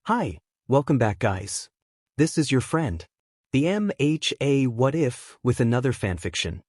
Hi, welcome back guys. This is your friend, the MHA What If with another fanfiction.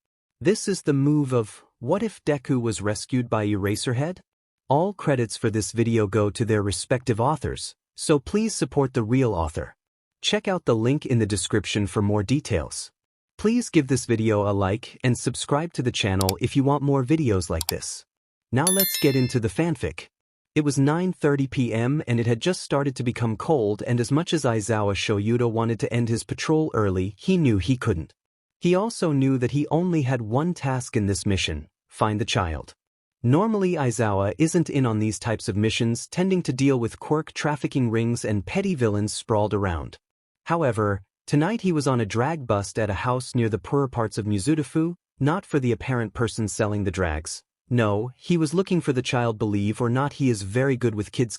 This is the move of What If Deku was rescued by Eraserhead? All credits for this video go to their respective authors, so please support the real author. Check out the link in the description for more details. Please give this video a like and subscribe to the channel if you want more videos like this. Now let's get into the fanfic. It was 9:30 p.m. and it had just started to become cold, and as much as Aizawa Shoyuda wanted to end his patrol early, he knew he couldn't. He also knew that he only had one task in this mission: find the child. Normally Aizawa isn't in on these types of missions, tending to deal with quirk trafficking rings and petty villains sprawled around. However, tonight he was on a drag bust at a house near the poorer parts of Mizudafu, not for the apparent person selling the drags. No, he was looking for the child. Believe or not, he is very good with kids.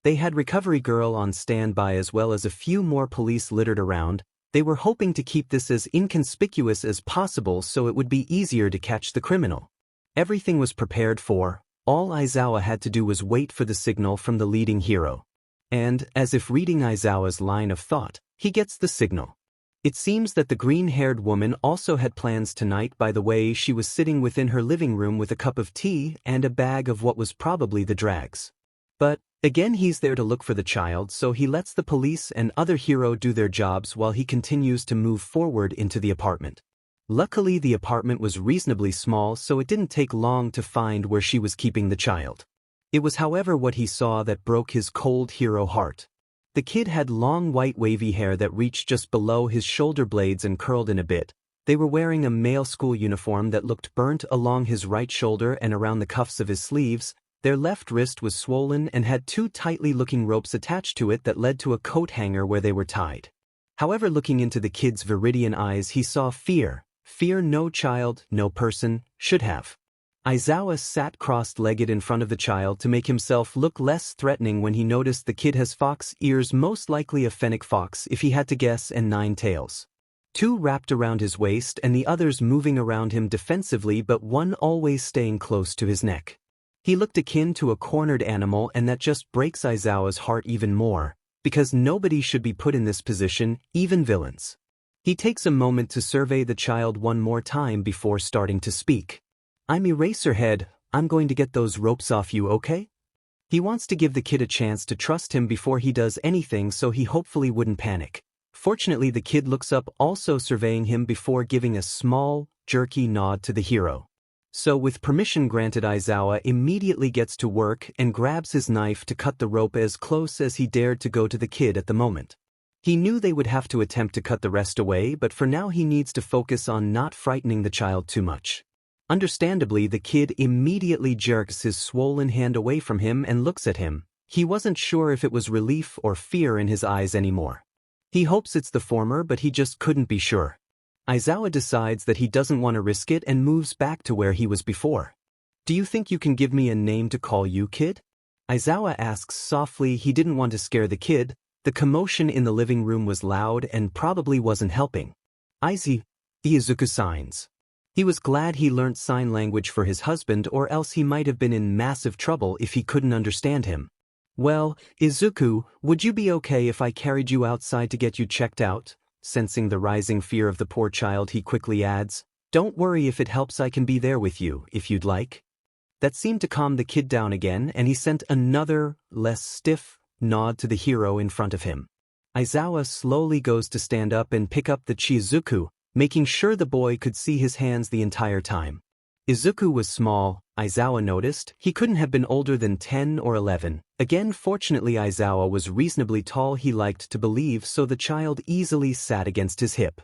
They had recovery girl on standby as well as a few more police littered around. They were hoping to keep this as inconspicuous as possible so it would be easier to catch the criminal. Everything was prepared for. All Aizawa had to do was wait for the signal from the leading hero. And, as if reading Aizawa's line of thought, he gets the signal. It seems that the green-haired woman also had plans tonight. By the way, she was sitting within her living room with a cup of tea and a bag of what was probably the drags. But, again, he's there to look for the child, so he lets the police and other hero do their jobs while he continues to move forward into the apartment. Luckily, the apartment was reasonably small, so it didn't take long to find where she was keeping the child. It was, however, what he saw that broke his cold hero heart. The kid had long white wavy hair that reached just below his shoulder blades and curled in a bit. They were wearing a male school uniform that looked burnt along his right shoulder and around the cuffs of his sleeves. Their left wrist was swollen and had two tightly looking ropes attached to it that led to a coat hanger where they were tied. However, looking into the kid's viridian eyes, he saw fear. Fear no child, no person, should have. Aizawa sat crossed-legged in front of the child to make himself look less threatening when he noticed the kid has fox ears, most likely a fennec fox if he had to guess, and 9 tails. 2 wrapped around his waist and the others moving around him defensively, but one always staying close to his neck. He looked akin to a cornered animal, and that just breaks Aizawa's heart even more, because nobody should be put in this position, even villains. He takes a moment to survey the child one more time before starting to speak. "I'm Eraserhead, I'm going to get those ropes off you, okay?" He wants to give the kid a chance to trust him before he does anything, so he hopefully wouldn't panic. Fortunately, the kid looks up, also surveying him before giving a small, jerky nod to the hero. So with permission granted, Aizawa immediately gets to work and grabs his knife to cut the rope as close as he dared to go to the kid at the moment. He knew they would have to attempt to cut the rest away, but for now he needs to focus on not frightening the child too much. Understandably, the kid immediately jerks his swollen hand away from him and looks at him. He wasn't sure if it was relief or fear in his eyes anymore. He hopes it's the former, but he just couldn't be sure. Aizawa decides that he doesn't want to risk it and moves back to where he was before. "Do you think you can give me a name to call you, kid?" Aizawa asks softly. He didn't want to scare the kid. The commotion in the living room was loud and probably wasn't helping. Izuku signs. He was glad he learnt sign language for his husband, or else he might have been in massive trouble if he couldn't understand him. "Well, Izuku, would you be okay if I carried you outside to get you checked out?" Sensing the rising fear of the poor child, he quickly adds, "Don't worry, if it helps I can be there with you, if you'd like." That seemed to calm the kid down again, and he sent another, less stiff, nod to the hero in front of him. Aizawa slowly goes to stand up and pick up the Chizuku, making sure the boy could see his hands the entire time. Izuku was small, Aizawa noticed. He couldn't have been older than 10 or 11. Again, fortunately, Aizawa was reasonably tall, he liked to believe, so the child easily sat against his hip.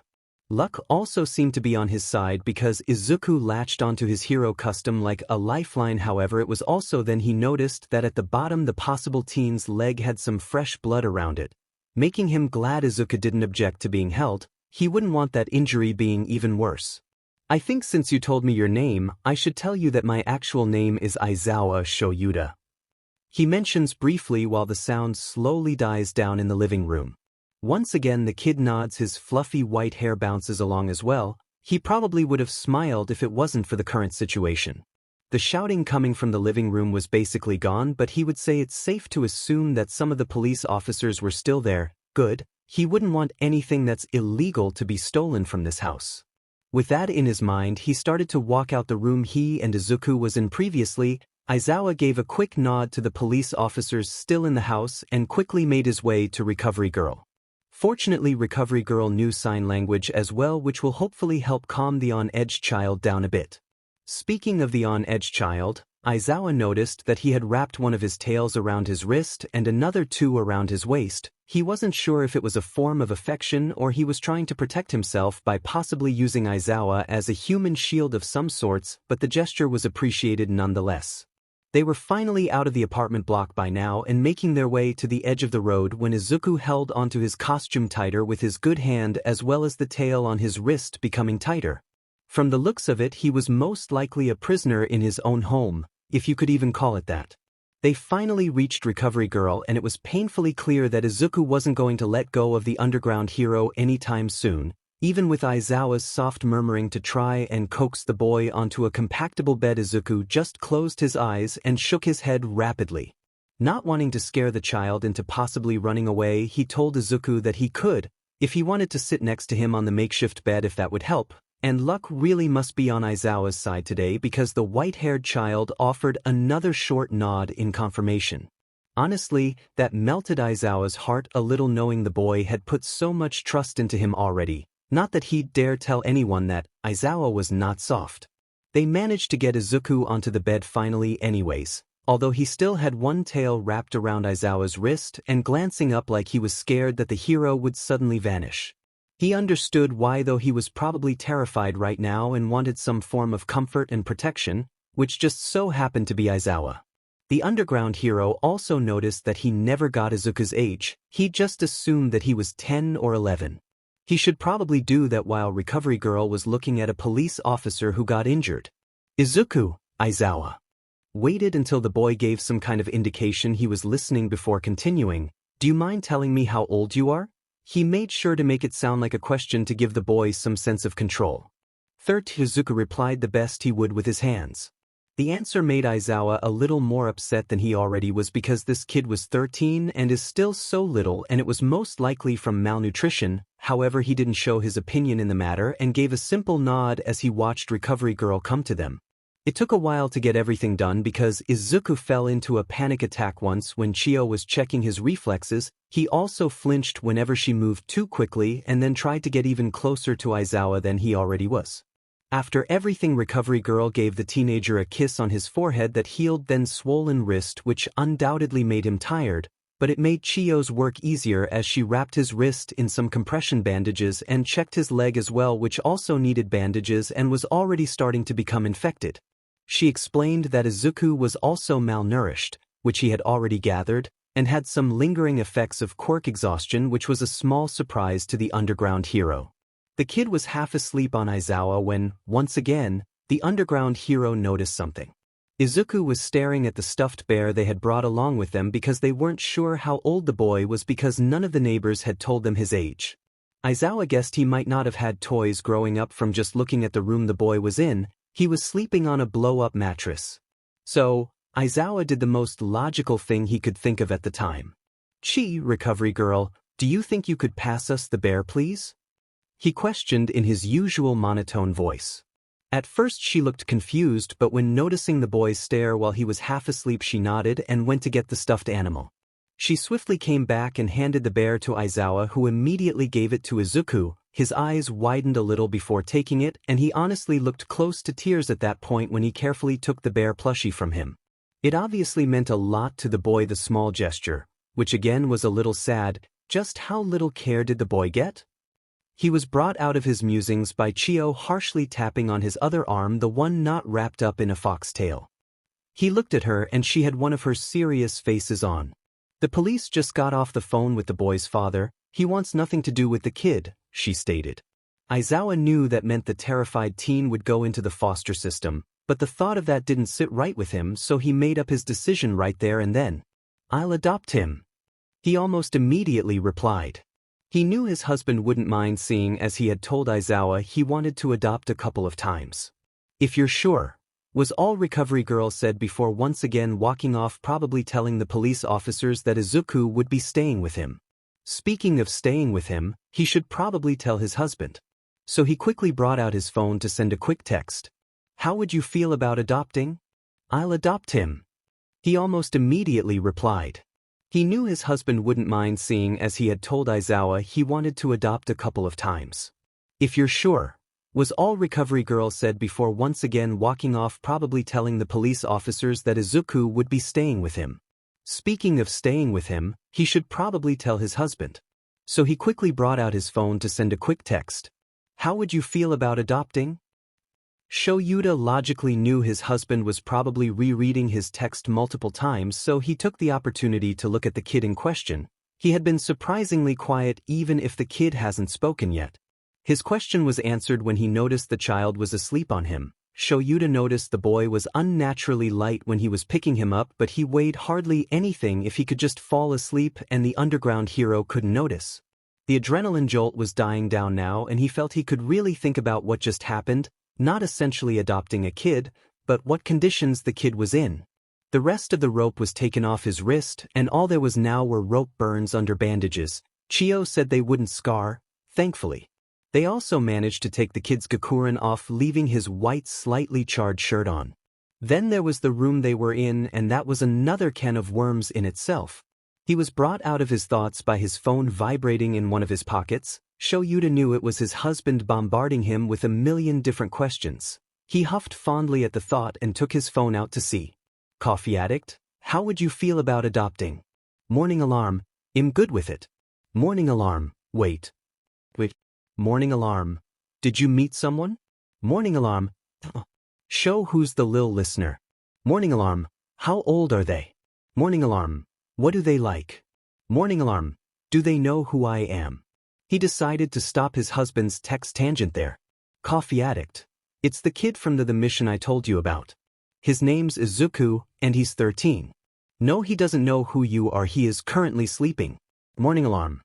Luck also seemed to be on his side because Izuku latched onto his hero custom like a lifeline. However, it was also then he noticed that at the bottom the possible teen's leg had some fresh blood around it, making him glad Izuku didn't object to being held. He wouldn't want that injury being even worse. "I think since you told me your name, I should tell you that my actual name is Aizawa Shoyuda," he mentions briefly while the sound slowly dies down in the living room. Once again the kid nods, his fluffy white hair bounces along as well. He probably would have smiled if it wasn't for the current situation. The shouting coming from the living room was basically gone, but he would say it's safe to assume that some of the police officers were still there. Good, he wouldn't want anything that's illegal to be stolen from this house. With that in his mind, he started to walk out the room he and Izuku was in previously. Aizawa gave a quick nod to the police officers still in the house and quickly made his way to Recovery Girl. Fortunately, Recovery Girl knew sign language as well, which will hopefully help calm the on-edge child down a bit. Speaking of the on-edge child, Aizawa noticed that he had wrapped one of his tails around his wrist and another two around his waist. He wasn't sure if it was a form of affection or he was trying to protect himself by possibly using Aizawa as a human shield of some sorts, but the gesture was appreciated nonetheless. They were finally out of the apartment block by now and making their way to the edge of the road when Izuku held onto his costume tighter with his good hand, as well as the tail on his wrist becoming tighter. From the looks of it, he was most likely a prisoner in his own home, if you could even call it that. They finally reached Recovery Girl, and it was painfully clear that Izuku wasn't going to let go of the underground hero anytime soon, even with Aizawa's soft murmuring to try and coax the boy onto a compactable bed. Izuku just closed his eyes and shook his head rapidly. Not wanting to scare the child into possibly running away, he told Izuku that he could, if he wanted to sit next to him on the makeshift bed if that would help. And luck really must be on Aizawa's side today, because the white-haired child offered another short nod in confirmation. Honestly, that melted Aizawa's heart a little, knowing the boy had put so much trust into him already. Not that he'd dare tell anyone that Aizawa was not soft. They managed to get Izuku onto the bed finally anyways, although he still had one tail wrapped around Aizawa's wrist and glancing up like he was scared that the hero would suddenly vanish. He understood why, though he was probably terrified right now and wanted some form of comfort and protection, which just so happened to be Aizawa. The underground hero also noticed that he never got Izuku's age. He just assumed that he was 10 or 11. He should probably do that while Recovery Girl was looking at a police officer who got injured. Izuku, Aizawa waited until the boy gave some kind of indication he was listening before continuing. Do you mind telling me how old you are? He made sure to make it sound like a question to give the boy some sense of control. 13. Izuku replied the best he would with his hands. The answer made Aizawa a little more upset than he already was, because this kid was 13 and is still so little, and it was most likely from malnutrition. However, he didn't show his opinion in the matter and gave a simple nod as he watched Recovery Girl come to them. It took a while to get everything done because Izuku fell into a panic attack once when Chiyo was checking his reflexes. He also flinched whenever she moved too quickly and then tried to get even closer to Aizawa than he already was. After everything, Recovery Girl gave the teenager a kiss on his forehead that healed then swollen wrist, which undoubtedly made him tired, but it made Chiyo's work easier as she wrapped his wrist in some compression bandages and checked his leg as well, which also needed bandages and was already starting to become infected. She explained that Izuku was also malnourished, which he had already gathered, and had some lingering effects of quirk exhaustion, which was a small surprise to the underground hero. The kid was half asleep on Aizawa when, once again, the underground hero noticed something. Izuku was staring at the stuffed bear they had brought along with them because they weren't sure how old the boy was, because none of the neighbors had told them his age. Aizawa guessed he might not have had toys growing up from just looking at the room the boy was in. He was sleeping on a blow-up mattress. So, Aizawa did the most logical thing he could think of at the time. "Chi, Recovery Girl, do you think you could pass us the bear, please?" he questioned in his usual monotone voice. At first she looked confused, but when noticing the boy's stare while he was half asleep, she nodded and went to get the stuffed animal. She swiftly came back and handed the bear to Aizawa, who immediately gave it to Izuku. His eyes widened a little before taking it, and he honestly looked close to tears at that point when he carefully took the bear plushie from him. It obviously meant a lot to the boy, the small gesture, which again was a little sad. Just how little care did the boy get? He was brought out of his musings by Chiyo harshly tapping on his other arm, the one not wrapped up in a foxtail. He looked at her and she had one of her serious faces on. "The police just got off the phone with the boy's father. He wants nothing to do with the kid," she stated. Aizawa knew that meant the terrified teen would go into the foster system, but the thought of that didn't sit right with him, so he made up his decision right there and then. "I'll adopt him," he almost immediately replied. He knew his husband wouldn't mind, seeing as he had told Aizawa he wanted to adopt a couple of times. "If you're sure," was all Recovery Girl said before once again walking off, probably telling the police officers that Izuku would be staying with him. Speaking of staying with him, he should probably tell his husband. So he quickly brought out his phone to send a quick text. How would you feel about adopting? I'll adopt him. He almost immediately replied. He knew his husband wouldn't mind, seeing as he had told Aizawa he wanted to adopt a couple of times. If you're sure, was all Recovery Girl said before once again walking off, probably telling the police officers that Izuku would be staying with him. Speaking of staying with him, he should probably tell his husband. So he quickly brought out his phone to send a quick text. How would you feel about adopting? Shoyuta logically knew his husband was probably rereading his text multiple times, so he took the opportunity to look at the kid in question. He had been surprisingly quiet even if the kid hasn't spoken yet. His question was answered when he noticed the child was asleep on him. Shoyuta noticed the boy was unnaturally light when he was picking him up, but he weighed hardly anything if he could just fall asleep, and the underground hero couldn't notice. The adrenaline jolt was dying down now, and he felt he could really think about what just happened, not essentially adopting a kid, but what conditions the kid was in. The rest of the rope was taken off his wrist, and all there was now were rope burns under bandages. Chio said they wouldn't scar, thankfully. They also managed to take the kid's gakuren off, leaving his white slightly charred shirt on. Then there was the room they were in, and that was another can of worms in itself. He was brought out of his thoughts by his phone vibrating in one of his pockets. Shoyuta knew it was his husband bombarding him with a million different questions. He huffed fondly at the thought and took his phone out to see. Coffee addict, how would you feel about adopting? Morning alarm, I'm good with it. Morning alarm, wait. Morning alarm, did you meet someone? Morning alarm, show who's the lil listener. Morning alarm, how old are they? Morning alarm, what do they like? Morning alarm, do they know who I am? He decided to stop his husband's text tangent there. Coffee addict, it's the kid from the mission I told you about. His name's Izuku, and he's 13. No, he doesn't know who you are, he is currently sleeping. Morning alarm.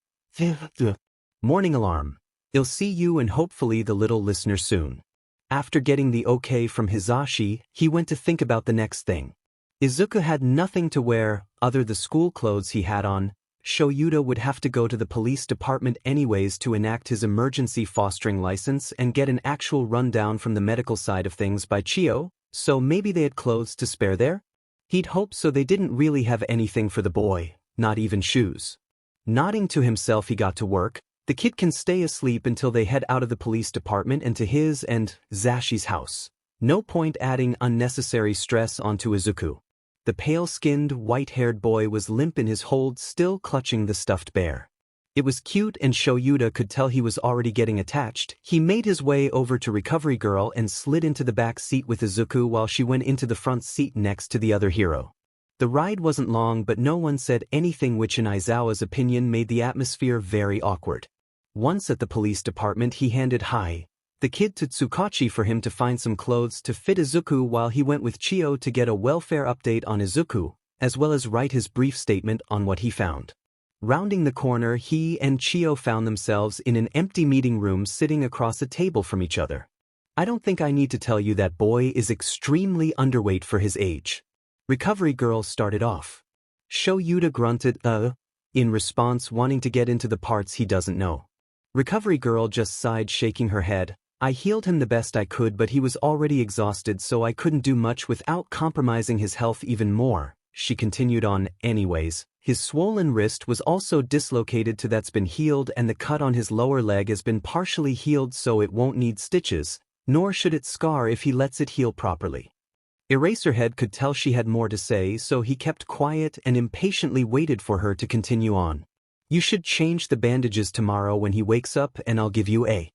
Morning alarm. I'll see you and hopefully the little listener soon. After getting the okay from Hizashi, he went to think about the next thing. Izuku had nothing to wear, other the school clothes he had on. Shoyuta would have to go to the police department anyways to enact his emergency fostering license and get an actual rundown from the medical side of things by Chio, so maybe they had clothes to spare there? He'd hope so. They didn't really have anything for the boy, not even shoes. Nodding to himself, he got to work. The kid can stay asleep until they head out of the police department and to his and Zashi's house. No point adding unnecessary stress onto Izuku. The pale-skinned, white-haired boy was limp in his hold, still clutching the stuffed bear. It was cute, and Shoyuta could tell he was already getting attached. He made his way over to Recovery Girl and slid into the back seat with Izuku while she went into the front seat next to the other hero. The ride wasn't long, but no one said anything, which in Aizawa's opinion made the atmosphere very awkward. Once at the police department, he handed the kid to Tsukachi for him to find some clothes to fit Izuku, while he went with Chio to get a welfare update on Izuku, as well as write his brief statement on what he found. Rounding the corner, he and Chio found themselves in an empty meeting room sitting across a table from each other. I don't think I need to tell you that boy is extremely underweight for his age. Recovery Girl started off. Shoyuta grunted, in response, wanting to get into the parts he doesn't know. Recovery Girl just sighed, shaking her head. I healed him the best I could, but he was already exhausted, so I couldn't do much without compromising his health even more. She continued on, anyways, his swollen wrist was also dislocated to that's been healed, and the cut on his lower leg has been partially healed, so it won't need stitches, nor should it scar if he lets it heal properly. Eraserhead could tell she had more to say, so he kept quiet and impatiently waited for her to continue on. You should change the bandages tomorrow when he wakes up, and I'll give you a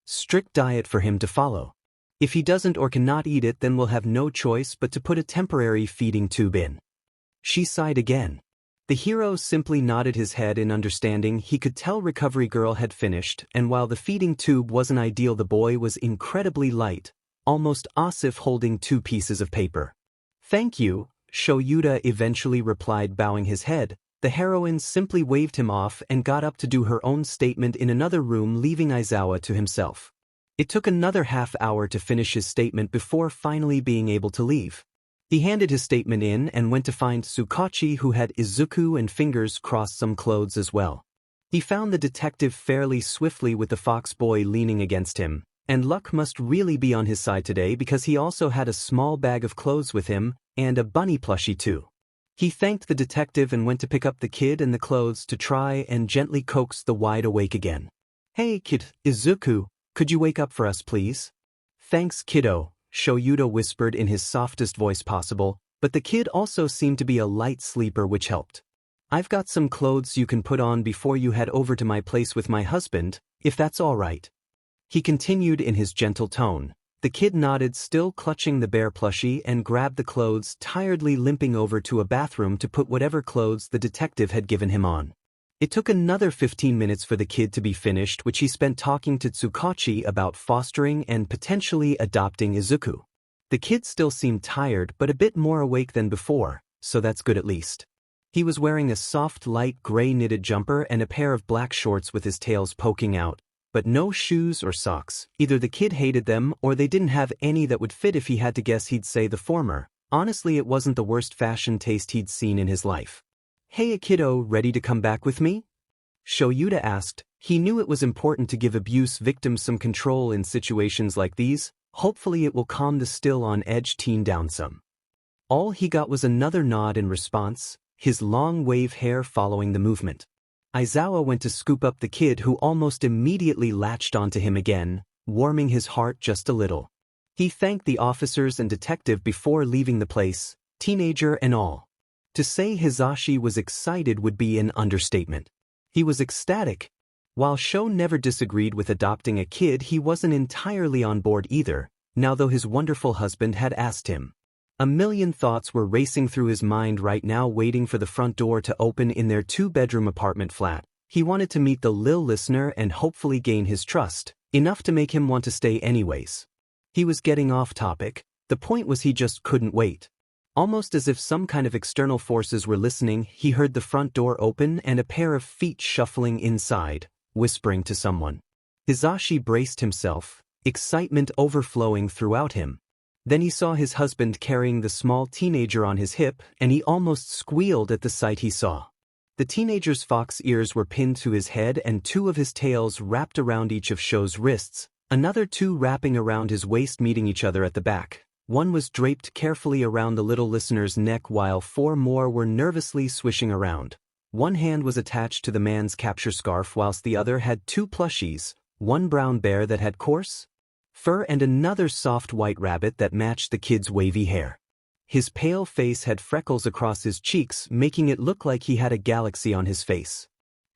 strict diet for him to follow. If he doesn't or cannot eat it, then we'll have no choice but to put a temporary feeding tube in. She sighed again. The hero simply nodded his head in understanding. He could tell Recovery Girl had finished, and while the feeding tube wasn't ideal, the boy was incredibly light, almost as if holding 2 pieces of paper. Thank you, Shoyuta eventually replied, bowing his head. The heroine simply waved him off and got up to do her own statement in another room, leaving Aizawa to himself. It took another half-hour to finish his statement before finally being able to leave. He handed his statement in and went to find Tsukachi, who had Izuku and fingers crossed some clothes as well. He found the detective fairly swiftly with the fox boy leaning against him, and luck must really be on his side today because he also had a small bag of clothes with him, and a bunny plushie too. He thanked the detective and went to pick up the kid and the clothes to try and gently coax the wide awake again. "Hey kid, Izuku, could you wake up for us please?" "Thanks kiddo," Shoyuta whispered in his softest voice possible, but the kid also seemed to be a light sleeper which helped. "I've got some clothes you can put on before you head over to my place with my husband, if that's all right." He continued in his gentle tone. The kid nodded, still clutching the bear plushie, and grabbed the clothes, tiredly limping over to a bathroom to put whatever clothes the detective had given him on. It took another 15 minutes for the kid to be finished, which he spent talking to Tsukachi about fostering and potentially adopting Izuku. The kid still seemed tired but a bit more awake than before, so that's good at least. He was wearing a soft light gray knitted jumper and a pair of black shorts with his tails poking out, but no shoes or socks. Either the kid hated them or they didn't have any that would fit. If he had to guess, he'd say the former. Honestly, it wasn't the worst fashion taste he'd seen in his life. "Hey kiddo, ready to come back with me?" Shoyuta asked. He knew it was important to give abuse victims some control in situations like these. Hopefully it will calm the still-on-edge teen down some. All he got was another nod in response, his long wave hair following the movement. Aizawa went to scoop up the kid, who almost immediately latched onto him again, warming his heart just a little. He thanked the officers and detective before leaving the place, teenager and all. To say Hisashi was excited would be an understatement. He was ecstatic. While Sho never disagreed with adopting a kid, he wasn't entirely on board either, now though his wonderful husband had asked him. A million thoughts were racing through his mind right now, waiting for the front door to open in their two-bedroom apartment flat. He wanted to meet the lil listener and hopefully gain his trust, enough to make him want to stay anyways. He was getting off topic. The point was he just couldn't wait. Almost as if some kind of external forces were listening, he heard the front door open and a pair of feet shuffling inside, whispering to someone. Hisashi braced himself, excitement overflowing throughout him. Then he saw his husband carrying the small teenager on his hip, and he almost squealed at the sight he saw. The teenager's fox ears were pinned to his head and two of his tails wrapped around each of Sho's wrists, another two wrapping around his waist, meeting each other at the back. One was draped carefully around the little listener's neck while four more were nervously swishing around. One hand was attached to the man's capture scarf whilst the other had two plushies, one brown bear that had coarse fur and another soft white rabbit that matched the kid's wavy hair. His pale face had freckles across his cheeks, making it look like he had a galaxy on his face.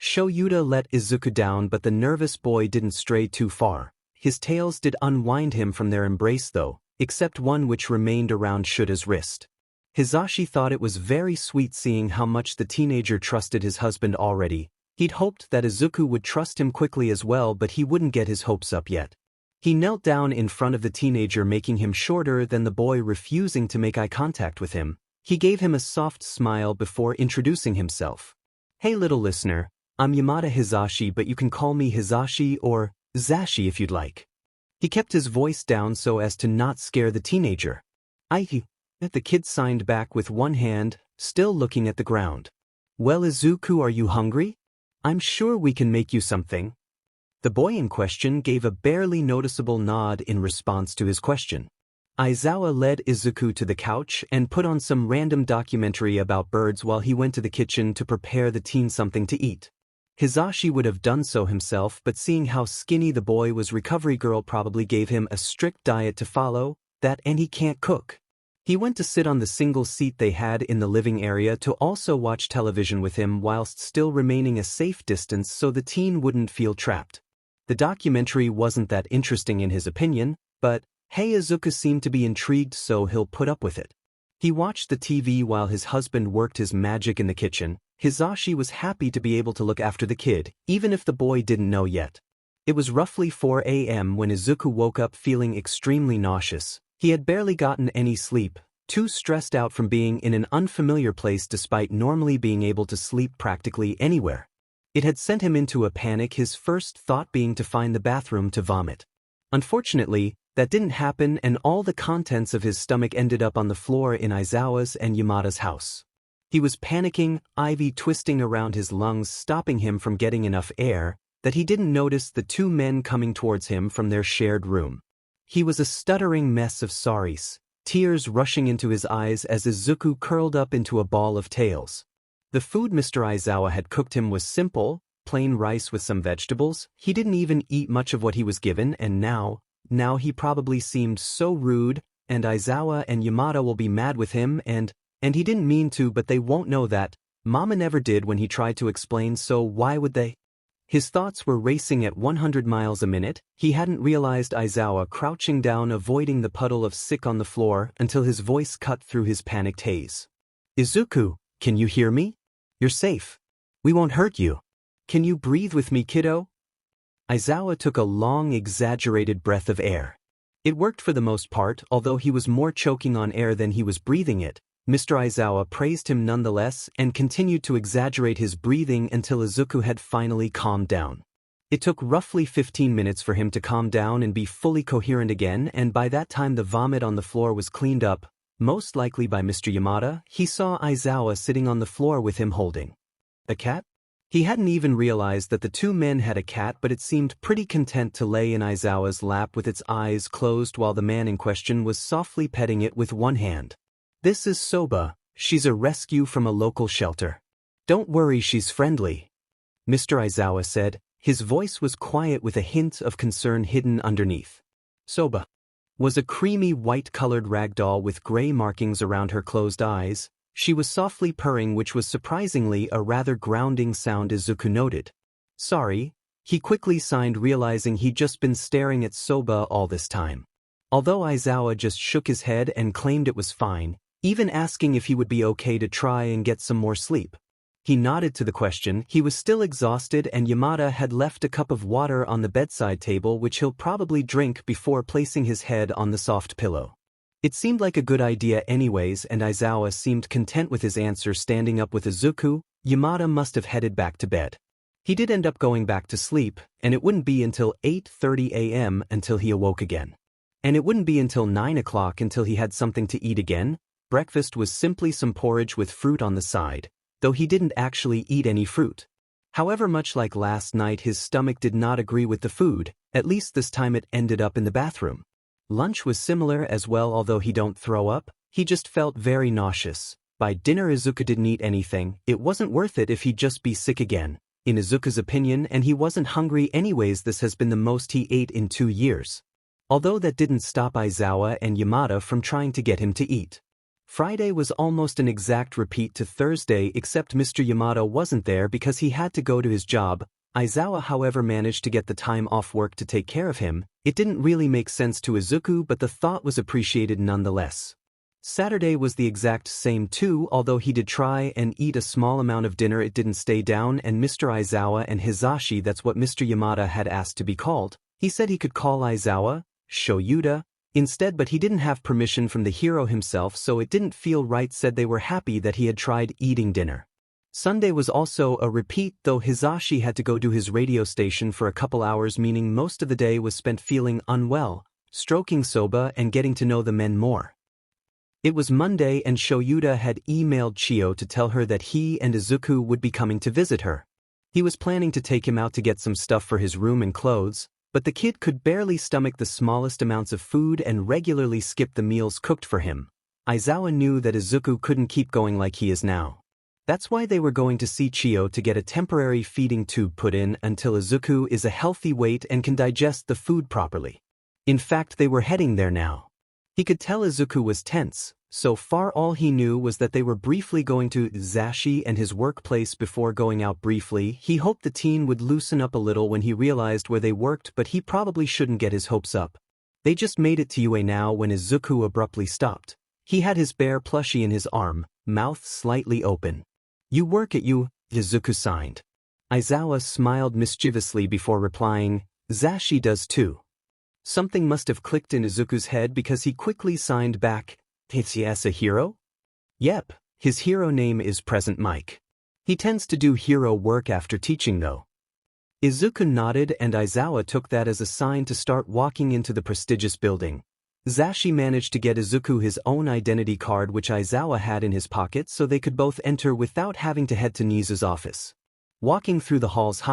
Shoyuta let Izuku down, but the nervous boy didn't stray too far. His tails did unwind him from their embrace though, except one which remained around Shuta's wrist. Hisashi thought it was very sweet seeing how much the teenager trusted his husband already. He'd hoped that Izuku would trust him quickly as well, but he wouldn't get his hopes up yet. He knelt down in front of the teenager, making him shorter than the boy, refusing to make eye contact with him. He gave him a soft smile before introducing himself. "Hey little listener, I'm Yamada Hisashi, but you can call me Hisashi or Zashi if you'd like." He kept his voice down so as to not scare the teenager. The kid signed back with one hand, still looking at the ground. "Well Izuku, are you hungry? I'm sure we can make you something." The boy in question gave a barely noticeable nod in response to his question. Aizawa led Izuku to the couch and put on some random documentary about birds while he went to the kitchen to prepare the teen something to eat. Hisashi would have done so himself, but seeing how skinny the boy was, recovery girl probably gave him a strict diet to follow, and he can't cook. He went to sit on the single seat they had in the living area to also watch television with him whilst still remaining a safe distance so the teen wouldn't feel trapped. The documentary wasn't that interesting in his opinion, but hey, Izuku seemed to be intrigued, so he'll put up with it. He watched the TV while his husband worked his magic in the kitchen. Hisashi was happy to be able to look after the kid, even if the boy didn't know yet. It was roughly 4 a.m. when Izuku woke up feeling extremely nauseous. He had barely gotten any sleep, too stressed out from being in an unfamiliar place despite normally being able to sleep practically anywhere. It had sent him into a panic, his first thought being to find the bathroom to vomit. Unfortunately, that didn't happen and all the contents of his stomach ended up on the floor in Aizawa's and Yamada's house. He was panicking, ivy twisting around his lungs stopping him from getting enough air, that he didn't notice the two men coming towards him from their shared room. He was a stuttering mess of sorries, tears rushing into his eyes as Izuku curled up into a ball of tails. The food Mr. Aizawa had cooked him was simple, plain rice with some vegetables. He didn't even eat much of what he was given, and now he probably seemed so rude, and Aizawa and Yamada will be mad with him and he didn't mean to, but they won't know that. Mama never did when he tried to explain, so why would they? His thoughts were racing at 100 miles a minute. He hadn't realized Aizawa crouching down avoiding the puddle of sick on the floor until his voice cut through his panicked haze. Izuku, can you hear me? You're safe. We won't hurt you. Can you breathe with me, kiddo? Aizawa took a long, exaggerated breath of air. It worked for the most part, although he was more choking on air than he was breathing it. Mr. Aizawa praised him nonetheless and continued to exaggerate his breathing until Izuku had finally calmed down. It took roughly 15 minutes for him to calm down and be fully coherent again, and by that time the vomit on the floor was cleaned up, most likely by Mr. Yamada. He saw Aizawa sitting on the floor with him holding a cat. He hadn't even realized that the two men had a cat, but it seemed pretty content to lay in Aizawa's lap with its eyes closed while the man in question was softly petting it with one hand. This is Soba, she's a rescue from a local shelter. Don't worry, she's friendly, Mr. Aizawa said. His voice was quiet with a hint of concern hidden underneath. Soba was a creamy white-colored ragdoll with gray markings around her closed eyes. She was softly purring, which was surprisingly a rather grounding sound, Izuku noted. Sorry, he quickly signed, realizing he'd just been staring at Soba all this time. Although Aizawa just shook his head and claimed it was fine, even asking if he would be okay to try and get some more sleep. He nodded to the question. He was still exhausted, and Yamada had left a cup of water on the bedside table which he'll probably drink before placing his head on the soft pillow. It seemed like a good idea anyways, and Aizawa seemed content with his answer. Standing up with Izuku, Yamada must have headed back to bed. He did end up going back to sleep, and it wouldn't be until 8:30 a.m. until he awoke again. And it wouldn't be until 9 o'clock until he had something to eat again. Breakfast was simply some porridge with fruit on the side, though he didn't actually eat any fruit. However, much like last night, his stomach did not agree with the food. At least this time it ended up in the bathroom. Lunch was similar as well, although he don't throw up, he just felt very nauseous. By dinner Izuku didn't eat anything. It wasn't worth it if he'd just be sick again, in Izuku's opinion, and he wasn't hungry anyways. This has been the most he ate in 2 years. Although that didn't stop Aizawa and Yamada from trying to get him to eat. Friday was almost an exact repeat to Thursday, except Mr. Yamada wasn't there because he had to go to his job. Aizawa, however, managed to get the time off work to take care of him. It didn't really make sense to Izuku, but the thought was appreciated nonetheless. Saturday was the exact same too, although he did try and eat a small amount of dinner. It didn't stay down, and Mr. Aizawa and Hizashi, that's what Mr. Yamada had asked to be called. He said he could call Aizawa Shoyuda instead, but he didn't have permission from the hero himself, so it didn't feel right. Said they were happy that he had tried eating dinner. Sunday was also a repeat, though Hizashi had to go to his radio station for a couple hours, meaning most of the day was spent feeling unwell, stroking Soba and getting to know the men more. It was Monday, and Shoyuda had emailed Chio to tell her that he and Izuku would be coming to visit her. He was planning to take him out to get some stuff for his room and clothes, but the kid could barely stomach the smallest amounts of food and regularly skipped the meals cooked for him. Aizawa knew that Izuku couldn't keep going like he is now. That's why they were going to see Chio to get a temporary feeding tube put in until Izuku is a healthy weight and can digest the food properly. In fact, they were heading there now. He could tell Izuku was tense. So far all he knew was that they were briefly going to Zashi and his workplace before going out briefly. He hoped the teen would loosen up a little when he realized where they worked, but he probably shouldn't get his hopes up. They just made it to UA now when Izuku abruptly stopped. He had his bear plushie in his arm, mouth slightly open. You work at U, Izuku signed. Aizawa smiled mischievously before replying, Zashi does too. Something must have clicked in Izuku's head because he quickly signed back, Is he as a hero? Yep, his hero name is Present Mike. He tends to do hero work after teaching though. Izuku nodded and Aizawa took that as a sign to start walking into the prestigious building. Zashi managed to get Izuku his own identity card which Aizawa had in his pocket so they could both enter without having to head to Nizu's office. Walking through the halls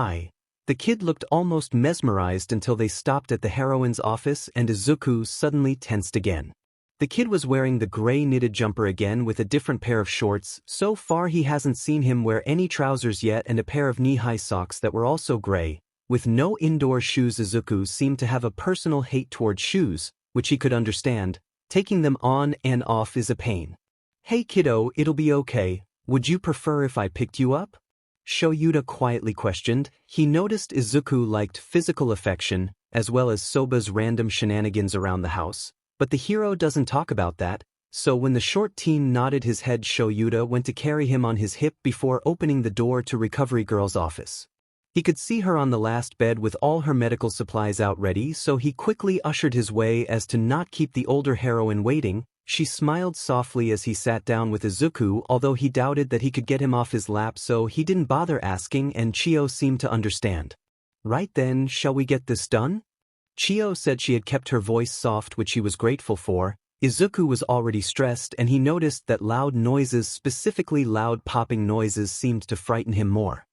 the kid looked almost mesmerized until they stopped at the heroine's office and Izuku suddenly tensed again. The kid was wearing the gray knitted jumper again with a different pair of shorts. So far he hasn't seen him wear any trousers yet, and a pair of knee-high socks that were also gray. With no indoor shoes, Izuku seemed to have a personal hate toward shoes, which he could understand. Taking them on and off is a pain. "Hey kiddo, it'll be okay. Would you prefer if I picked you up?" Shoyuta quietly questioned. He noticed Izuku liked physical affection, as well as Soba's random shenanigans around the house. But the hero doesn't talk about that, so when the short teen nodded his head, Shoyuta went to carry him on his hip before opening the door to Recovery Girl's office. He could see her on the last bed with all her medical supplies out ready, so he quickly ushered his way as to not keep the older heroine waiting. She smiled softly as he sat down with Izuku, although he doubted that he could get him off his lap, so he didn't bother asking, and Chiyo seemed to understand. "Right then, shall we get this done?" Chiyo said she had kept her voice soft, which he was grateful for. Izuku was already stressed and he noticed that loud noises, specifically loud popping noises, seemed to frighten him more.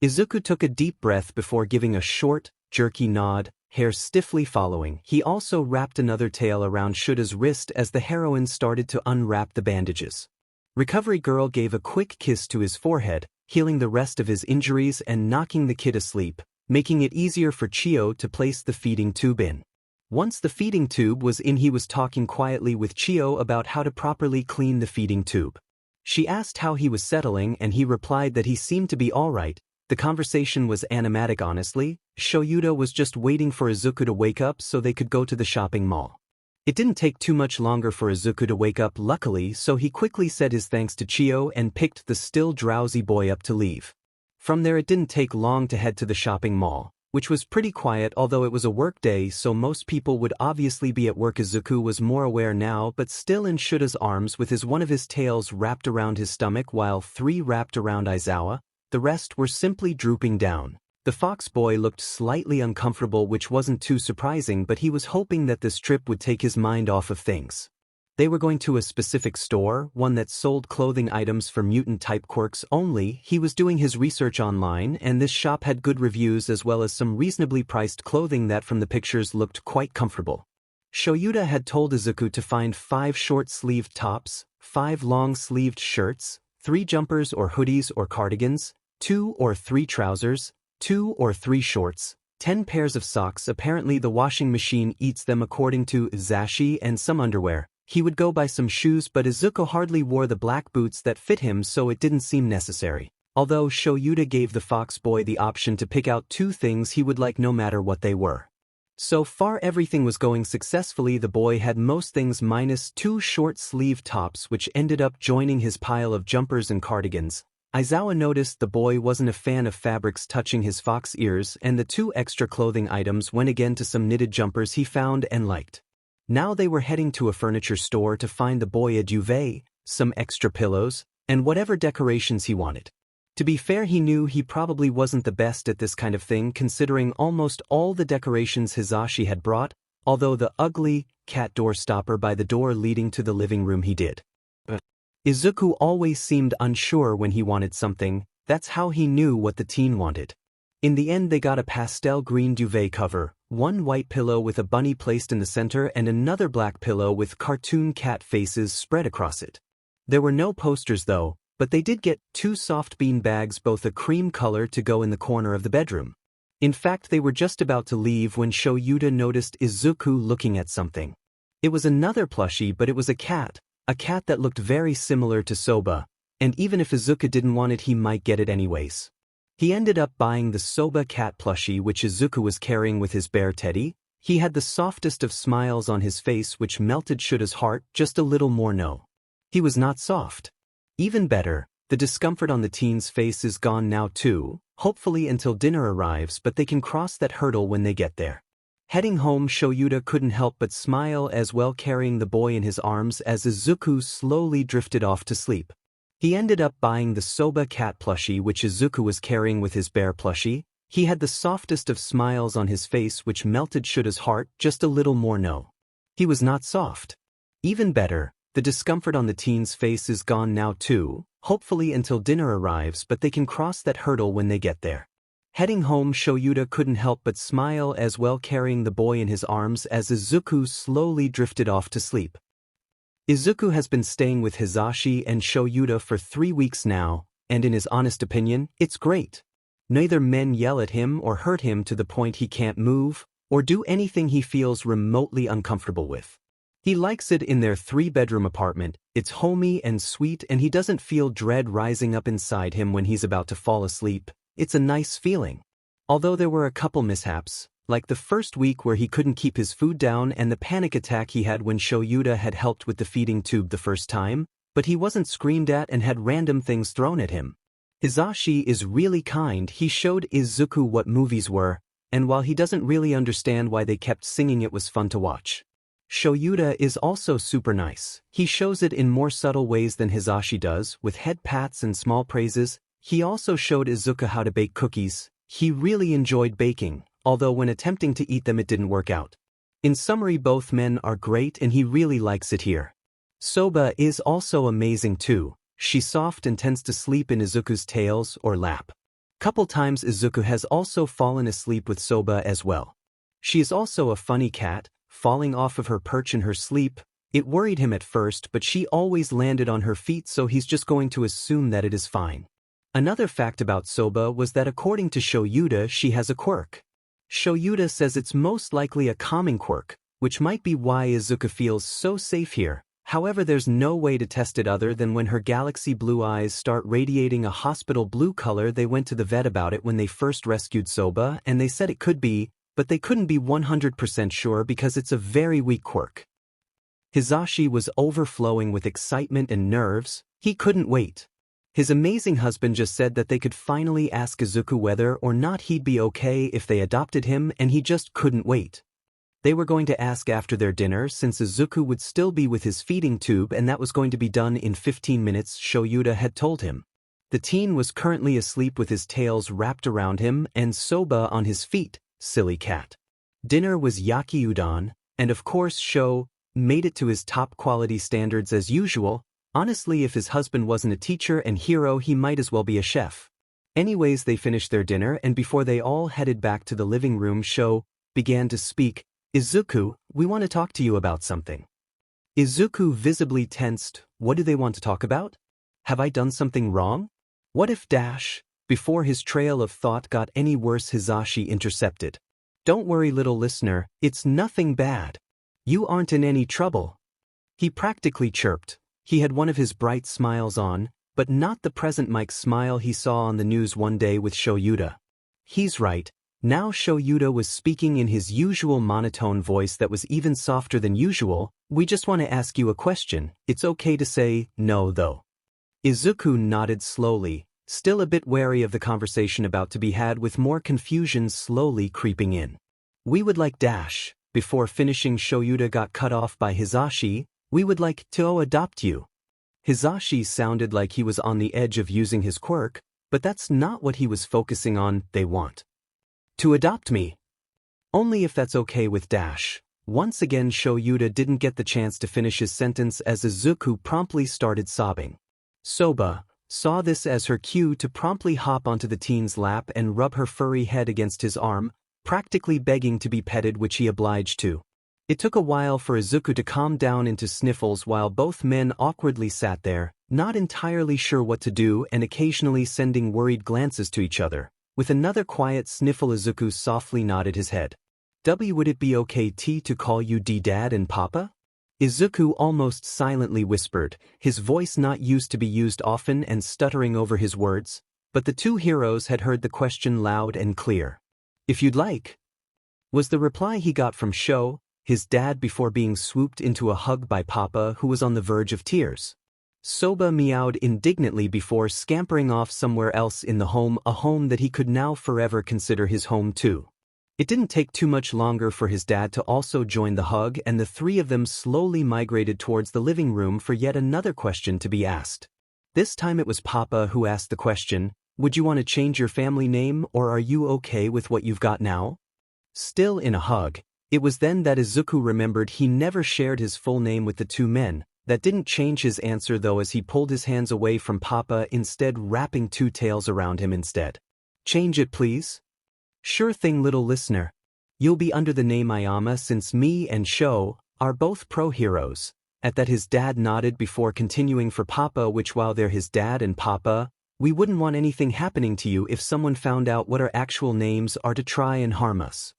Izuku took a deep breath before giving a short, jerky nod, hair stiffly following. He also wrapped another tail around Shuta's wrist as the heroine started to unwrap the bandages. Recovery Girl gave a quick kiss to his forehead, healing the rest of his injuries and knocking the kid asleep, making it easier for Chiyo to place the feeding tube in. Once the feeding tube was in, he was talking quietly with Chiyo about how to properly clean the feeding tube. She asked how he was settling and he replied that he seemed to be alright. The conversation was animatic honestly. Shoyuta was just waiting for Izuku to wake up so they could go to the shopping mall. It didn't take too much longer for Izuku to wake up luckily, so he quickly said his thanks to Chiyo and picked the still drowsy boy up to leave. From there it didn't take long to head to the shopping mall, which was pretty quiet although it was a work day so most people would obviously be at work. Izuku was more aware now but still in Shuta's arms with one of his tails wrapped around his stomach while 3 wrapped around Aizawa. The rest were simply drooping down. The fox boy looked slightly uncomfortable, which wasn't too surprising, but he was hoping that this trip would take his mind off of things. They were going to a specific store, one that sold clothing items for mutant-type quirks only. He was doing his research online, and this shop had good reviews as well as some reasonably priced clothing that from the pictures looked quite comfortable. Shoyuta had told Izuku to find 5 short-sleeved tops, 5 long-sleeved shirts, 3 jumpers or hoodies or cardigans, 2 or 3 trousers, 2 or 3 shorts, 10 pairs of socks. Apparently the washing machine eats them according to Zashi, and some underwear. He would go buy some shoes, but Izuku hardly wore the black boots that fit him, so it didn't seem necessary. Although Shoyuta gave the fox boy the option to pick out 2 things he would like no matter what they were. So far everything was going successfully. The boy had most things minus 2 short-sleeved tops which ended up joining his pile of jumpers and cardigans. Aizawa noticed the boy wasn't a fan of fabrics touching his fox ears, and the 2 extra clothing items went again to some knitted jumpers he found and liked. Now they were heading to a furniture store to find the boy a duvet, some extra pillows, and whatever decorations he wanted. To be fair, he knew he probably wasn't the best at this kind of thing considering almost all the decorations Hizashi had brought, although the ugly cat door stopper by the door leading to the living room he did. But Izuku always seemed unsure when he wanted something. That's how he knew what the teen wanted. In the end they got a pastel green duvet cover, 1 white pillow with a bunny placed in the center and another black pillow with cartoon cat faces spread across it. There were no posters though, but they did get 2 soft bean bags, both a cream color, to go in the corner of the bedroom. In fact, they were just about to leave when Shoyuta noticed Izuku looking at something. It was another plushie, but it was a cat that looked very similar to Soba, and even if Izuku didn't want it he might get it anyways. He ended up buying the Soba cat plushie which Izuku was carrying with his bear teddy. He had the softest of smiles on his face which melted Shuta's heart just a little more. No, he was not soft. Even better, the discomfort on the teen's face is gone now too, hopefully until dinner arrives, but they can cross that hurdle when they get there. Heading home, Shoyuta couldn't help but smile as well, carrying the boy in his arms as Izuku slowly drifted off to sleep. He ended up buying the Soba cat plushie which Izuku was carrying with his bear plushie. He had the softest of smiles on his face which melted Shuta's heart just a little more. No. He was not soft. Even better, the discomfort on the teen's face is gone now too, hopefully until dinner arrives, but they can cross that hurdle when they get there. Heading home, Shoyuta couldn't help but smile as well, carrying the boy in his arms as Izuku slowly drifted off to sleep. Izuku has been staying with Hisashi and Shoyuta for 3 weeks now, and in his honest opinion, it's great. Neither men yell at him or hurt him to the point he can't move or do anything he feels remotely uncomfortable with. He likes it in their 3-bedroom apartment. It's homey and sweet, and he doesn't feel dread rising up inside him when he's about to fall asleep. It's a nice feeling. Although there were a couple mishaps, like the first week where he couldn't keep his food down and the panic attack he had when Shoyuta had helped with the feeding tube the first time, but he wasn't screamed at and had random things thrown at him. Hisashi is really kind. He showed Izuku what movies were, and while he doesn't really understand why they kept singing, it was fun to watch. Shoyuta is also super nice. He shows it in more subtle ways than Hisashi does, with head pats and small praises. He also showed Izuku how to bake cookies. He really enjoyed baking, although when attempting to eat them it didn't work out. In summary, both men are great and he really likes it here. Soba is also amazing too. She's soft and tends to sleep in Izuku's tails or lap. Couple times Izuku has also fallen asleep with Soba as well. She is also a funny cat, falling off of her perch in her sleep. It worried him at first, but she always landed on her feet, so he's just going to assume that it is fine. Another fact about Soba was that according to Shoyuta, she has a quirk. Shoyuta says it's most likely a calming quirk, which might be why Izuku feels so safe here. However, there's no way to test it other than when her galaxy blue eyes start radiating a hospital blue color. They went to the vet about it when they first rescued Soba, and they said it could be, but they couldn't be 100% sure because it's a very weak quirk. Hisashi was overflowing with excitement and nerves. He couldn't wait. His amazing husband just said that they could finally ask Izuku whether or not he'd be okay if they adopted him, and he just couldn't wait. They were going to ask after their dinner since Izuku would still be with his feeding tube, and that was going to be done in 15 minutes, Shoyuta had told him. The teen was currently asleep with his tails wrapped around him and Soba on his feet. Silly cat. Dinner was yaki udon, and of course Sho made it to his top quality standards as usual. Honestly, if his husband wasn't a teacher and hero, he might as well be a chef. Anyways, they finished their dinner, and before they all headed back to the living room, Sho began to speak. Izuku, we want to talk to you about something. Izuku visibly tensed. What do they want to talk about? Have I done something wrong? What if dash? Before his trail of thought got any worse, Hisashi intercepted. Don't worry, little listener, it's nothing bad. You aren't in any trouble. He practically chirped. He had one of his bright smiles on, but not the present Mike smile he saw on the news one day with Shoyuta. He's right. Now Shoyuta was speaking in his usual monotone voice that was even softer than usual. We just want to ask you a question. It's okay to say no, though. Izuku nodded slowly, still a bit wary of the conversation about to be had, with more confusion slowly creeping in. We would like dash. Before finishing, Shoyuta got cut off by Hisashi. We would like to adopt you. Hisashi sounded like he was on the edge of using his quirk, but that's not what he was focusing on. They want to adopt me. Only if that's okay with dash. Once again, Shoyuta didn't get the chance to finish his sentence as Izuku promptly started sobbing. Soba saw this as her cue to promptly hop onto the teen's lap and rub her furry head against his arm, practically begging to be petted, which he obliged to. It took a while for Izuku to calm down into sniffles while both men awkwardly sat there, not entirely sure what to do and occasionally sending worried glances to each other. With another quiet sniffle, Izuku softly nodded his head. Would it be okay to call you Dad and Papa? Izuku almost silently whispered, his voice not used to be used often and stuttering over his words, but the two heroes had heard the question loud and clear. If you'd like, was the reply he got from Sho, his dad, before being swooped into a hug by Papa, who was on the verge of tears. Soba meowed indignantly before scampering off somewhere else in the home, a home that he could now forever consider his home too. It didn't take too much longer for his dad to also join the hug, and the three of them slowly migrated towards the living room for yet another question to be asked. This time it was Papa who asked the question. Would you want to change your family name or are you okay with what you've got now? Still in a hug, it was then that Izuku remembered he never shared his full name with the two men. That didn't change his answer though, as he pulled his hands away from Papa, instead wrapping two tails around him instead. Change it please? Sure thing, little listener. You'll be under the name Ayama since me and Sho are both pro heroes. At that his dad nodded before continuing for Papa, which while they're his dad and Papa, we wouldn't want anything happening to you if someone found out what our actual names are to try and harm us.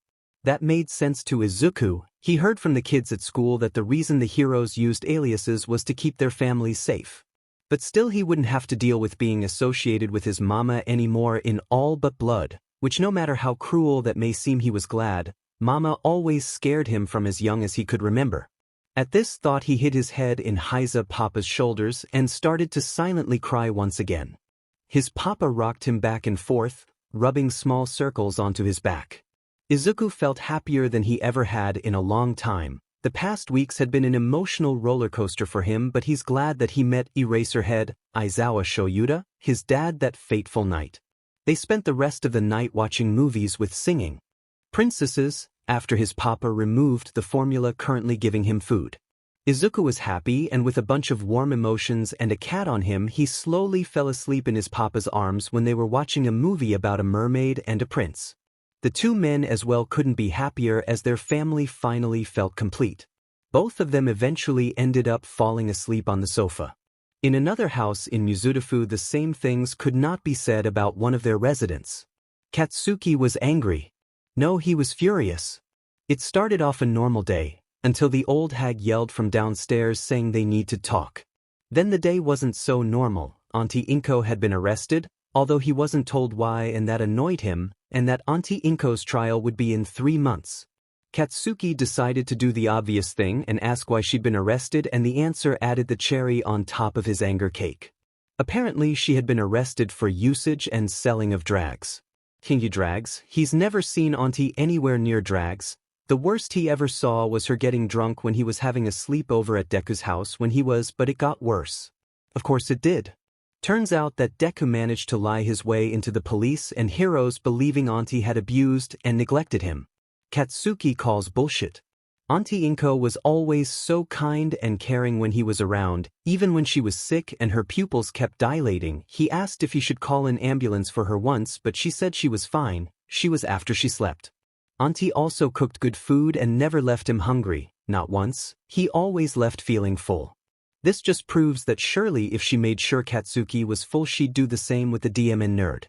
That made sense to Izuku. He heard from the kids at school that the reason the heroes used aliases was to keep their families safe. But still he wouldn't have to deal with being associated with his mama anymore in all but blood, which no matter how cruel that may seem, he was glad. Mama always scared him from as young as he could remember. At this thought he hid his head in Heiza Papa's shoulders and started to silently cry once again. His Papa rocked him back and forth, rubbing small circles onto his back. Izuku felt happier than he ever had in a long time. The past weeks had been an emotional roller coaster for him, but he's glad that he met Eraserhead, Aizawa Shoyuta, his dad, that fateful night. They spent the rest of the night watching movies with singing princesses, after his Papa removed the formula currently giving him food. Izuku was happy, and with a bunch of warm emotions and a cat on him, he slowly fell asleep in his Papa's arms when they were watching a movie about a mermaid and a prince. The two men as well couldn't be happier as their family finally felt complete. Both of them eventually ended up falling asleep on the sofa. In another house in Mizudafu, the same things could not be said about one of their residents. Katsuki was angry. No, he was furious. It started off a normal day, until the old hag yelled from downstairs saying they need to talk. Then the day wasn't so normal. Auntie Inko had been arrested, although he wasn't told why, and that annoyed him, and that Auntie Inko's trial would be in 3 months. Katsuki decided to do the obvious thing and ask why she'd been arrested, and the answer added the cherry on top of his anger cake. Apparently she had been arrested for usage and selling of drags. Kingy drags? He's never seen Auntie anywhere near drags. The worst he ever saw was her getting drunk when he was having a sleepover at Deku's house but it got worse. Of course it did. Turns out that Deku managed to lie his way into the police and heroes believing Auntie had abused and neglected him. Katsuki calls bullshit. Auntie Inko was always so kind and caring when he was around, even when she was sick and her pupils kept dilating. He asked if he should call an ambulance for her once, but she said she was fine. She was after she slept. Auntie also cooked good food and never left him hungry, not once. He always left feeling full. This just proves that surely if she made sure Katsuki was full, she'd do the same with the DMN nerd.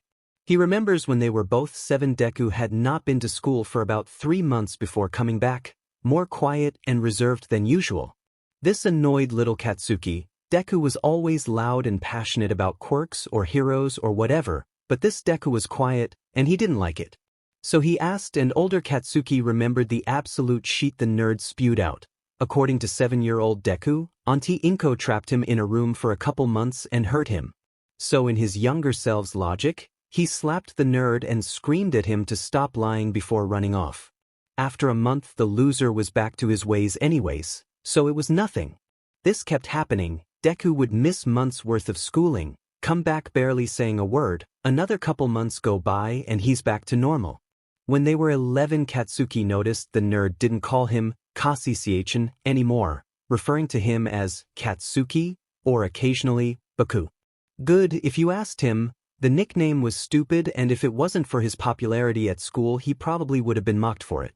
He remembers when they were both 7, Deku had not been to school for about 3 months before coming back, more quiet and reserved than usual. This annoyed little Katsuki. Deku was always loud and passionate about quirks or heroes or whatever, but this Deku was quiet, and he didn't like it. So he asked, and older Katsuki remembered the absolute shit the nerd spewed out. According to 7-year-old Deku, Auntie Inko trapped him in a room for a couple months and hurt him. So in his younger self's logic, he slapped the nerd and screamed at him to stop lying before running off. After a month the loser was back to his ways anyways, so it was nothing. This kept happening. Deku would miss months worth of schooling, come back barely saying a word, another couple months go by and he's back to normal. When they were 11, Katsuki noticed the nerd didn't call him Kasichin anymore, referring to him as Katsuki, or occasionally, Baku. Good, if you asked him. The nickname was stupid, and if it wasn't for his popularity at school he probably would have been mocked for it.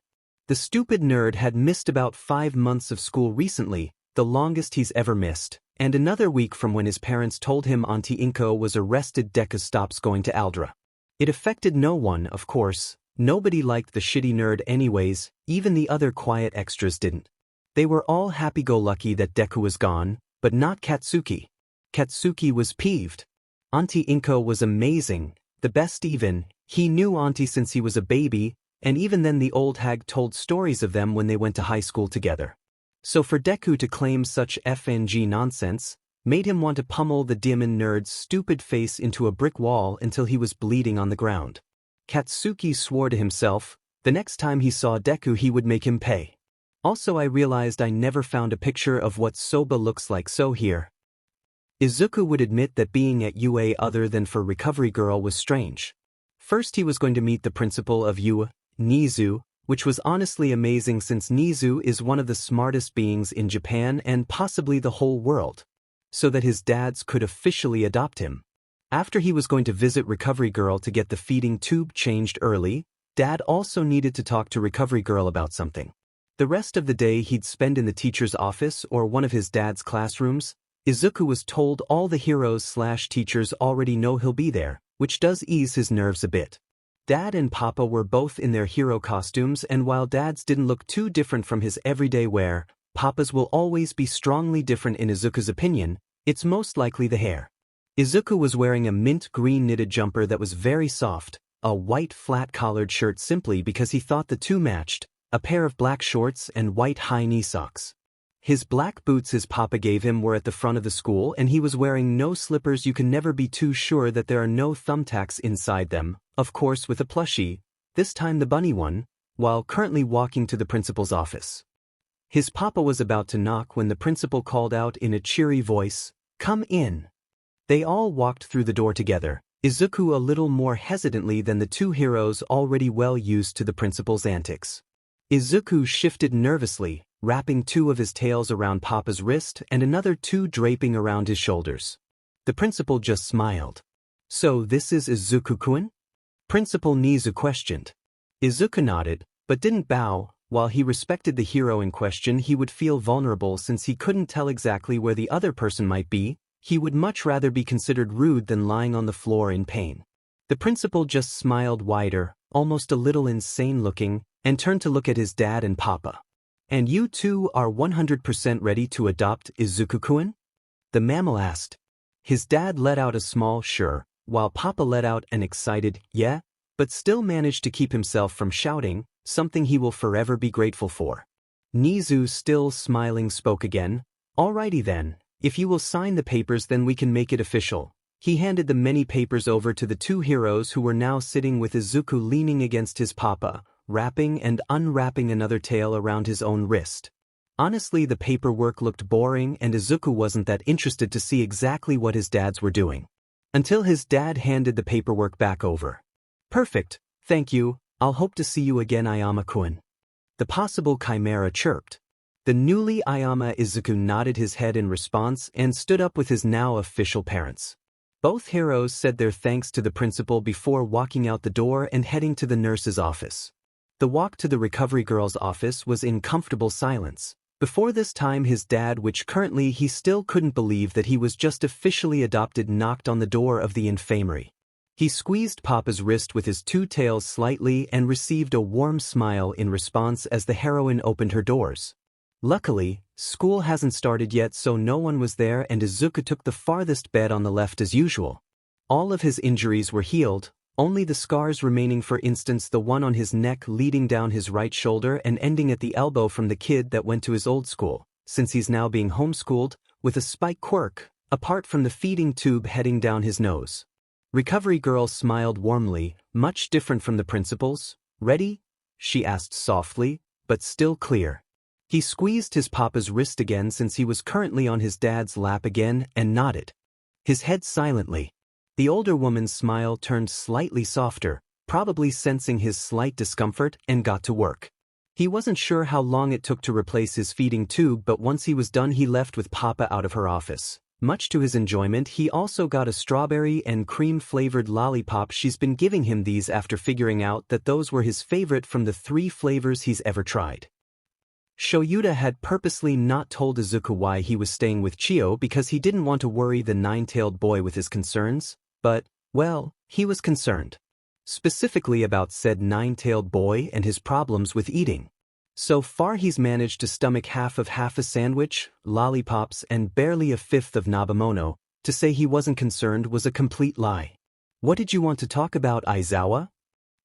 The stupid nerd had missed about 5 months of school recently, the longest he's ever missed, and another week from when his parents told him Auntie Inko was arrested. Deku stops going to Aldra. It affected no one, of course. Nobody liked the shitty nerd anyways, even the other quiet extras didn't. They were all happy-go-lucky that Deku was gone, but not Katsuki. Katsuki was peeved. Auntie Inko was amazing, the best even. He knew Auntie since he was a baby, and even then the old hag told stories of them when they went to high school together. So for Deku to claim such FNG nonsense made him want to pummel the demon nerd's stupid face into a brick wall until he was bleeding on the ground. Katsuki swore to himself, the next time he saw Deku he would make him pay. Also, I realized I never found a picture of what Soba looks like, so here Izuku would admit that being at UA other than for Recovery Girl was strange. First he was going to meet the principal of UA, Nizu, which was honestly amazing since Nizu is one of the smartest beings in Japan and possibly the whole world, so that his dads could officially adopt him. After he was going to visit Recovery Girl to get the feeding tube changed early, Dad also needed to talk to Recovery Girl about something. The rest of the day he'd spend in the teacher's office or one of his dad's classrooms. Izuku was told all the heroes/teachers already know he'll be there, which does ease his nerves a bit. Dad and Papa were both in their hero costumes, and while Dad's didn't look too different from his everyday wear, Papa's will always be strongly different in Izuku's opinion. It's most likely the hair. Izuku was wearing a mint green knitted jumper that was very soft, a white flat-collared shirt simply because he thought the two matched, a pair of black shorts and white high-knee socks. His black boots his papa gave him were at the front of the school, and he was wearing no slippers. You can never be too sure that there are no thumbtacks inside them, of course with a plushie, this time the bunny one, while currently walking to the principal's office. His papa was about to knock when the principal called out in a cheery voice, "Come in." They all walked through the door together, Izuku a little more hesitantly than the two heroes already well used to the principal's antics. Izuku shifted nervously, wrapping two of his tails around Papa's wrist and another two draping around his shoulders. The principal just smiled. "So this is Izuku-kun?" Principal Nizu questioned. Izuku nodded, but didn't bow. While he respected the hero in question, he would feel vulnerable since he couldn't tell exactly where the other person might be. He would much rather be considered rude than lying on the floor in pain. The principal just smiled wider, almost a little insane looking, and turned to look at his dad and Papa. "And you two are 100% ready to adopt Izuku-kun?" the mammal asked. His dad let out a small "sure," while Papa let out an excited "yeah," but still managed to keep himself from shouting, something he will forever be grateful for. Nizu, still smiling, spoke again. "Alrighty then, if you will sign the papers then we can make it official." He handed the many papers over to the two heroes who were now sitting with Izuku leaning against his papa, wrapping and unwrapping another tail around his own wrist. Honestly, the paperwork looked boring and Izuku wasn't that interested to see exactly what his dads were doing. Until his dad handed the paperwork back over. "Perfect, thank you, I'll hope to see you again, Ayama-kun." The possible chimera chirped. The newly Ayama Izuku nodded his head in response and stood up with his now official parents. Both heroes said their thanks to the principal before walking out the door and heading to the nurse's office. The walk to the Recovery Girl's office was in comfortable silence. Before this time his dad, which currently he still couldn't believe that he was just officially adopted, knocked on the door of the infirmary. He squeezed Papa's wrist with his two tails slightly and received a warm smile in response as the heroine opened her doors. Luckily, school hasn't started yet, so no one was there, and Izuku took the farthest bed on the left as usual. All of his injuries were healed, only the scars remaining, for instance the one on his neck leading down his right shoulder and ending at the elbow from the kid that went to his old school, since he's now being homeschooled, with a spike quirk, apart from the feeding tube heading down his nose. Recovery Girl smiled warmly, much different from the principal's. "Ready?" she asked softly, but still clear. He squeezed his papa's wrist again since he was currently on his dad's lap again and nodded. His head silently. The older woman's smile turned slightly softer, probably sensing his slight discomfort, and got to work. He wasn't sure how long it took to replace his feeding tube, but once he was done he left with Papa out of her office. Much to his enjoyment, he also got a strawberry and cream-flavored lollipop. She's been giving him these after figuring out that those were his favorite from the 3 flavors he's ever tried. Shoyuta had purposely not told Izuku why he was staying with Chio because he didn't want to worry the 9-tailed boy with his concerns, but, well, he was concerned. Specifically about said 9-tailed boy and his problems with eating. So far he's managed to stomach half a sandwich, lollipops, and barely a fifth of Nabemono. To say he wasn't concerned was a complete lie. "What did you want to talk about, Aizawa?"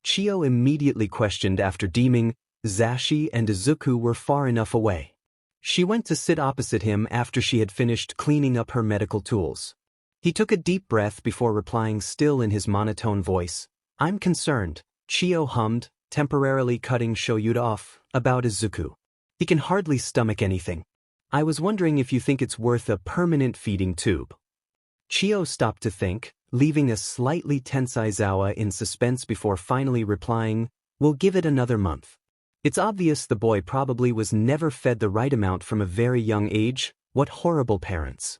Chio immediately questioned after deeming Zashi and Izuku were far enough away. She went to sit opposite him after she had finished cleaning up her medical tools. He took a deep breath before replying, still in his monotone voice. "I'm concerned," Chio hummed, temporarily cutting Shoyuta off, "about Izuku. He can hardly stomach anything. I was wondering if you think it's worth a permanent feeding tube." Chio stopped to think, leaving a slightly tense Aizawa in suspense before finally replying, "We'll give it another month." It's obvious the boy probably was never fed the right amount from a very young age. What horrible parents.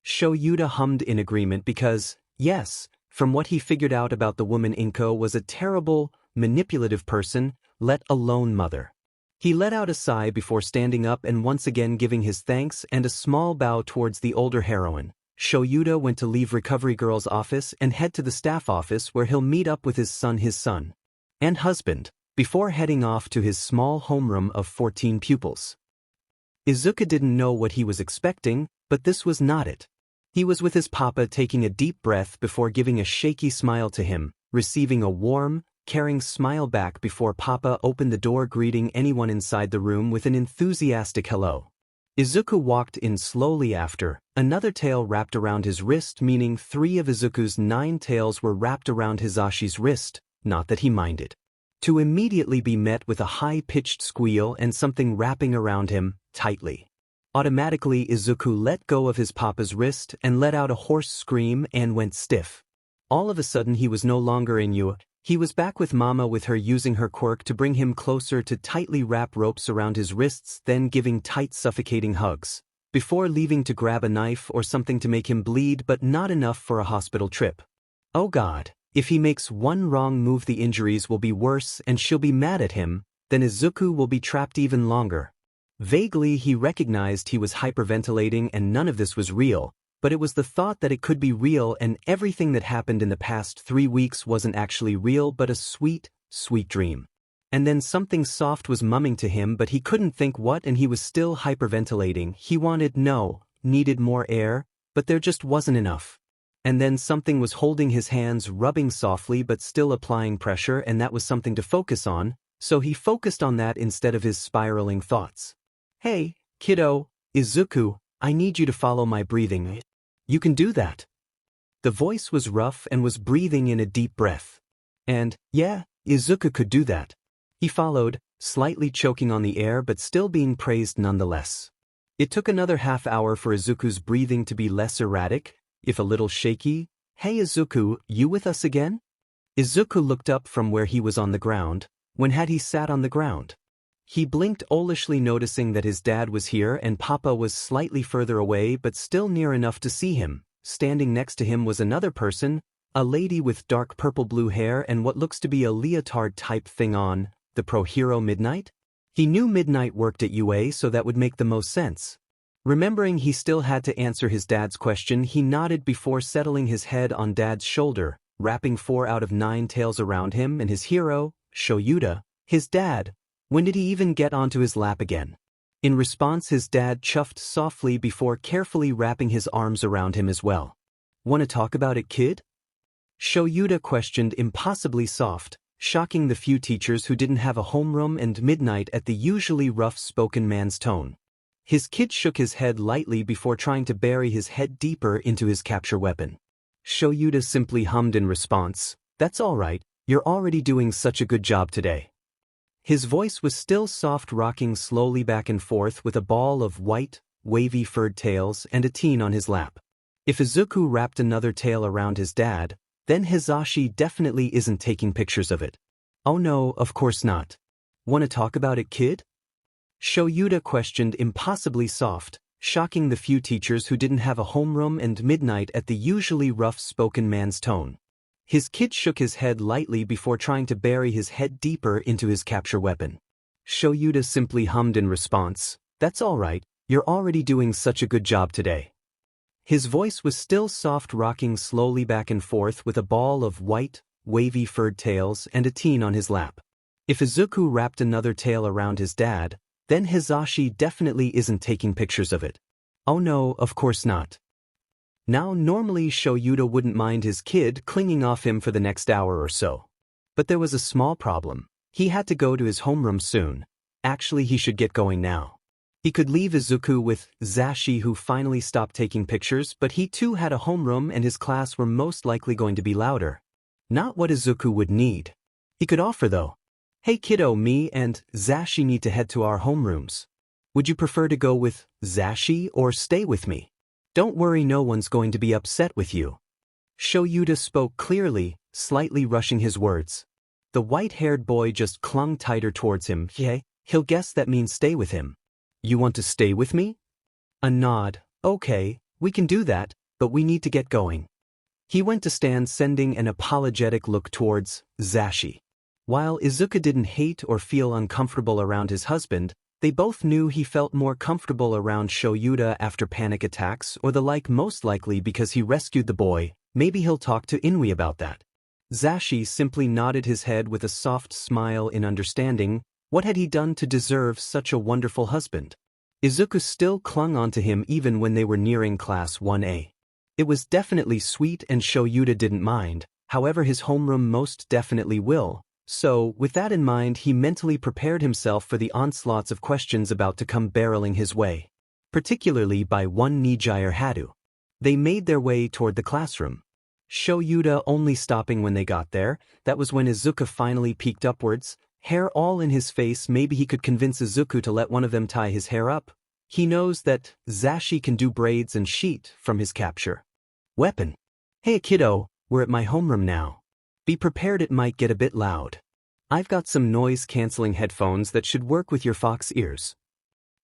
Shoyuta hummed in agreement because, yes, from what he figured out about the woman Inko was a terrible, manipulative person, let alone mother. He let out a sigh before standing up and once again giving his thanks and a small bow towards the older heroine. Shoyuta went to leave Recovery Girl's office and head to the staff office where he'll meet up with his son and husband, before heading off to his small homeroom of 14 pupils. Izuku didn't know what he was expecting, but this was not it. He was with his papa taking a deep breath before giving a shaky smile to him, receiving a warm, caring smile back before papa opened the door greeting anyone inside the room with an enthusiastic hello. Izuku walked in slowly after, another tail wrapped around his wrist, meaning 3 of Izuku's 9 tails were wrapped around Hisashi's wrist, not that he minded. To immediately be met with a high-pitched squeal and something wrapping around him, tightly. Automatically Izuku let go of his papa's wrist and let out a hoarse scream and went stiff. All of a sudden he was no longer in Yu. He was back with Mama, with her using her quirk to bring him closer to tightly wrap ropes around his wrists, then giving tight suffocating hugs, before leaving to grab a knife or something to make him bleed, but not enough for a hospital trip. Oh God, if he makes one wrong move the injuries will be worse and she'll be mad at him, then Izuku will be trapped even longer. Vaguely he recognized he was hyperventilating and none of this was real, but it was the thought that it could be real and everything that happened in the past 3 weeks wasn't actually real but a sweet, sweet dream. And then something soft was mumming to him but he couldn't think what, and he was still hyperventilating. He needed more air, but there just wasn't enough. And then something was holding his hands, rubbing softly but still applying pressure, and that was something to focus on, so he focused on that instead of his spiraling thoughts. "Hey, kiddo, Izuku, I need you to follow my breathing. You can do that." The voice was rough and was breathing in a deep breath. And, yeah, Izuku could do that. He followed, slightly choking on the air but still being praised nonetheless. It took another half hour for Izuku's breathing to be less erratic, if a little shaky. "Hey Izuku, you with us again?" Izuku looked up from where he was on the ground. When had he sat on the ground? He blinked owlishly, noticing that his dad was here and Papa was slightly further away but still near enough to see him. Standing next to him was another person, a lady with dark purple-blue hair and what looks to be a leotard-type thing on, the pro-hero Midnight? He knew Midnight worked at UA, so that would make the most sense. Remembering he still had to answer his dad's question, he nodded before settling his head on Dad's shoulder, wrapping 4 out of 9 tails around him and his hero, Shoyuta, his dad. When did he even get onto his lap again? In response, his dad chuffed softly before carefully wrapping his arms around him as well. "Wanna talk about it, kid?" Shoyuta questioned, impossibly soft, shocking the few teachers who didn't have a homeroom and Midnight at the usually rough-spoken man's tone. His kid shook his head lightly before trying to bury his head deeper into his capture weapon. Shoyuta simply hummed in response, "That's all right, you're already doing such a good job today." His voice was still soft, rocking slowly back and forth with a ball of white, wavy furred tails and a teen on his lap. If Izuku wrapped another tail around his dad, then Hisashi definitely isn't taking pictures of it. "Oh no, of course not. Wanna talk about it, kid?" Shoyuta questioned, impossibly soft, shocking the few teachers who didn't have a homeroom and Midnight at the usually rough-spoken man's tone. His kid shook his head lightly before trying to bury his head deeper into his capture weapon. Shoyuta simply hummed in response, "That's all right, you're already doing such a good job today." His voice was still soft, rocking slowly back and forth with a ball of white, wavy furred tails and a teen on his lap. If Izuku wrapped another tail around his dad, then Hisashi definitely isn't taking pictures of it. "Oh no, of course not." Now normally Shoyuta wouldn't mind his kid clinging off him for the next hour or so. But there was a small problem. He had to go to his homeroom soon. Actually, he should get going now. He could leave Izuku with Zashi, who finally stopped taking pictures, but he too had a homeroom and his class were most likely going to be louder. Not what Izuku would need. He could offer though. "Hey kiddo, me and Zashi need to head to our homerooms. Would you prefer to go with Zashi or stay with me?" Don't worry, no one's going to be upset with you. Shoyuta spoke clearly, slightly rushing his words. The white-haired boy just clung tighter towards him. He'll guess that means stay with him. You want to stay with me? A nod. Okay, we can do that, but we need to get going. He went to stand, sending an apologetic look towards Zashi. While Izuku didn't hate or feel uncomfortable around his husband, they both knew he felt more comfortable around Shoyuta after panic attacks or the like, most likely because he rescued the boy. Maybe he'll talk to Inui about that. Zashi simply nodded his head with a soft smile in understanding. What had he done to deserve such a wonderful husband? Izuku still clung onto him even when they were nearing Class 1A. It was definitely sweet and Shoyuta didn't mind, however his homeroom most definitely will. So, with that in mind, he mentally prepared himself for the onslaughts of questions about to come barreling his way. Particularly by one Nijire Hadu. They made their way toward the classroom. Shoyuta only stopping when they got there. That was when Izuku finally peeked upwards, hair all in his face. Maybe he could convince Izuku to let one of them tie his hair up. He knows that Zashi can do braids and sheet from his capture. Weapon. Hey kiddo, we're at my homeroom now. Be prepared, it might get a bit loud. I've got some noise-canceling headphones that should work with your fox ears.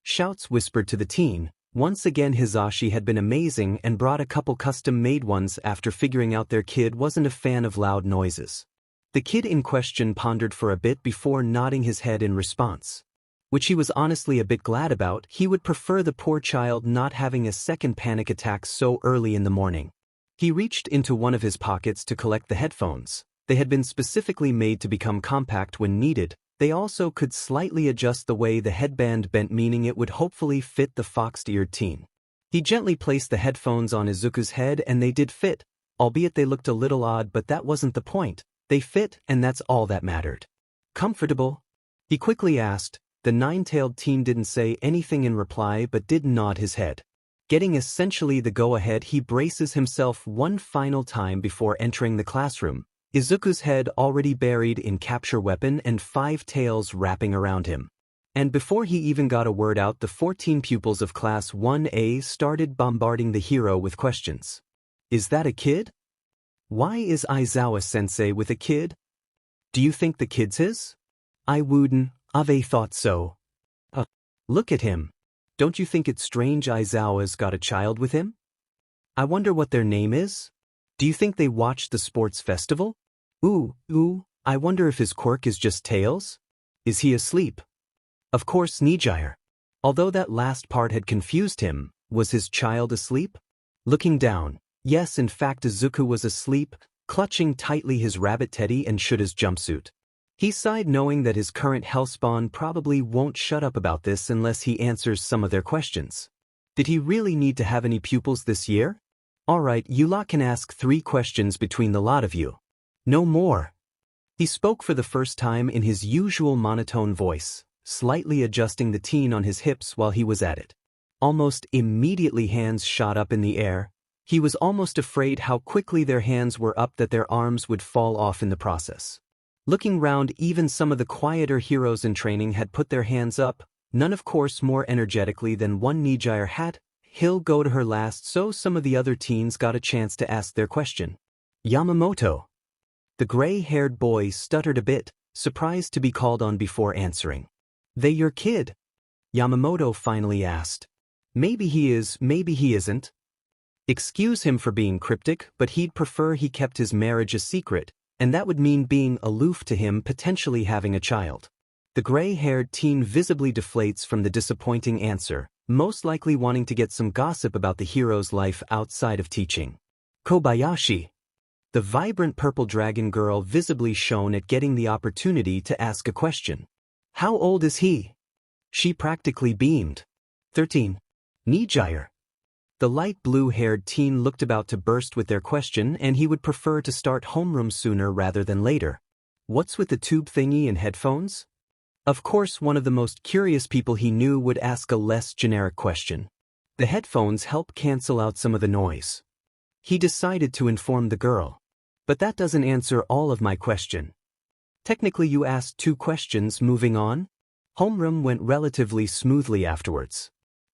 Shouts whispered to the teen. Once again Hizashi had been amazing and brought a couple custom-made ones after figuring out their kid wasn't a fan of loud noises. The kid in question pondered for a bit before nodding his head in response. Which he was honestly a bit glad about. He would prefer the poor child not having a second panic attack so early in the morning. He reached into one of his pockets to collect the headphones. They had been specifically made to become compact when needed. They also could slightly adjust the way the headband bent, meaning it would hopefully fit the fox-eared teen. He gently placed the headphones on Izuku's head and they did fit, albeit they looked a little odd, but that wasn't the point. They fit and that's all that mattered. Comfortable? He quickly asked. The nine-tailed teen didn't say anything in reply but did nod his head. Getting essentially the go-ahead, he braces himself one final time before entering the classroom. Izuku's head already buried in capture weapon and 5 tails wrapping around him. And before he even got a word out, the 14 pupils of Class 1A started bombarding the hero with questions. Is that a kid? Why is Aizawa-sensei with a kid? Do you think the kid's his? I wouldn't, Ave thought so. Look at him. Don't you think it's strange Aizawa's got a child with him? I wonder what their name is? Do you think they watched the sports festival? I wonder if his quirk is just tails? Is he asleep? Of course Nijire. Although that last part had confused him, was his child asleep? Looking down, yes, in fact Izuku was asleep, clutching tightly his rabbit teddy and Shuta's jumpsuit. He sighed knowing that his current hellspawn probably won't shut up about this unless he answers some of their questions. Did he really need to have any pupils this year? Alright, you lot can ask 3 questions between the lot of you. No more. He spoke for the first time in his usual monotone voice, slightly adjusting the teen on his hips while he was at it. Almost immediately hands shot up in the air. He was almost afraid how quickly their hands were up that their arms would fall off in the process. Looking round, even some of the quieter heroes in training had put their hands up, none of course more energetically than one Nijire had. He'll go to her last, so some of the other teens got a chance to ask their question. Yamamoto. The gray-haired boy stuttered a bit, surprised to be called on before answering. They your kid? Yamamoto finally asked. Maybe he is, maybe he isn't. Excuse him for being cryptic, but he'd prefer he kept his marriage a secret, and that would mean being aloof to him potentially having a child. The gray-haired teen visibly deflates from the disappointing answer, most likely wanting to get some gossip about the hero's life outside of teaching. Kobayashi. The vibrant purple dragon girl visibly shone at getting the opportunity to ask a question. How old is he? She practically beamed. 13. Nijire. The light blue-haired teen looked about to burst with their question, and he would prefer to start homeroom sooner rather than later. What's with the tube thingy and headphones? Of course, one of the most curious people he knew would ask a less generic question. The headphones help cancel out some of the noise. He decided to inform the girl. But that doesn't answer all of my question. Technically you asked 2 questions. Moving on. Homeroom went relatively smoothly afterwards.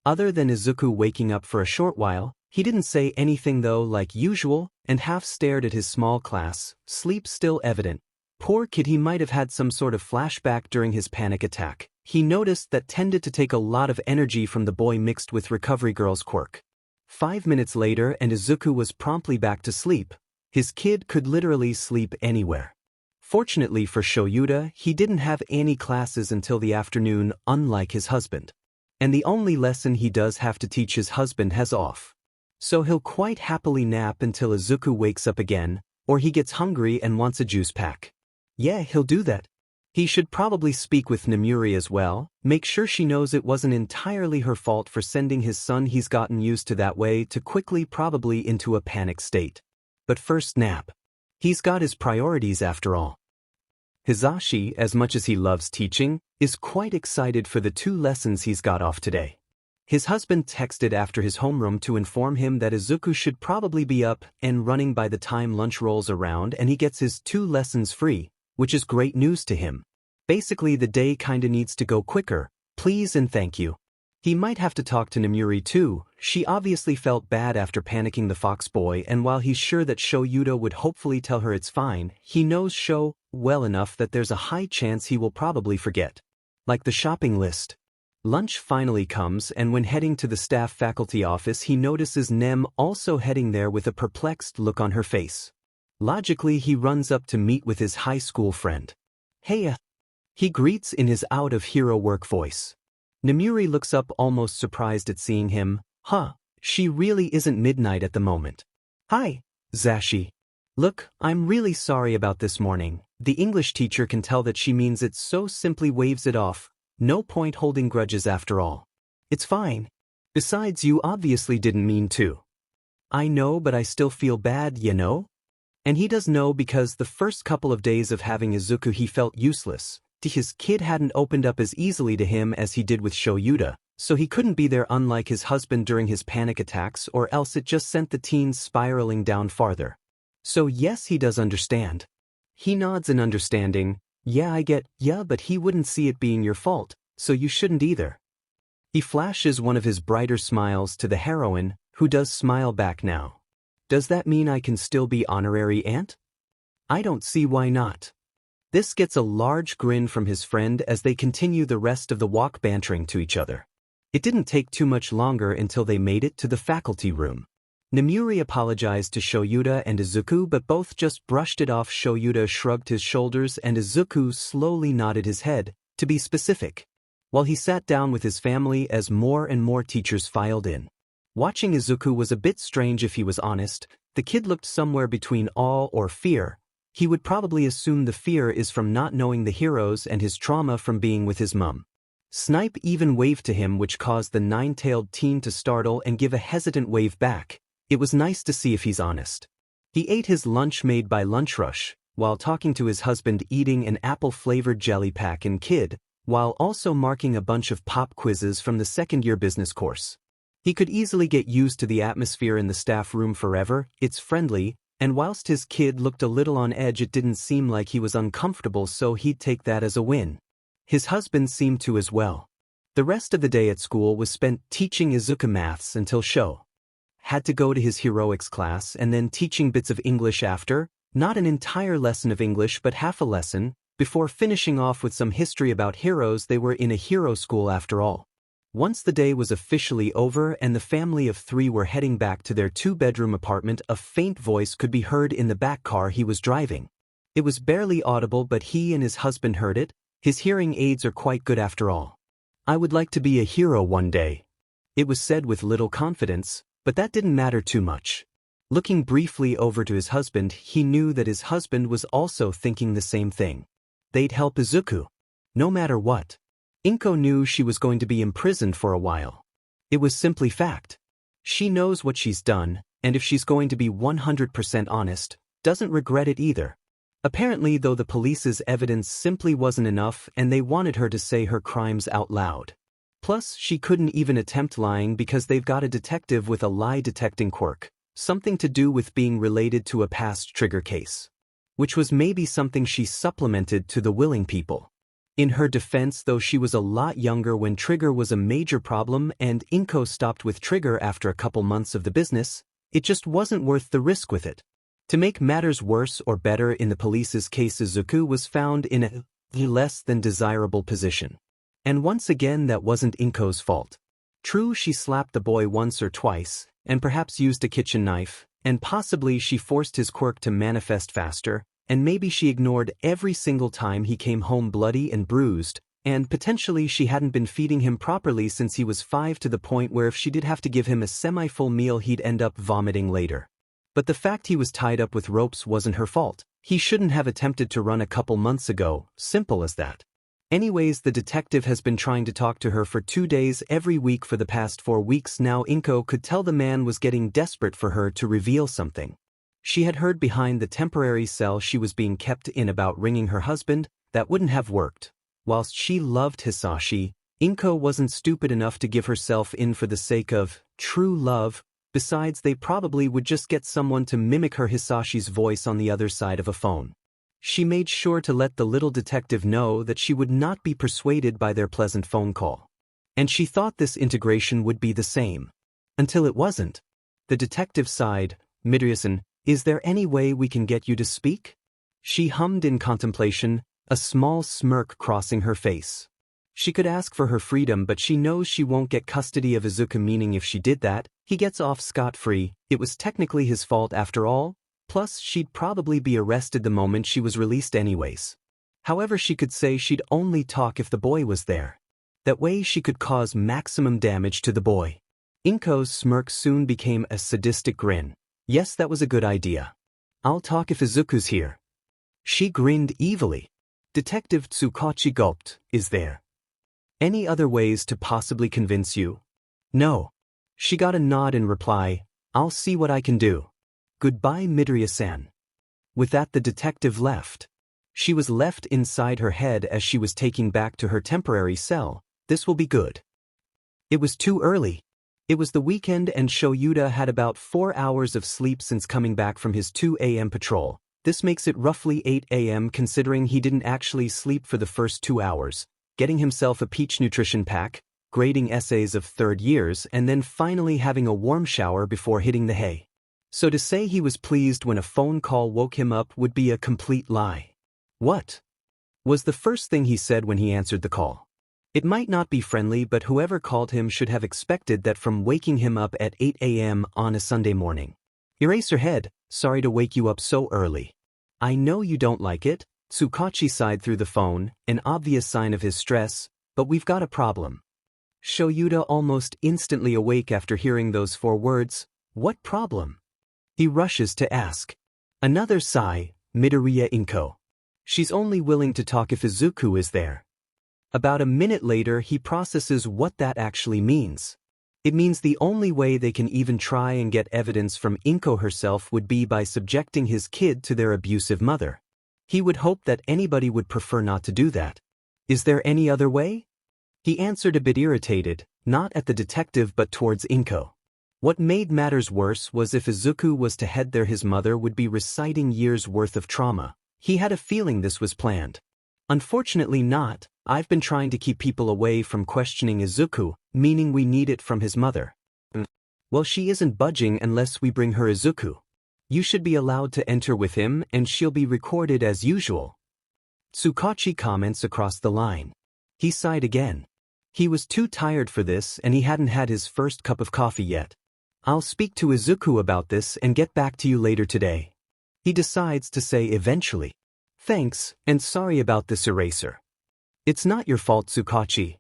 Other than Izuku waking up for a short while, He didn't say anything though, like usual, and half stared at his small class, sleep still evident. Poor kid, he might have had some sort of flashback during his panic attack. He noticed that tended to take a lot of energy from the boy mixed with recovery girl's quirk. 5 minutes later and Izuku was promptly back to sleep. His kid could literally sleep anywhere. Fortunately for Shoyuta, he didn't have any classes until the afternoon, unlike his husband. And the only lesson he does have to teach his husband has off. So he'll quite happily nap until Izuku wakes up again, or he gets hungry and wants a juice pack. Yeah, he'll do that. He should probably speak with Namuri as well, make sure she knows it wasn't entirely her fault for sending his son. He's gotten used to that way to quickly, probably into a panic state. But first nap. He's got his priorities after all. Hisashi, as much as he loves teaching, is quite excited for the 2 lessons he's got off today. His husband texted after his homeroom to inform him that Izuku should probably be up and running by the time lunch rolls around and he gets his 2 lessons free, which is great news to him. Basically the day kinda needs to go quicker, please and thank you. He might have to talk to Namuri too. She obviously felt bad after panicking the fox boy, and while he's sure that Shoyuta would hopefully tell her it's fine, he knows Sho well enough that there's a high chance he will probably forget. Like the shopping list. Lunch finally comes, and when heading to the staff faculty office he notices Nem also heading there with a perplexed look on her face. Logically he runs up to meet with his high school friend. Hey, he greets in his out-of-hero work voice. Namuri looks up almost surprised at seeing him. She really isn't midnight at the moment. Hi, Zashi. Look, I'm really sorry about this morning. The English teacher can tell that she means it, so simply waves it off. No point holding grudges after all. It's fine. Besides, you obviously didn't mean to. I know, but I still feel bad, you know? And he does know because the first couple of days of having Izuku he felt useless. His kid hadn't opened up as easily to him as he did with Shoyuta, so he couldn't be there unlike his husband during his panic attacks, or else it just sent the teens spiraling down farther. So yes, he does understand. He nods in understanding. Yeah, I get, yeah, but he wouldn't see it being your fault, so you shouldn't either. He flashes one of his brighter smiles to the heroine, who does smile back now. Does that mean I can still be honorary aunt? I don't see why not. This gets a large grin from his friend as they continue the rest of the walk bantering to each other. It didn't take too much longer until they made it to the faculty room. Namuri apologized to Shoyuta and Izuku, but both just brushed it off. Shoyuta shrugged his shoulders and Izuku slowly nodded his head, to be specific, while he sat down with his family as more and more teachers filed in. Watching Izuku was a bit strange if he was honest. The kid looked somewhere between awe or fear. He would probably assume the fear is from not knowing the heroes and his trauma from being with his mum. Snipe even waved to him, which caused the 9-tailed teen to startle and give a hesitant wave back. It was nice to see if he's honest. He ate his lunch made by Lunch Rush, while talking to his husband, eating an apple-flavored jelly pack and kid, while also marking a bunch of pop quizzes from the second-year business course. He could easily get used to the atmosphere in the staff room forever. It's friendly, and whilst his kid looked a little on edge, it didn't seem like he was uncomfortable, so he'd take that as a win. His husband seemed to as well. The rest of the day at school was spent teaching Izuku maths until Sho had to go to his heroics class, and then teaching bits of English after, not an entire lesson of English but half a lesson, before finishing off with some history about heroes. They were in a hero school after all. Once the day was officially over and the family of 3 were heading back to their 2-bedroom apartment, a faint voice could be heard in the back car he was driving. It was barely audible, but he and his husband heard it. His hearing aids are quite good after all. I would like to be a hero one day. It was said with little confidence, but that didn't matter too much. Looking briefly over to his husband, he knew that his husband was also thinking the same thing. They'd help Izuku. No matter what. Inko knew she was going to be imprisoned for a while. It was simply fact. She knows what she's done, and if she's going to be 100% honest, doesn't regret it either. Apparently, though, the police's evidence simply wasn't enough and they wanted her to say her crimes out loud. Plus, she couldn't even attempt lying because they've got a detective with a lie-detecting quirk, something to do with being related to a past trigger case. Which was maybe something she supplemented to the willing people. In her defense, though, she was a lot younger when Trigger was a major problem and Inko stopped with Trigger after a couple months of the business, it just wasn't worth the risk with it. To make matters worse or better, in the police's case, Izuku was found in a less than desirable position. And once again, that wasn't Inko's fault. True, she slapped the boy once or twice, and perhaps used a kitchen knife, and possibly she forced his quirk to manifest faster, and maybe she ignored every single time he came home bloody and bruised, and potentially she hadn't been feeding him properly since he was 5, to the point where if she did have to give him a semi-full meal he'd end up vomiting later. But the fact he was tied up with ropes wasn't her fault. He shouldn't have attempted to run a couple months ago, simple as that. Anyways, the detective has been trying to talk to her for 2 days every week for the past 4 weeks now. Inko could tell the man was getting desperate for her to reveal something. She had heard behind the temporary cell she was being kept in about ringing her husband. That wouldn't have worked. Whilst she loved Hisashi, Inko wasn't stupid enough to give herself in for the sake of true love. Besides, they probably would just get someone to mimic her Hisashi's voice on the other side of a phone. She made sure to let the little detective know that she would not be persuaded by their pleasant phone call. And she thought this integration would be the same. Until it wasn't. The detective sighed. Midoriya-san, is there any way we can get you to speak? She hummed in contemplation, a small smirk crossing her face. She could ask for her freedom, but she knows she won't get custody of Izuku, meaning if she did that, he gets off scot-free. It was technically his fault after all, plus she'd probably be arrested the moment she was released anyways. However, she could say she'd only talk if the boy was there. That way she could cause maximum damage to the boy. Inko's smirk soon became a sadistic grin. Yes, that was a good idea. I'll talk if Izuku's here. She grinned evilly. Detective Tsukachi gulped. Is there any other ways to possibly convince you? No. She got a nod in reply. I'll see what I can do. Goodbye, Midoriya-san. With that, the detective left. She was left inside her head as she was taking back to her temporary cell. This will be good. It was too early. It was the weekend and Shoyuta had about 4 hours of sleep since coming back from his 2 a.m. patrol. This makes it roughly 8 a.m. considering he didn't actually sleep for the first 2 hours, getting himself a peach nutrition pack, grading essays of 3rd years, and then finally having a warm shower before hitting the hay. So to say he was pleased when a phone call woke him up would be a complete lie. What was the first thing he said when he answered the call? It might not be friendly, but whoever called him should have expected that from waking him up at 8 a.m. on a Sunday morning. Eraserhead, sorry to wake you up so early. I know you don't like it. Tsukachi sighed through the phone, an obvious sign of his stress, but we've got a problem. Shoyuta almost instantly awake after hearing those 4 words. What problem? He rushes to ask. Another sigh. Midoriya Inko. She's only willing to talk if Izuku is there. About a minute later, he processes what that actually means. It means the only way they can even try and get evidence from Inko herself would be by subjecting his kid to their abusive mother. He would hope that anybody would prefer not to do that. Is there any other way? He answered a bit irritated, not at the detective but towards Inko. What made matters worse was if Izuku was to head there, his mother would be reciting years' worth of trauma. He had a feeling this was planned. Unfortunately not. I've been trying to keep people away from questioning Izuku, meaning we need it from his mother. Well, she isn't budging unless we bring her Izuku. You should be allowed to enter with him and she'll be recorded as usual. Tsukachi comments across the line. He sighed again. He was too tired for this and he hadn't had his first cup of coffee yet. I'll speak to Izuku about this and get back to you later today. He decides to say eventually. Thanks, and sorry about this, Eraser. It's not your fault, Tsukachi.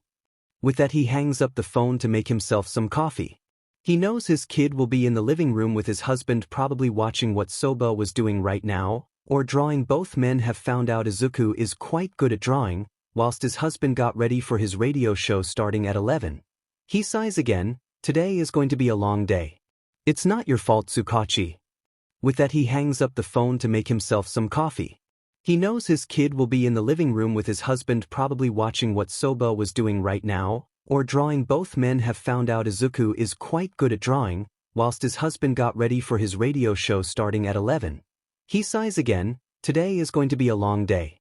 With that, he hangs up the phone to make himself some coffee. He knows his kid will be in the living room with his husband, probably watching what Soba was doing right now, or drawing. Both men have found out Izuku is quite good at drawing, whilst his husband got ready for his radio show starting at 11. He sighs again. Today is going to be a long day. It's not your fault, Tsukachi. With that, he hangs up the phone to make himself some coffee. He knows his kid will be in the living room with his husband, probably watching what Soba was doing right now, or drawing. Both men have found out Izuku is quite good at drawing, whilst his husband got ready for his radio show starting at 11. He sighs again. Today is going to be a long day.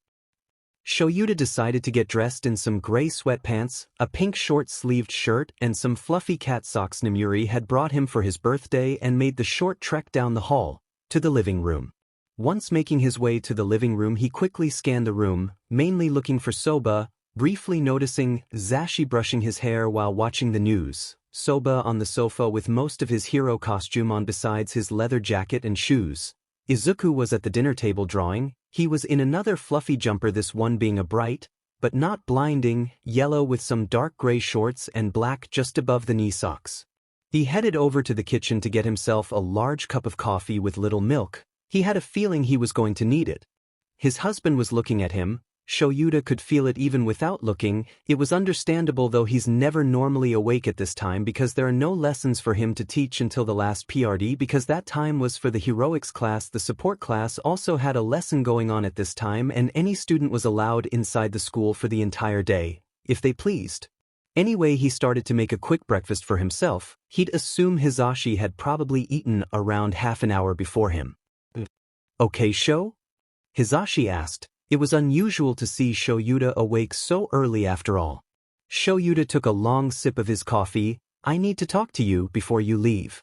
Shoyuta decided to get dressed in some gray sweatpants, a pink short-sleeved shirt, and some fluffy cat socks Namuri had brought him for his birthday, and made the short trek down the hall to the living room. Once making his way to the living room, he quickly scanned the room, mainly looking for Soba, briefly noticing Zashi brushing his hair while watching the news, Soba on the sofa with most of his hero costume on besides his leather jacket and shoes. Izuku was at the dinner table drawing. He was in another fluffy jumper, this one being a bright, but not blinding, yellow with some dark gray shorts and black just above the knee socks. He headed over to the kitchen to get himself a large cup of coffee with little milk. He had a feeling he was going to need it. His husband was looking at him. Shoyuta could feel it even without looking. It was understandable, though he's never normally awake at this time because there are no lessons for him to teach until the last PRD, because that time was for the heroics class. The support class also had a lesson going on at this time, and any student was allowed inside the school for the entire day, if they pleased. Anyway, he started to make a quick breakfast for himself. He'd assume Hizashi had probably eaten around half an hour before him. "Okay, Sho?" Hizashi asked. It was unusual to see Shoyuta awake so early after all. Shoyuta took a long sip of his coffee. "I need to talk to you before you leave."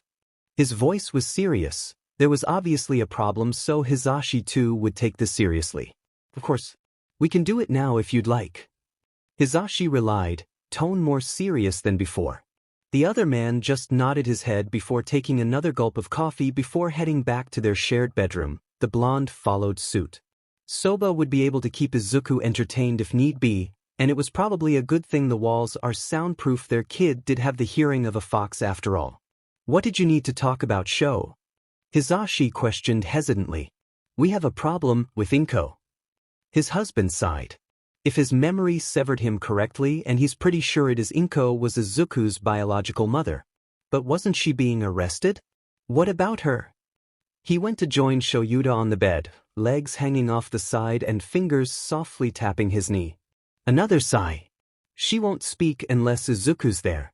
His voice was serious. There was obviously a problem, so Hizashi too would take this seriously. "Of course. We can do it now if you'd like." Hizashi relied, tone more serious than before. The other man just nodded his head before taking another gulp of coffee before heading back to their shared bedroom. The blonde followed suit. Soba would be able to keep Izuku entertained if need be, and it was probably a good thing the walls are soundproof. Their kid did have the hearing of a fox after all. "What did you need to talk about, Sho?" Hizashi questioned hesitantly. "We have a problem with Inko." His husband sighed. If his memory severed him correctly, and he's pretty sure it is, Inko was Izuku's biological mother. But wasn't she being arrested? What about her? He went to join Shoyuta on the bed, legs hanging off the side and fingers softly tapping his knee. Another sigh. "She won't speak unless Izuku's there."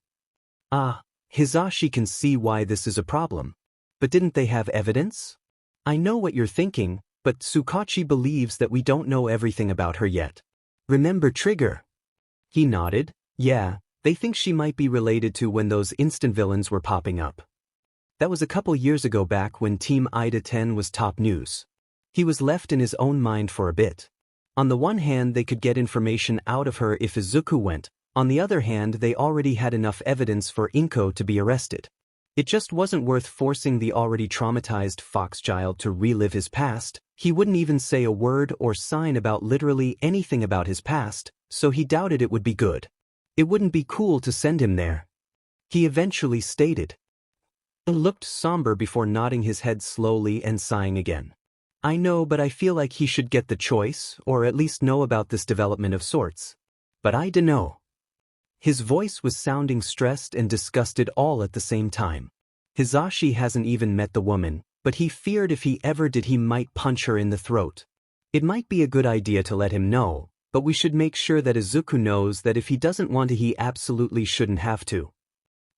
"Ah, Hizashi can see why this is a problem. But didn't they have evidence?" "I know what you're thinking, but Tsukachi believes that we don't know everything about her yet. Remember Trigger?" He nodded. "Yeah, they think she might be related to when those instant villains were popping up. That was a couple years ago, back when Team Ida 10 was top news." He was left in his own mind for a bit. On the one hand, they could get information out of her if Izuku went. On the other hand, they already had enough evidence for Inko to be arrested. It just wasn't worth forcing the already traumatized fox child to relive his past. He wouldn't even say a word or sign about literally anything about his past, so he doubted it would be good. It wouldn't be cool to send him there. He eventually stated. He looked somber before nodding his head slowly and sighing again. "I know, but I feel like he should get the choice, or at least know about this development of sorts. But I dunno." His voice was sounding stressed and disgusted all at the same time. Hizashi hasn't even met the woman, but he feared if he ever did he might punch her in the throat. "It might be a good idea to let him know, but we should make sure that Izuku knows that if he doesn't want to, he absolutely shouldn't have to."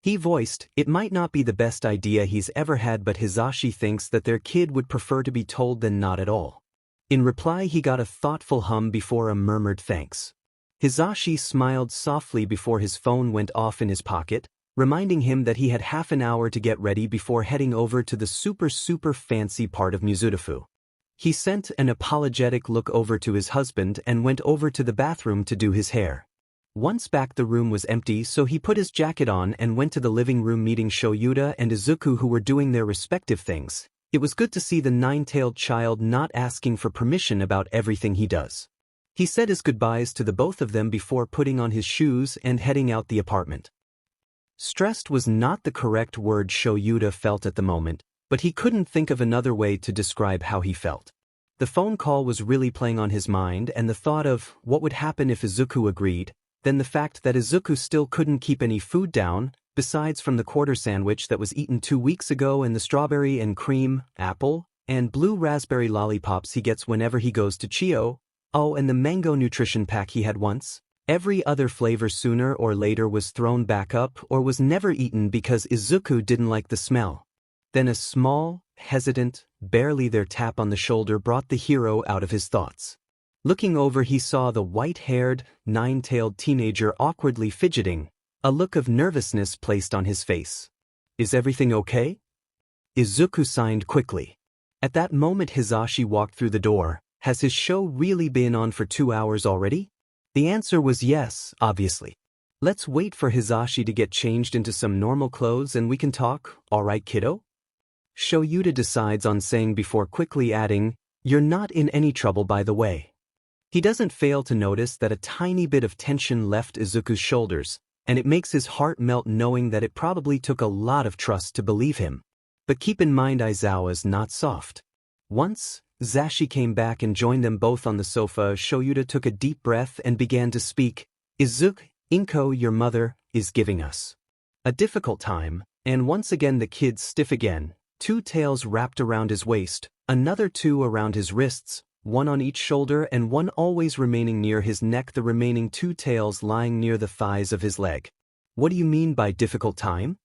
He voiced, it might not be the best idea he's ever had, but Hizashi thinks that their kid would prefer to be told than not at all. In reply, he got a thoughtful hum before a murmured thanks. Hizashi smiled softly before his phone went off in his pocket, reminding him that he had half an hour to get ready before heading over to the super fancy part of Mizudafu. He sent an apologetic look over to his husband and went over to the bathroom to do his hair. Once back, the room was empty, so he put his jacket on and went to the living room, meeting Shoyuta and Izuku, who were doing their respective things. It was good to see the nine-tailed child not asking for permission about everything he does. He said his goodbyes to the both of them before putting on his shoes and heading out the apartment. Stressed was not the correct word Shoyuta felt at the moment, but he couldn't think of another way to describe how he felt. The phone call was really playing on his mind, and the thought of what would happen if Izuku agreed, then the fact that Izuku still couldn't keep any food down, besides from the quarter sandwich that was eaten 2 weeks ago and the strawberry and cream, apple, and blue raspberry lollipops he gets whenever he goes to Chio, oh, and the mango nutrition pack he had once. Every other flavor sooner or later was thrown back up or was never eaten because Izuku didn't like the smell. Then a small, hesitant, barely there tap on the shoulder brought the hero out of his thoughts. Looking over, he saw the white-haired, nine-tailed teenager awkwardly fidgeting, a look of nervousness placed on his face. Is everything okay? Izuku signed quickly. At that moment Hisashi walked through the door. Has his show really been on for 2 hours already? The answer was yes, obviously. Let's wait for Hisashi to get changed into some normal clothes and we can talk, alright kiddo? Shoyuta decides on saying before quickly adding, you're not in any trouble by the way. He doesn't fail to notice that a tiny bit of tension left Izuku's shoulders, and it makes his heart melt knowing that it probably took a lot of trust to believe him. But keep in mind Aizawa's not soft. Once Zashi came back and joined them both on the sofa, Shoyuta took a deep breath and began to speak. Izuku, Inko, your mother, is giving us a difficult time, and once again the kid's stiff again, 2 tails wrapped around his waist, another 2 around his wrists, 1 on each shoulder and 1 always remaining near his neck, the remaining 2 tails lying near the thighs of his leg. What do you mean by difficult time?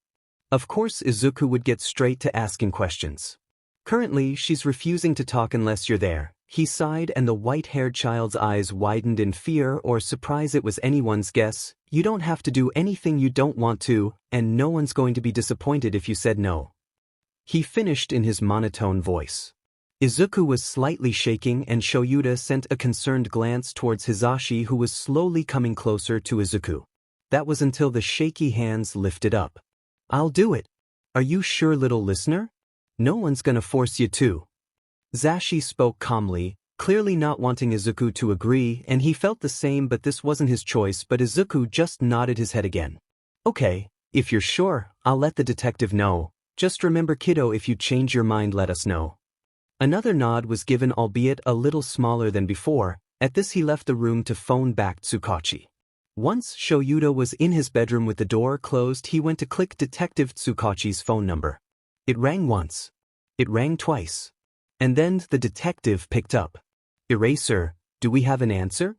Of course Izuku would get straight to asking questions. Currently, she's refusing to talk unless you're there. He sighed and the white-haired child's eyes widened in fear or surprise. It was anyone's guess. You don't have to do anything you don't want to, and no one's going to be disappointed if you said no. He finished in his monotone voice. Izuku was slightly shaking and Shoyuta sent a concerned glance towards Hisashi who was slowly coming closer to Izuku. That was until the shaky hands lifted up. I'll do it. Are you sure, little listener? No one's gonna force you to. Zashi spoke calmly, clearly not wanting Izuku to agree, and he felt the same, but this wasn't his choice. But Izuku just nodded his head again. Okay, if you're sure, I'll let the detective know. Just remember kiddo, if you change your mind let us know. Another nod was given, albeit a little smaller than before. At this he left the room to phone back Tsukachi. Once Shoyuta was in his bedroom with the door closed, he went to click Detective Tsukachi's phone number. It rang once. It rang twice. And then the detective picked up. Eraser, do we have an answer?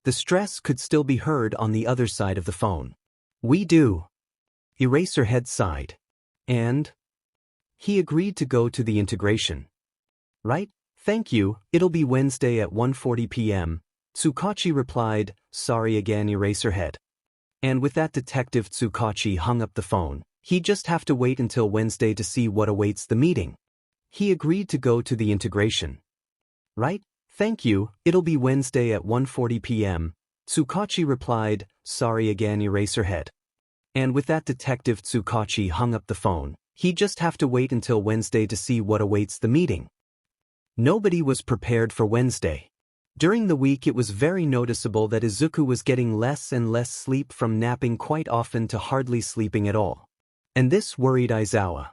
The stress could still be heard on the other side of the phone. We do. Eraserhead sighed. And? He agreed to go to the integration. Right? Thank you, it'll be Wednesday at 1:40 p.m. Tsukachi replied, sorry again Eraserhead. And with that Detective Tsukachi hung up the phone. He'd just have to wait until Wednesday to see what awaits the meeting. He agreed to go to the integration. Right? Thank you, it'll be Wednesday at 1:40 p.m. Tsukachi replied, sorry again Eraserhead. And with that Detective Tsukachi hung up the phone. He'd just have to wait until Wednesday to see what awaits the meeting. Nobody was prepared for Wednesday. During the week it was very noticeable that Izuku was getting less and less sleep, from napping quite often to hardly sleeping at all. And this worried Aizawa.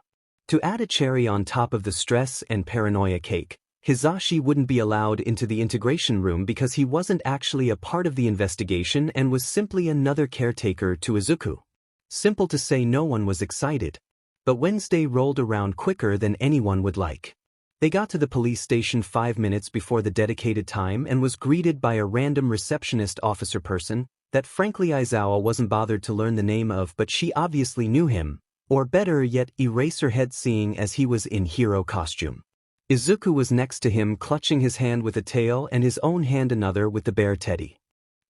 To add a cherry on top of the stress and paranoia cake, Hisashi wouldn't be allowed into the integration room because he wasn't actually a part of the investigation and was simply another caretaker to Izuku. Simple to say, no one was excited. But Wednesday rolled around quicker than anyone would like. They got to the police station 5 minutes before the dedicated time and was greeted by a random receptionist officer person that frankly Aizawa wasn't bothered to learn the name of, but she obviously knew him. Or better yet, Eraserhead, seeing as he was in hero costume. Izuku was next to him, clutching his hand with a tail and his own hand another with the bear teddy,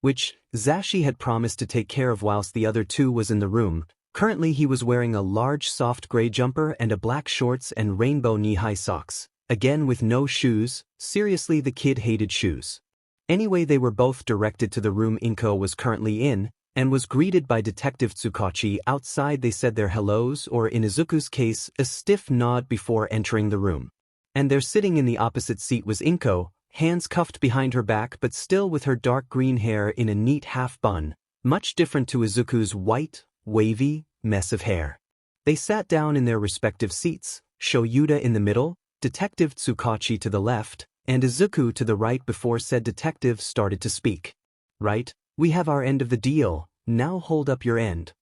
which Zashi had promised to take care of whilst the other 2 was in the room. Currently he was wearing a large soft gray jumper and a black shorts and rainbow knee-high socks, again with no shoes. Seriously, the kid hated shoes. Anyway, they were both directed to the room Inko was currently in, and was greeted by Detective Tsukachi. Outside they said their hellos, or in Izuku's case, a stiff nod before entering the room. And there sitting in the opposite seat was Inko, hands cuffed behind her back but still with her dark green hair in a neat half bun, much different to Izuku's white, wavy mess of hair. They sat down in their respective seats, Shoyuta in the middle, Detective Tsukachi to the left, and Izuku to the right. Before said detective started to speak. Right? We have our end of the deal, now hold up your end.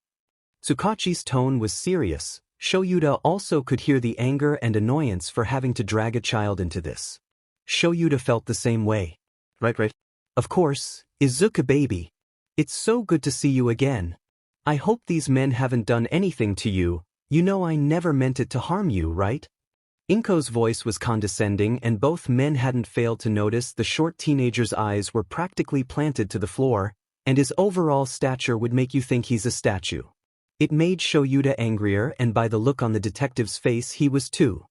Tsukachi's tone was serious. Shoyuta also could hear the anger and annoyance for having to drag a child into this. Shoyuta felt the same way. Right. Of course, Izuku baby. It's so good to see you again. I hope these men haven't done anything to you. You know I never meant it to harm you, right? Inko's voice was condescending and both men hadn't failed to notice the short teenager's eyes were practically planted to the floor, and his overall stature would make you think he's a statue. It made Shoyuta angrier, and by the look on the detective's face he was too.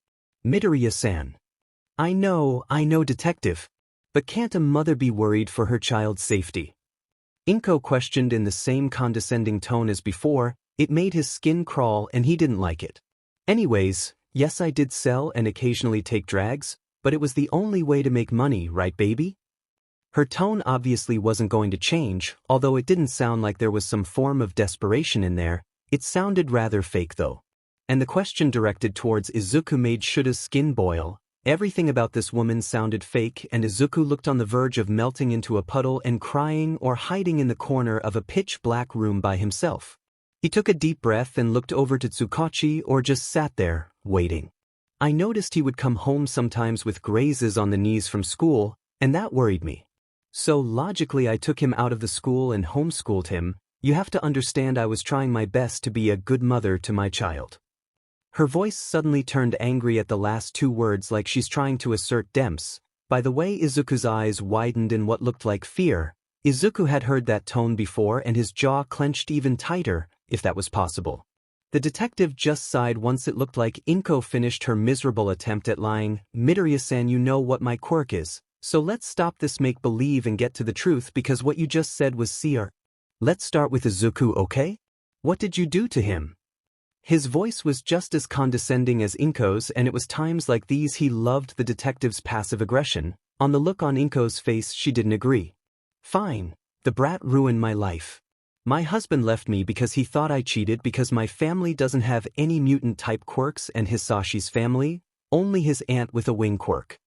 Midoriya-san. I know, detective. But can't a mother be worried for her child's safety? Inko questioned in the same condescending tone as before. It made his skin crawl and he didn't like it. Anyways, yes, I did sell and occasionally take drags, but it was the only way to make money, right baby? Her tone obviously wasn't going to change, although it didn't sound like there was some form of desperation in there. It sounded rather fake though. And the question directed towards Izuku made Shuta's skin boil. Everything about this woman sounded fake, and Izuku looked on the verge of melting into a puddle and crying or hiding in the corner of a pitch-black room by himself. He took a deep breath and looked over to Tsukachi or just sat there, waiting. I noticed he would come home sometimes with grazes on the knees from school, and that worried me. So logically I took him out of the school and homeschooled him. You have to understand I was trying my best to be a good mother to my child. Her voice suddenly turned angry at the last two words like she's trying to assert demps. By the way Izuku's eyes widened in what looked like fear. Izuku had heard that tone before and his jaw clenched even tighter, if that was possible. The detective just sighed once it looked like Inko finished her miserable attempt at lying. Midoriya-san, you know what my quirk is, so let's stop this make-believe and get to the truth because what you just said was CR. Let's start with Izuku, okay? What did you do to him? His voice was just as condescending as Inko's, and it was times like these he loved the detective's passive aggression. On the look on Inko's face she didn't agree. Fine. The brat ruined my life. My husband left me because he thought I cheated because my family doesn't have any mutant-type quirks and Hisashi's family, only his aunt with a wing quirk.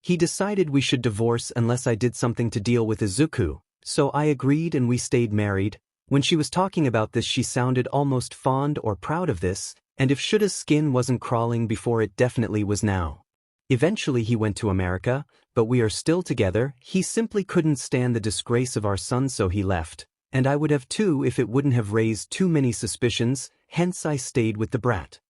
He decided we should divorce unless I did something to deal with Izuku, so I agreed and we stayed married. When she was talking about this she sounded almost fond or proud of this, and if Shuta's skin wasn't crawling before it definitely was now. Eventually he went to America, but we are still together. He simply couldn't stand the disgrace of our son so he left, and I would have too if it wouldn't have raised too many suspicions, hence I stayed with the brat.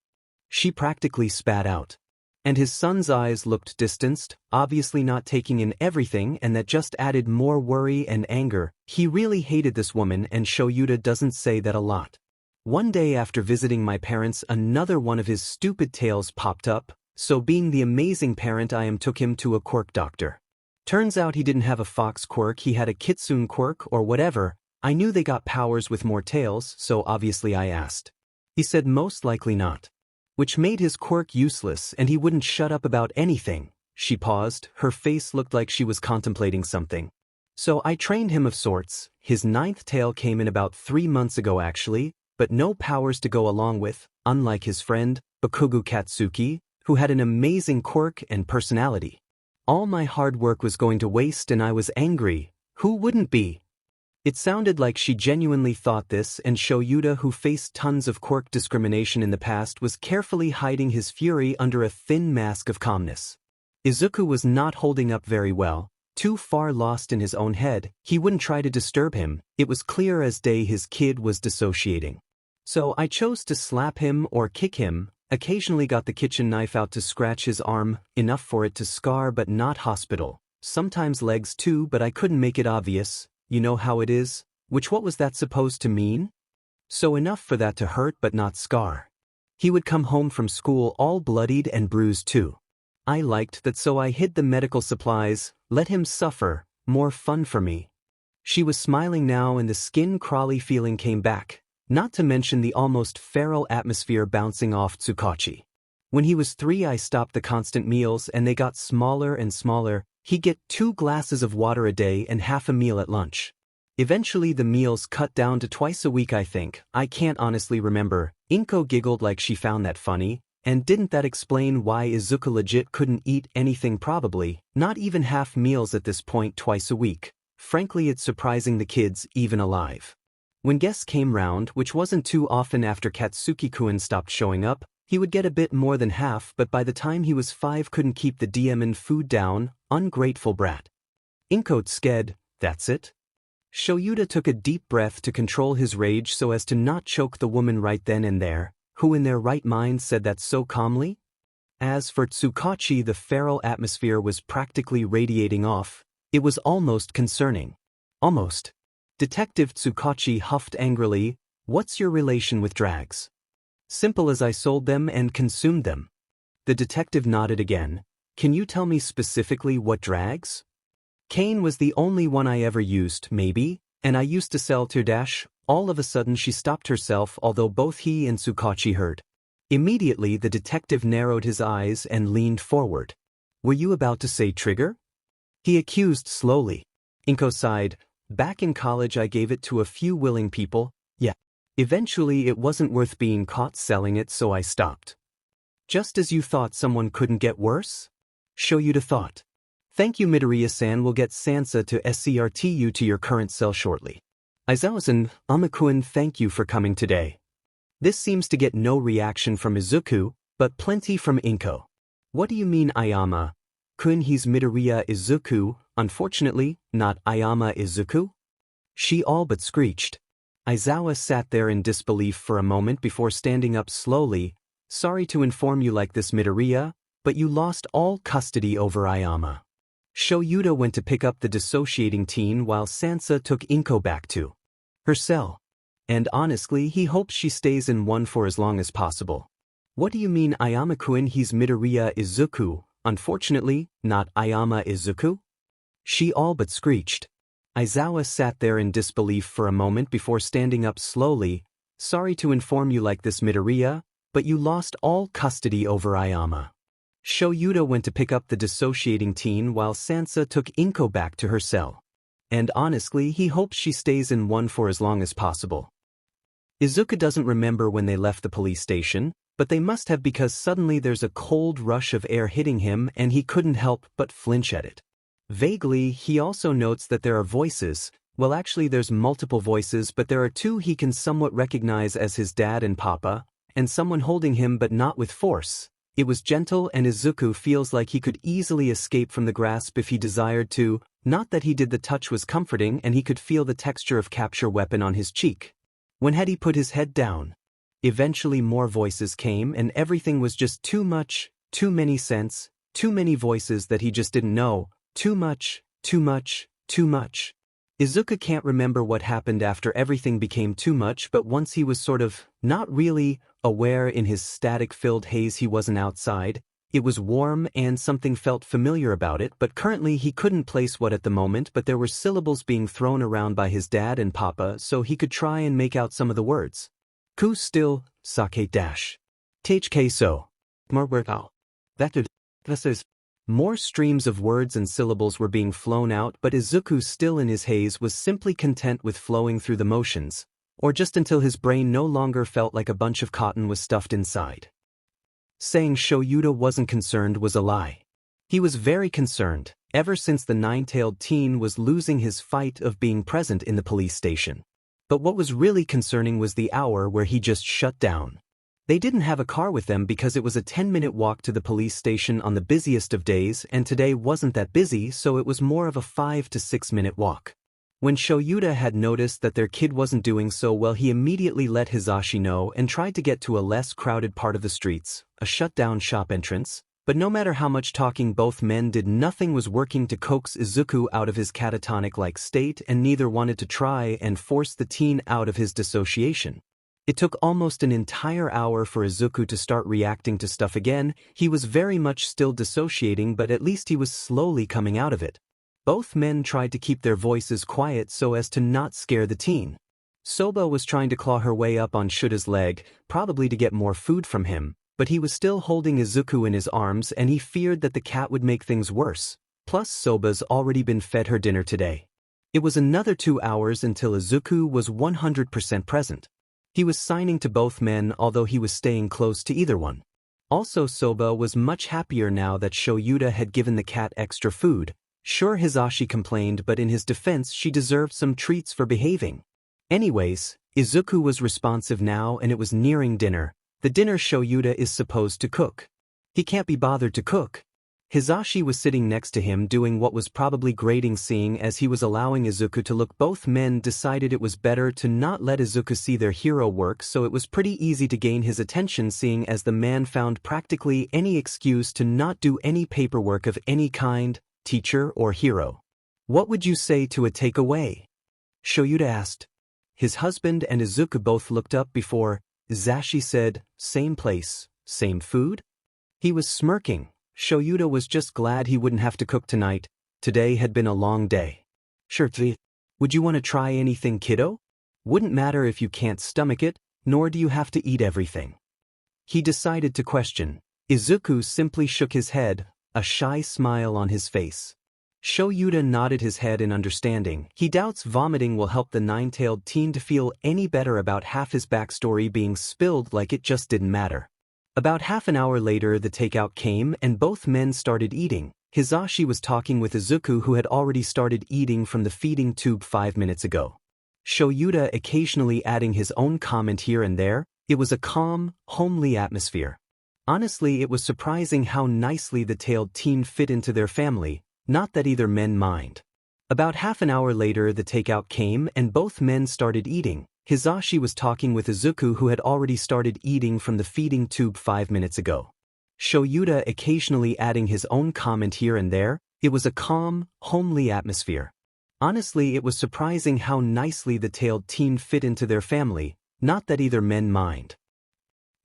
She practically spat out. And his son's eyes looked distanced, obviously not taking in everything, and that just added more worry and anger. He really hated this woman, and Shoyuta doesn't say that a lot. One day after visiting my parents another one of his stupid tales popped up, so being the amazing parent I am took him to a quirk doctor. Turns out he didn't have a fox quirk, he had a kitsune quirk or whatever. I knew they got powers with more tails, so obviously I asked. He said most likely not. Which made his quirk useless and he wouldn't shut up about anything. She paused, her face looked like she was contemplating something. So I trained him of sorts. His 9th tail came in about 3 months ago actually, but no powers to go along with, unlike his friend, Bakugo Katsuki, who had an amazing quirk and personality. All my hard work was going to waste and I was angry. Who wouldn't be? It sounded like she genuinely thought this, and Shoyuta, who faced tons of quirk discrimination in the past, was carefully hiding his fury under a thin mask of calmness. Izuku was not holding up very well, too far lost in his own head. He wouldn't try to disturb him. It was clear as day his kid was dissociating. So I chose to slap him or kick him, occasionally got the kitchen knife out to scratch his arm, enough for it to scar but not hospital. Sometimes legs too, but I couldn't make it obvious. You know how it is? What was that supposed to mean? So enough for that to hurt but not scar. He would come home from school all bloodied and bruised too. I liked that, so I hid the medical supplies, let him suffer, more fun for me. She was smiling now and the skin crawly feeling came back, not to mention the almost feral atmosphere bouncing off Tsukachi. When he was 3 I stopped the constant meals and they got smaller and smaller. He'd get 2 glasses of water a day and half a meal at lunch. Eventually the meals cut down to twice a week I think. I can't honestly remember. Inko giggled like she found that funny. And didn't that explain why Izuku legit couldn't eat anything probably, not even half meals at this point twice a week. Frankly it's surprising the kid's even alive. When guests came round, which wasn't too often after Katsuki-kun stopped showing up, he would get a bit more than half, but by the time he was 5 couldn't keep the DM food down. Ungrateful brat. Inko sked, that's it? Shoyuta took a deep breath to control his rage so as to not choke the woman right then and there, who in their right mind said that so calmly? As for Tsukachi, the feral atmosphere was practically radiating off. It was almost concerning. Almost. Detective Tsukachi huffed angrily, "What's your relation with drags?" "Simple as I sold them and consumed them." The detective nodded again. "Can you tell me specifically what drags?" "Cane was the only one I ever used, maybe, and I used to sell Tirdash." All of a sudden she stopped herself, although both he and Tsukachi heard. Immediately the detective narrowed his eyes and leaned forward. "Were you about to say trigger?" he accused slowly. Inko sighed. "Back in college I gave it to a few willing people, yeah. Eventually it wasn't worth being caught selling it, so I stopped." "Just as you thought someone couldn't get worse?" Shoyuta thought. "Thank you, Midoriya-san. Will get Sansa to escort you to your current cell shortly." "Aizawa-san, Amakun, thank you for coming today." This seems to get no reaction from Izuku, but plenty from Inko. "What do you mean Ayama-kun? He's Midoriya Izuku, unfortunately, not Ayama Izuku?" She all but screeched. Aizawa sat there in disbelief for a moment before standing up slowly. "Sorry to inform you like this, Midoriya, but you lost all custody over Ayama." Shoyuta went to pick up the dissociating teen while Sansa took Inko back to her cell. And honestly, he hopes she stays in one for as long as possible. "What do you mean Ayama-kun? He's Midoriya Izuku, unfortunately, not Ayama Izuku?" She all but screeched. Aizawa sat there in disbelief for a moment before standing up slowly. "Sorry to inform you like this, Midoriya, but you lost all custody over Ayama." Shoyuta went to pick up the dissociating teen while Sansa took Inko back to her cell. And honestly, he hopes she stays in one for as long as possible. Izuku doesn't remember when they left the police station, but they must have, because suddenly there's a cold rush of air hitting him and he couldn't help but flinch at it. Vaguely, he also notes that there are voices. Well, actually there's multiple voices, but there are two he can somewhat recognize as his dad and papa, and someone holding him but not with force. It was gentle, and Izuku feels like he could easily escape from the grasp if he desired to. Not that he did. The touch was comforting and he could feel the texture of capture weapon on his cheek. When had he put his head down? Eventually more voices came and everything was just too much, too many scents, too many voices that he just didn't know. Too much, too much, too much. Izuku can't remember what happened after everything became too much, but once he was sort of, not really, aware in his static-filled haze he wasn't outside. It was warm and something felt familiar about it, but currently he couldn't place what at the moment, but there were syllables being thrown around by his dad and papa, so he could try and make out some of the words. Ku still, sake dash. Take so. Marwertao. This is. More streams of words and syllables were being flown out, but Izuku, still in his haze, was simply content with flowing through the motions, or just until his brain no longer felt like a bunch of cotton was stuffed inside. Saying Shoyuta wasn't concerned was a lie. He was very concerned, ever since the nine-tailed teen was losing his fight of being present in the police station. But what was really concerning was the hour where he just shut down. They didn't have a car with them because it was a 10-minute walk to the police station on the busiest of days, and today wasn't that busy, so it was more of a 5 to 6 minute walk. When Shoyuta had noticed that their kid wasn't doing so well, he immediately let Hisashi know and tried to get to a less crowded part of the streets, a shut-down shop entrance. But no matter how much talking both men did, nothing was working to coax Izuku out of his catatonic-like state, and neither wanted to try and force the teen out of his dissociation. It took almost an entire hour for Izuku to start reacting to stuff again. He was very much still dissociating, but at least he was slowly coming out of it. Both men tried to keep their voices quiet so as to not scare the teen. Soba was trying to claw her way up on Shuta's leg, probably to get more food from him, but he was still holding Izuku in his arms and he feared that the cat would make things worse. Plus, Soba's already been fed her dinner today. It was another 2 hours until Izuku was 100% present. He was signing to both men, although he was staying close to either one. Also, Soba was much happier now that Shoyuta had given the cat extra food. Sure, Hisashi complained, but in his defense she deserved some treats for behaving. Anyways, Izuku was responsive now and it was nearing dinner, the dinner Shoyuta is supposed to cook. He can't be bothered to cook. Hisashi was sitting next to him doing what was probably grating, seeing as he was allowing Izuku to look. Both men decided it was better to not let Izuku see their hero work, so it was pretty easy to gain his attention, seeing as the man found practically any excuse to not do any paperwork of any kind, teacher or hero. What would you say to a takeaway? Shoyuta asked. His husband and Izuku both looked up before Hisashi said, same place, same food? He was smirking. Shoyuta was just glad he wouldn't have to cook tonight. Today had been a long day. Sure. Would you want to try anything, kiddo? Wouldn't matter if you can't stomach it, nor do you have to eat everything. He decided to question. Izuku simply shook his head, a shy smile on his face. Shoyuta nodded his head in understanding. He doubts vomiting will help the nine-tailed teen to feel any better about half his backstory being spilled, like it just didn't matter. About half an hour later, the takeout came and both men started eating. Hisashi was talking with Izuku, who had already started eating from the feeding tube 5 minutes ago. Shoyuta occasionally adding his own comment here and there. It was a calm, homely atmosphere. Honestly, it was surprising how nicely the tailed teen fit into their family, not that either men mind. About half an hour later, the takeout came and both men started eating. Hisashi was talking with Izuku, who had already started eating from the feeding tube 5 minutes ago. Shoyuta occasionally adding his own comment here and there. It was a calm, homely atmosphere. Honestly, it was surprising how nicely the tailed teen fit into their family, not that either men mind.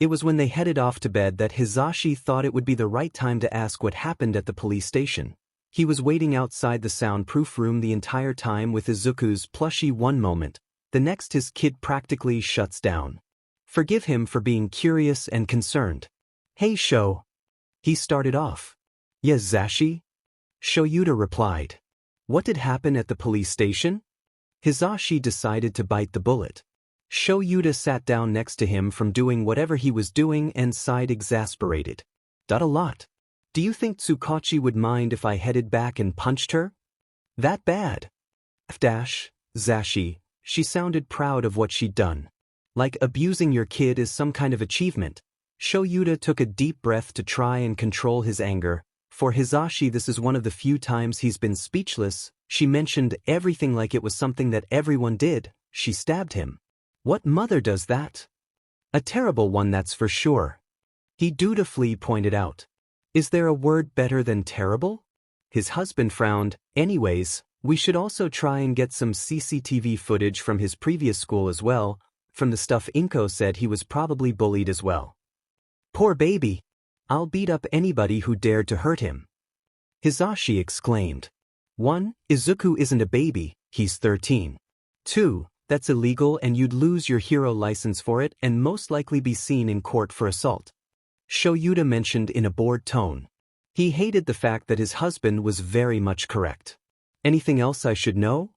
It was when they headed off to bed that Hisashi thought it would be the right time to ask what happened at the police station. He was waiting outside the soundproof room the entire time with Izuku's plushie. One moment, the next his kid practically shuts down. Forgive him for being curious and concerned. Hey Sho. He started off. Yes, Zashi? Shoyuta replied. What did happen at the police station? Hisashi decided to bite the bullet. Shoyuta sat down next to him from doing whatever he was doing and sighed, exasperated. A lot. Do you think Tsukachi would mind if I headed back and punched her? That bad? Zashi. She sounded proud of what she'd done. Like abusing your kid is some kind of achievement. Shoyuta took a deep breath to try and control his anger. For Hisashi, this is one of the few times he's been speechless. She mentioned everything like it was something that everyone did. She stabbed him. What mother does that? A terrible one, that's for sure. He dutifully pointed out. Is there a word better than terrible? His husband frowned. Anyways, we should also try and get some CCTV footage from his previous school as well. From the stuff Inko said, he was probably bullied as well. Poor baby. I'll beat up anybody who dared to hurt him. Hisashi exclaimed. 1. Izuku isn't a baby, he's 13. 2. That's illegal and you'd lose your hero license for it and most likely be seen in court for assault. Shoyuta mentioned in a bored tone. He hated the fact that his husband was very much correct. Anything else I should know?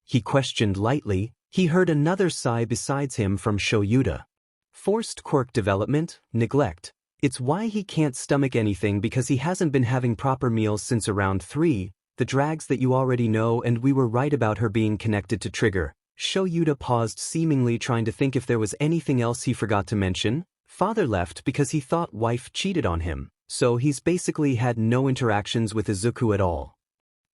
He questioned lightly. He heard another sigh besides him from Shoyuta. Forced quirk development, neglect. It's why he can't stomach anything, because he hasn't been having proper meals since around 3, the drags that you already know, and we were right about her being connected to Trigger. Shoyuta paused, seemingly trying to think if there was anything else he forgot to mention. Father left because he thought wife cheated on him, so he's basically had no interactions with Izuku at all.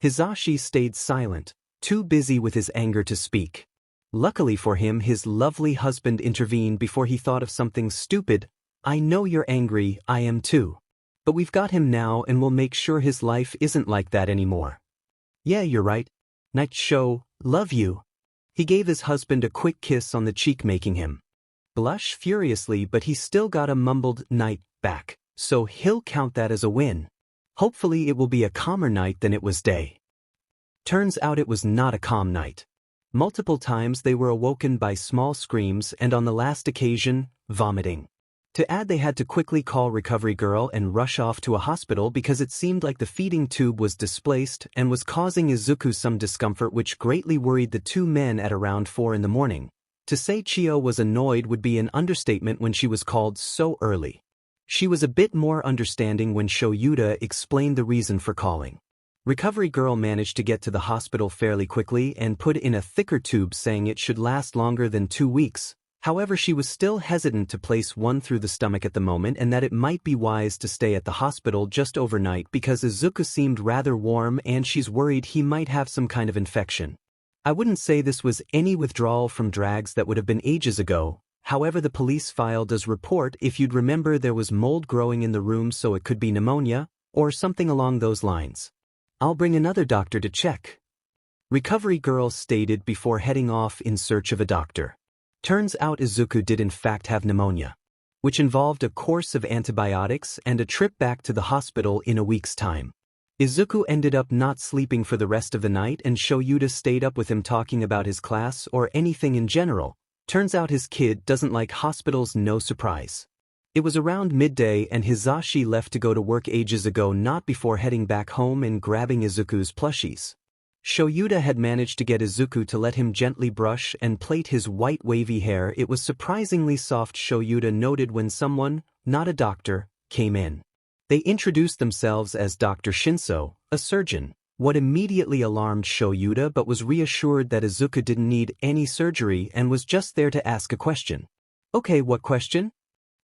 Hisashi stayed silent, too busy with his anger to speak. Luckily for him, his lovely husband intervened before he thought of something stupid. I know you're angry, I am too. But we've got him now and we'll make sure his life isn't like that anymore. Yeah, you're right. Night Sho, love you. He gave his husband a quick kiss on the cheek, making him blush furiously, but he still got a mumbled night back, so he'll count that as a win. Hopefully it will be a calmer night than it was day. Turns out it was not a calm night. Multiple times they were awoken by small screams and on the last occasion, vomiting. To add, they had to quickly call Recovery Girl and rush off to a hospital because it seemed like the feeding tube was displaced and was causing Izuku some discomfort, which greatly worried the two men at around 4 in the morning. To say Chio was annoyed would be an understatement when she was called so early. She was a bit more understanding when Shoyuta explained the reason for calling. Recovery Girl managed to get to the hospital fairly quickly and put in a thicker tube, saying it should last longer than 2 weeks. However, she was still hesitant to place one through the stomach at the moment and that it might be wise to stay at the hospital just overnight because Izuku seemed rather warm and she's worried he might have some kind of infection. I wouldn't say this was any withdrawal from drags that would have been ages ago. However, the police file does report, if you'd remember, there was mold growing in the room, so it could be pneumonia or something along those lines. I'll bring another doctor to check. Recovery girl stated before heading off in search of a doctor. Turns out Izuku did in fact have pneumonia, which involved a course of antibiotics and a trip back to the hospital in a week's time. Izuku ended up not sleeping for the rest of the night and Shoyuta stayed up with him talking about his class or anything in general. Turns out his kid doesn't like hospitals, no surprise. It was around midday and Hisashi left to go to work ages ago, not before heading back home and grabbing Izuku's plushies. Shoyuta had managed to get Izuku to let him gently brush and plait his white wavy hair. It was surprisingly soft, Shoyuta noted when someone, not a doctor, came in. They introduced themselves as Dr. Shinso, a surgeon. What immediately alarmed Shoyuta but was reassured that Izuku didn't need any surgery and was just there to ask a question. Okay, what question?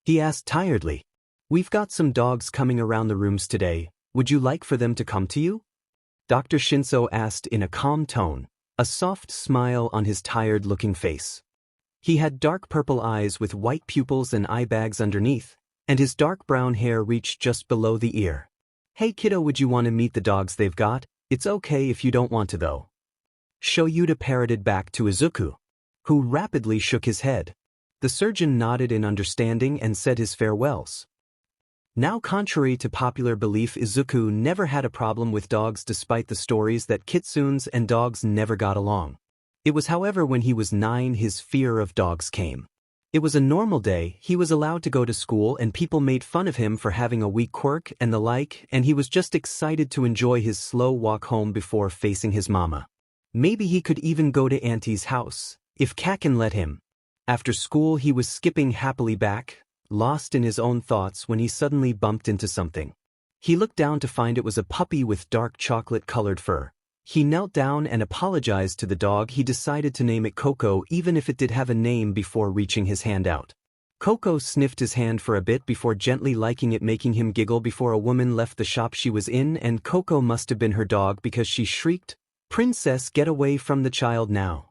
He asked tiredly. We've got some dogs coming around the rooms today. Would you like for them to come to you? Dr. Shinso asked in a calm tone, a soft smile on his tired-looking face. He had dark purple eyes with white pupils and eye bags underneath, and his dark brown hair reached just below the ear. Hey kiddo, would you want to meet the dogs they've got? It's okay if you don't want to though. Shoyuta parroted back to Izuku, who rapidly shook his head. The surgeon nodded in understanding and said his farewells. Now, contrary to popular belief, Izuku never had a problem with dogs despite the stories that kitsunes and dogs never got along. It was, however, when he was 9 his fear of dogs came. It was a normal day, he was allowed to go to school and people made fun of him for having a weak quirk and the like, and he was just excited to enjoy his slow walk home before facing his mama. Maybe he could even go to Auntie's house, if Kakin let him. After school he was skipping happily back, lost in his own thoughts when he suddenly bumped into something. He looked down to find it was a puppy with dark chocolate-colored fur. He knelt down and apologized to the dog. He decided to name it Coco even if it did have a name before reaching his hand out. Coco sniffed his hand for a bit before gently liking it, making him giggle before a woman left the shop she was in, and Coco must have been her dog because she shrieked, "Princess, get away from the child now."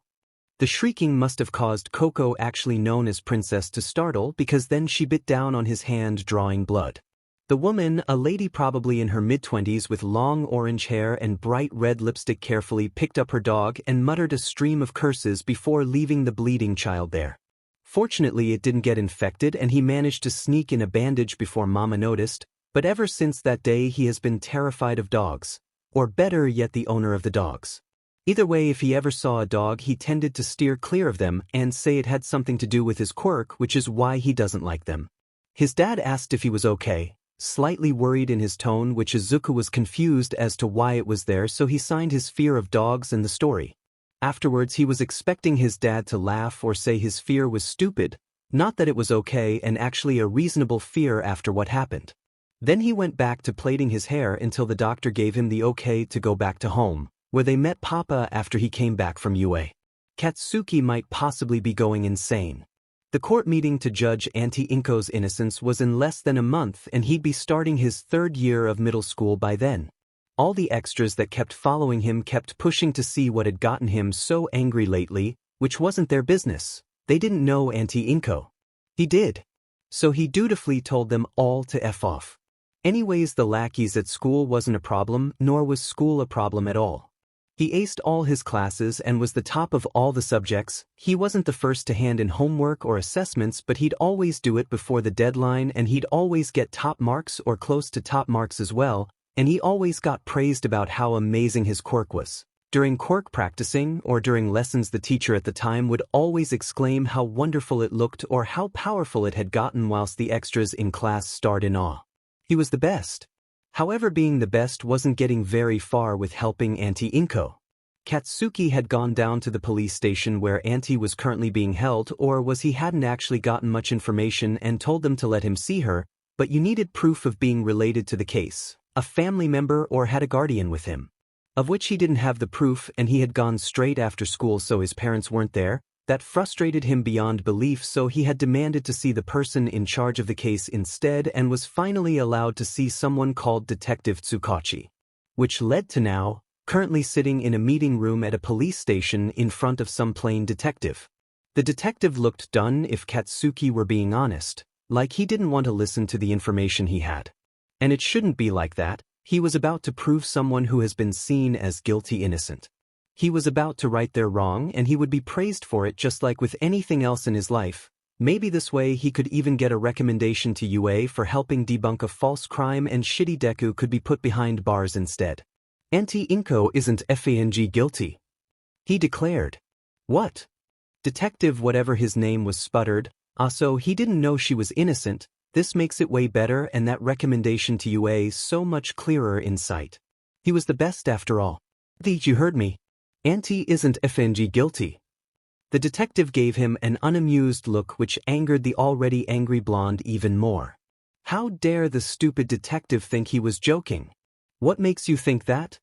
The shrieking must have caused Coco, actually known as Princess, to startle because then she bit down on his hand, drawing blood. The woman, a lady probably in her mid-20s with long orange hair and bright red lipstick, carefully picked up her dog and muttered a stream of curses before leaving the bleeding child there. Fortunately, it didn't get infected and he managed to sneak in a bandage before Mama noticed, but ever since that day he has been terrified of dogs, or better yet, the owner of the dogs. Either way, if he ever saw a dog he tended to steer clear of them and say it had something to do with his quirk, which is why he doesn't like them. His dad asked if he was okay, slightly worried in his tone, which Izuku was confused as to why it was there, so he signed his fear of dogs and the story. Afterwards he was expecting his dad to laugh or say his fear was stupid, not that it was okay and actually a reasonable fear after what happened. Then he went back to plaiting his hair until the doctor gave him the okay to go back to home, where they met Papa after he came back from UA. Katsuki might possibly be going insane. The court meeting to judge Auntie Inko's innocence was in less than a month and he'd be starting his 3rd year of middle school by then. All the extras that kept following him kept pushing to see what had gotten him so angry lately, which wasn't their business. They didn't know Auntie Inko. He did. So he dutifully told them all to F off. Anyways, the lackeys at school wasn't a problem, nor was school a problem at all. He aced all his classes and was the top of all the subjects. He wasn't the first to hand in homework or assessments, but he'd always do it before the deadline and he'd always get top marks or close to top marks as well, and he always got praised about how amazing his quirk was. During quirk practicing or during lessons, the teacher at the time would always exclaim how wonderful it looked or how powerful it had gotten, whilst the extras in class stared in awe. He was the best. However, being the best wasn't getting very far with helping Auntie Inko. Katsuki had gone down to the police station where Auntie was currently being held, or was he hadn't actually gotten much information and told them to let him see her, but you needed proof of being related to the case, a family member or had a guardian with him. Of which he didn't have the proof and he had gone straight after school, so his parents weren't there. That frustrated him beyond belief, so he had demanded to see the person in charge of the case instead and was finally allowed to see someone called Detective Tsukachi. Which led to now, currently sitting in a meeting room at a police station in front of some plain detective. The detective looked done, if Katsuki were being honest, like he didn't want to listen to the information he had. And it shouldn't be like that. He was about to prove someone who has been seen as guilty innocent. He was about to right their wrong, and he would be praised for it just like with anything else in his life. Maybe this way he could even get a recommendation to UA for helping debunk a false crime, and shitty Deku could be put behind bars instead. Anti-Inko isn't FANG guilty, he declared. What? Detective whatever his name was sputtered. So he didn't know she was innocent. This makes it way better, and that recommendation to UA so much clearer in sight. He was the best after all. You heard me. Anti isn't FNG guilty. The detective gave him an unamused look which angered the already angry blonde even more. How dare the stupid detective think he was joking? What makes you think that?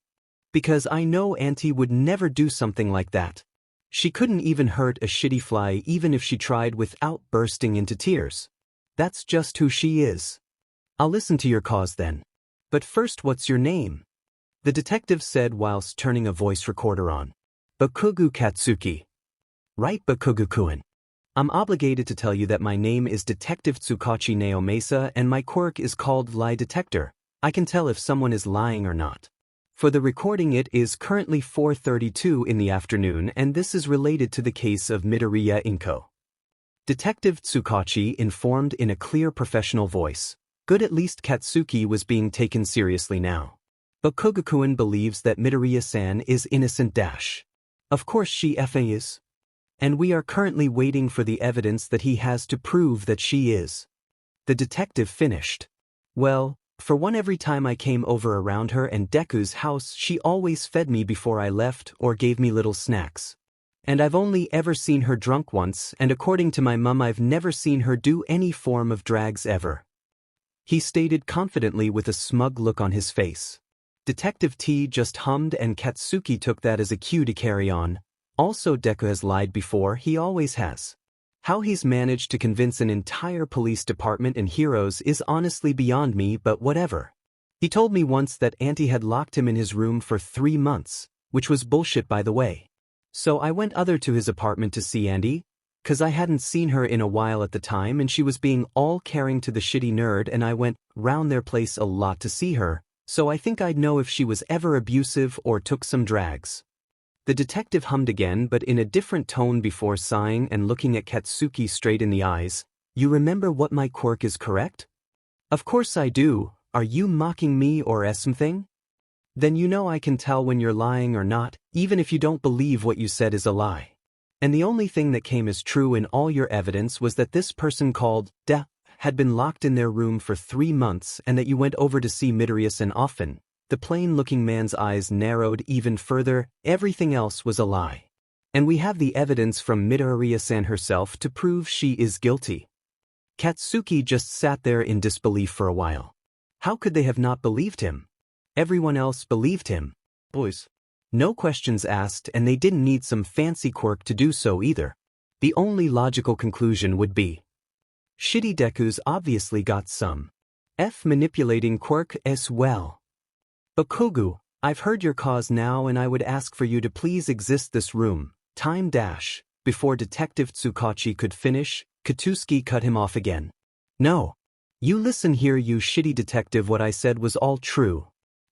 Because I know Anti would never do something like that. She couldn't even hurt a shitty fly even if she tried without bursting into tears. That's just who she is. I'll listen to your cause then. But first, what's your name? The detective said whilst turning a voice recorder on. Bakugu Katsuki. Right, Bakugu-kun. I'm obligated to tell you that my name is Detective Tsukachi Naomesa and my quirk is called Lie Detector. I can tell if someone is lying or not. For the recording, it is currently 4:32 in the afternoon, and this is related to the case of Midoriya Inko. Detective Tsukachi informed in a clear professional voice. Good, at least Katsuki was being taken seriously now. Bakugu-kun believes that Midoriya-san is innocent. Of course she effing is. And we are currently waiting for the evidence that he has to prove that she is. The detective finished. Well, for one, every time I came over around her and Deku's house, she always fed me before I left or gave me little snacks. And I've only ever seen her drunk once, and according to my mum, I've never seen her do any form of drags ever. He stated confidently with a smug look on his face. Detective T just hummed, and Katsuki took that as a cue to carry on. Also, Deku has lied before, he always has. How he's managed to convince an entire police department and heroes is honestly beyond me, but whatever. He told me once that Auntie had locked him in his room for 3 months, which was bullshit by the way. So I went other to his apartment to see Auntie, 'cause I hadn't seen her in a while at the time and she was being all caring to the shitty nerd, and I went round their place a lot to see her, so I think I'd know if she was ever abusive or took some drags. The detective hummed again, but in a different tone, before sighing and looking at Katsuki straight in the eyes. You remember what my quirk is, correct? Of course I do. Are you mocking me or something? Then you know I can tell when you're lying or not, even if you don't believe what you said is a lie. And the only thing that came as true in all your evidence was that this person called had been locked in their room for 3 months, and that you went over to see Midoriya-san often. The plain-looking man's eyes narrowed even further. Everything else was a lie. And we have the evidence from Midoriya-san herself to prove she is guilty. Katsuki just sat there in disbelief for a while. How could they have not believed him? Everyone else believed him. Boys. No questions asked, and they didn't need some fancy quirk to do so either. The only logical conclusion would be, shitty Deku's obviously got some manipulating quirk as well. Bakugu, I've heard your cause now, and I would ask for you to please exit this room. Time dash. Before Detective Tsukachi could finish, Katsuki cut him off again. No. You listen here, you shitty detective, what I said was all true.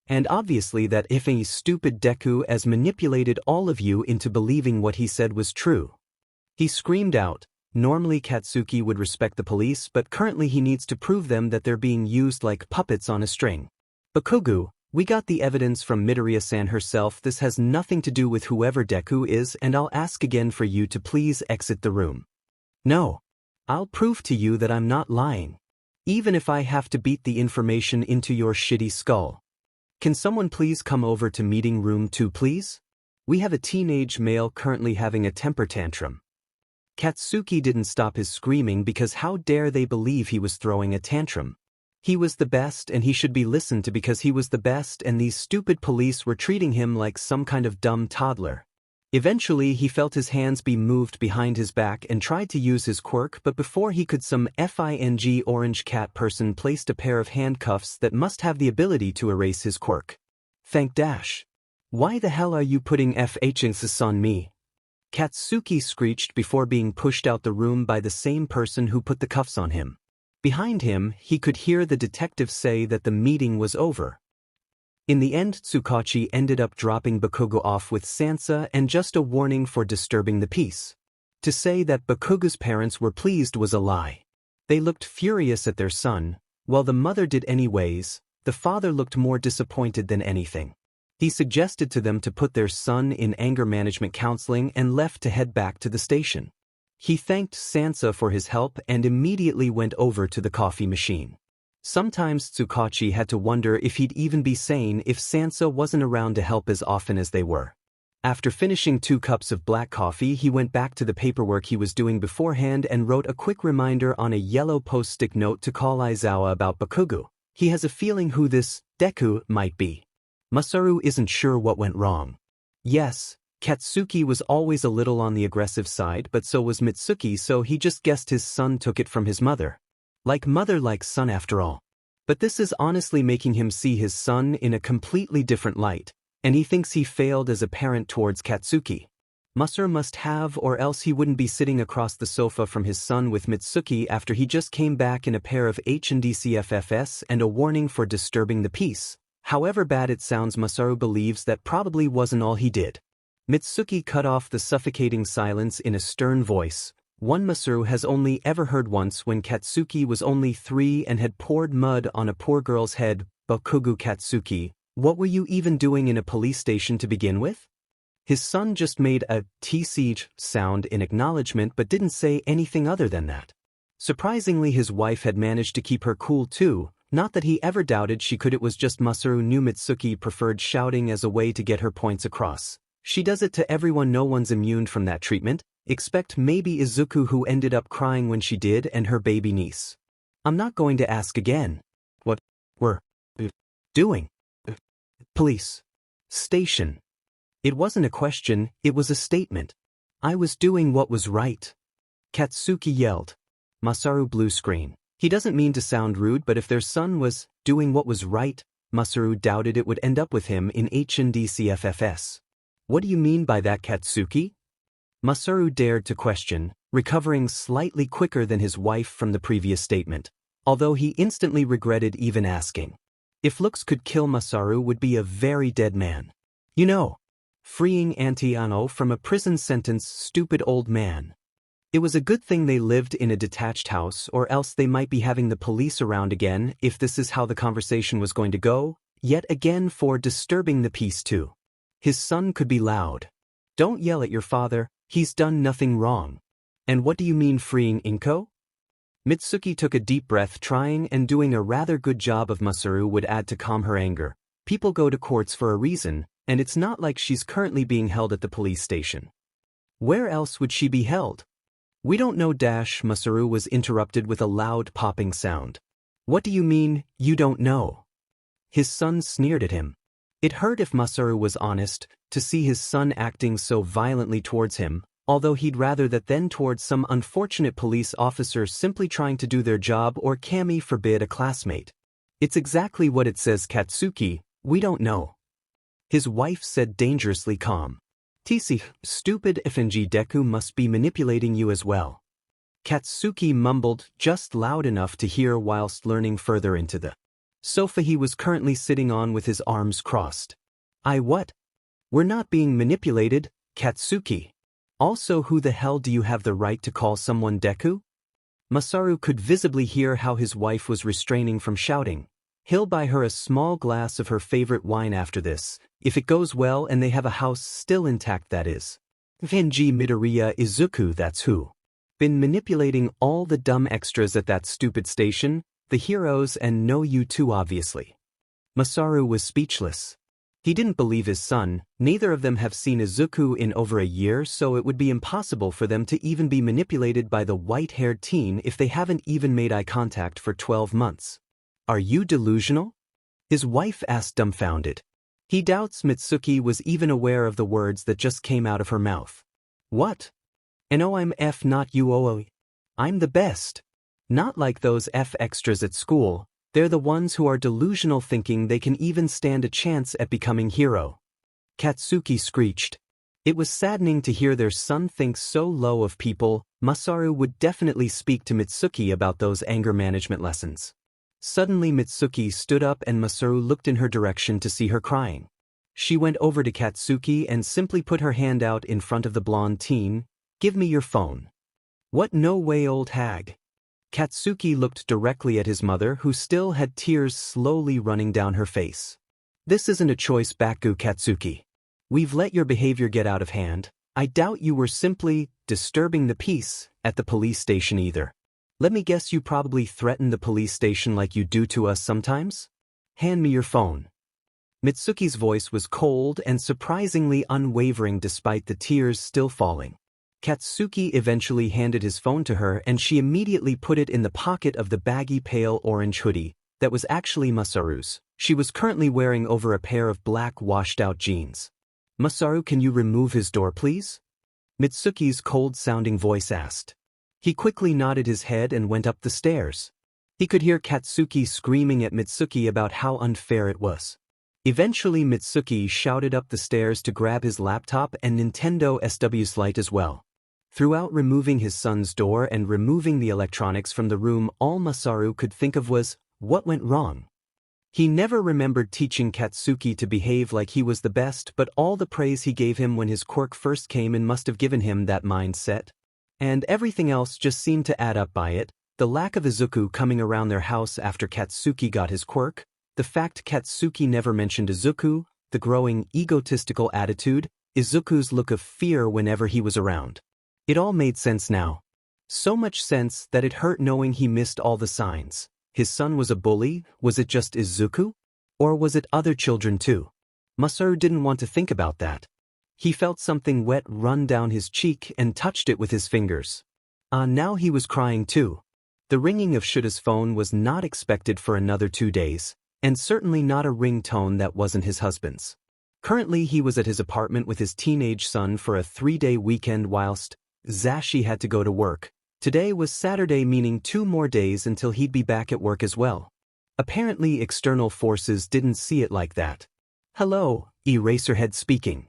And obviously that if a stupid Deku has manipulated all of you into believing what he said was true. He screamed out. Normally Katsuki would respect the police, but currently he needs to prove them that they're being used like puppets on a string. Bakugu, we got the evidence from Midoriya-san herself. This has nothing to do with whoever Deku is, and I'll ask again for you to please exit the room. No. I'll prove to you that I'm not lying. Even if I have to beat the information into your shitty skull. Can someone please come over to meeting room 2, please? We have a teenage male currently having a temper tantrum. Katsuki didn't stop his screaming because how dare they believe he was throwing a tantrum. He was the best and he should be listened to because he was the best, and these stupid police were treating him like some kind of dumb toddler. Eventually he felt his hands be moved behind his back and tried to use his quirk, but before he could, some FING orange cat person placed a pair of handcuffs that must have the ability to erase his quirk. Thank Dash. Why the hell are you putting FHs on me? Katsuki screeched before being pushed out the room by the same person who put the cuffs on him. Behind him, he could hear the detective say that the meeting was over. In the end, Tsukachi ended up dropping Bakugo off with Sansa and just a warning for disturbing the peace. To say that Bakugo's parents were pleased was a lie. They looked furious at their son, while the mother did anyways. The father looked more disappointed than anything. He suggested to them to put their son in anger management counseling and left to head back to the station. He thanked Sansa for his help and immediately went over to the coffee machine. Sometimes Tsukachi had to wonder if he'd even be sane if Sansa wasn't around to help as often as they were. After finishing 2 cups of black coffee, he went back to the paperwork he was doing beforehand and wrote a quick reminder on a yellow post-it note to call Aizawa about Bakugo. He has a feeling who this Deku might be. Masaru isn't sure what went wrong. Yes, Katsuki was always a little on the aggressive side, but so was Mitsuki, so he just guessed his son took it from his mother. Like mother, like son after all. But this is honestly making him see his son in a completely different light, and he thinks he failed as a parent towards Katsuki. Masaru must have, or else he wouldn't be sitting across the sofa from his son with Mitsuki after he just came back in a pair of HDCFFs and a warning for disturbing the peace. However bad it sounds, Masaru believes that probably wasn't all he did. Mitsuki cut off the suffocating silence in a stern voice. One Masaru has only ever heard once when Katsuki was only 3 and had poured mud on a poor girl's head. Bakugo Katsuki, what were you even doing in a police station to begin with? His son just made a tch sound in acknowledgement but didn't say anything other than that. Surprisingly, his wife had managed to keep her cool too, not that he ever doubted she could. It was just Masaru knew Mitsuki preferred shouting as a way to get her points across. She does it to everyone, no one's immune from that treatment. Except maybe Izuku, who ended up crying when she did, and her baby niece. I'm not going to ask again. What were doing? Police station. It wasn't a question, it was a statement. I was doing what was right. Katsuki yelled. Masaru blue screen. He doesn't mean to sound rude, but if their son was doing what was right, Masaru doubted it would end up with him in HDCFFs. What do you mean by that, Katsuki? Masaru dared to question, recovering slightly quicker than his wife from the previous statement, although he instantly regretted even asking. If looks could kill, Masaru would be a very dead man. You know, freeing Antiano from a prison sentence, stupid old man. It was a good thing they lived in a detached house, or else they might be having the police around again if this is how the conversation was going to go, yet again for disturbing the peace too. His son could be loud. Don't yell at your father. He's done nothing wrong. And what do you mean freeing Inko? Mitsuki took a deep breath. Trying and doing a rather good job of Masaru would add to calm her anger. People go to courts for a reason, and it's not like she's currently being held at the police station. Where else would she be held? We don't know. Masaru was interrupted with a loud popping sound. What do you mean, you don't know? His son sneered at him. It hurt, if Masaru was honest, to see his son acting so violently towards him, although he'd rather that than towards some unfortunate police officer simply trying to do their job, or kami forbid a classmate. It's exactly what it says, Katsuki, we don't know. His wife said, dangerously calm. TC, stupid FNG, Deku must be manipulating you as well. Katsuki mumbled, just loud enough to hear whilst leaning further into the sofa he was currently sitting on with his arms crossed. What? We're not being manipulated, Katsuki. Also, who the hell do you have the right to call someone Deku? Masaru could visibly hear how his wife was restraining from shouting. He'll buy her a small glass of her favorite wine after this, if it goes well and they have a house still intact, that is. Genji Midoriya Izuku, that's who. Been manipulating all the dumb extras at that stupid station, the heroes, and no, you too, obviously. Masaru was speechless. He didn't believe his son. Neither of them have seen Izuku in over a year, so it would be impossible for them to even be manipulated by the white-haired teen if they haven't even made eye contact for 12 months. Are you delusional? His wife asked, dumbfounded. He doubts Mitsuki was even aware of the words that just came out of her mouth. What? And oh, I'm F not you oh. I'm the best. Not like those F extras at school, they're the ones who are delusional thinking they can even stand a chance at becoming hero. Katsuki screeched. It was saddening to hear their son think so low of people. Masaru would definitely speak to Mitsuki about those anger management lessons. Suddenly Mitsuki stood up and Masaru looked in her direction to see her crying. She went over to Katsuki and simply put her hand out in front of the blonde teen. Give me your phone. What, no way, old hag. Katsuki looked directly at his mother, who still had tears slowly running down her face. This isn't a choice, Baku Katsuki. We've let your behavior get out of hand. I doubt you were simply disturbing the peace at the police station either. Let me guess, you probably threaten the police station like you do to us sometimes? Hand me your phone. Mitsuki's voice was cold and surprisingly unwavering despite the tears still falling. Katsuki eventually handed his phone to her and she immediately put it in the pocket of the baggy pale orange hoodie that was actually Masaru's. She was currently wearing over a pair of black washed-out jeans. Masaru, can you remove his door, please? Mitsuki's cold-sounding voice asked. He quickly nodded his head and went up the stairs. He could hear Katsuki screaming at Mitsuki about how unfair it was. Eventually Mitsuki shouted up the stairs to grab his laptop and Nintendo SW's Lite as well. Throughout removing his son's door and removing the electronics from the room, all Masaru could think of was, what went wrong? He never remembered teaching Katsuki to behave like he was the best, but all the praise he gave him when his quirk first came in must have given him that mindset. And everything else just seemed to add up by it. The lack of Izuku coming around their house after Katsuki got his quirk, the fact Katsuki never mentioned Izuku, the growing egotistical attitude, Izuku's look of fear whenever he was around. It all made sense now. So much sense that it hurt knowing he missed all the signs. His son was a bully. Was it just Izuku? Or was it other children too? Masaru didn't want to think about that. He felt something wet run down his cheek and touched it with his fingers. Now he was crying too. The ringing of Shuta's phone was not expected for another 2 days, and certainly not a ringtone that wasn't his husband's. Currently he was at his apartment with his teenage son for a 3-day weekend whilst Zashi had to go to work. Today was Saturday, meaning 2 more days until he'd be back at work as well. Apparently external forces didn't see it like that. Hello, Eraserhead speaking.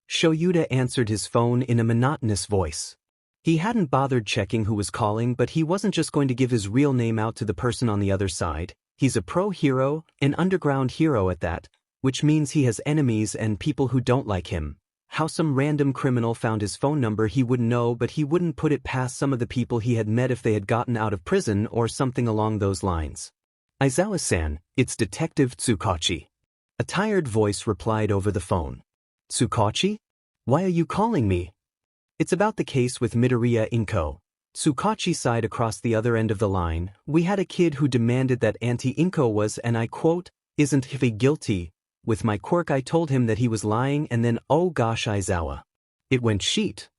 Shoyuta answered his phone in a monotonous voice. He hadn't bothered checking who was calling, but he wasn't just going to give his real name out to the person on the other side. He's a pro hero, an underground hero at that, which means he has enemies and people who don't like him. How some random criminal found his phone number he wouldn't know, but he wouldn't put it past some of the people he had met if they had gotten out of prison or something along those lines. Aizawa-san, it's Detective Tsukachi. A tired voice replied over the phone. Tsukachi? Why are you calling me? It's about the case with Midoriya Inko. Tsukachi sighed across the other end of the line. We had a kid who demanded that Auntie Inko was, and I quote, isn't he guilty? With my quirk I told him that he was lying and then oh gosh Aizawa. It went sheet.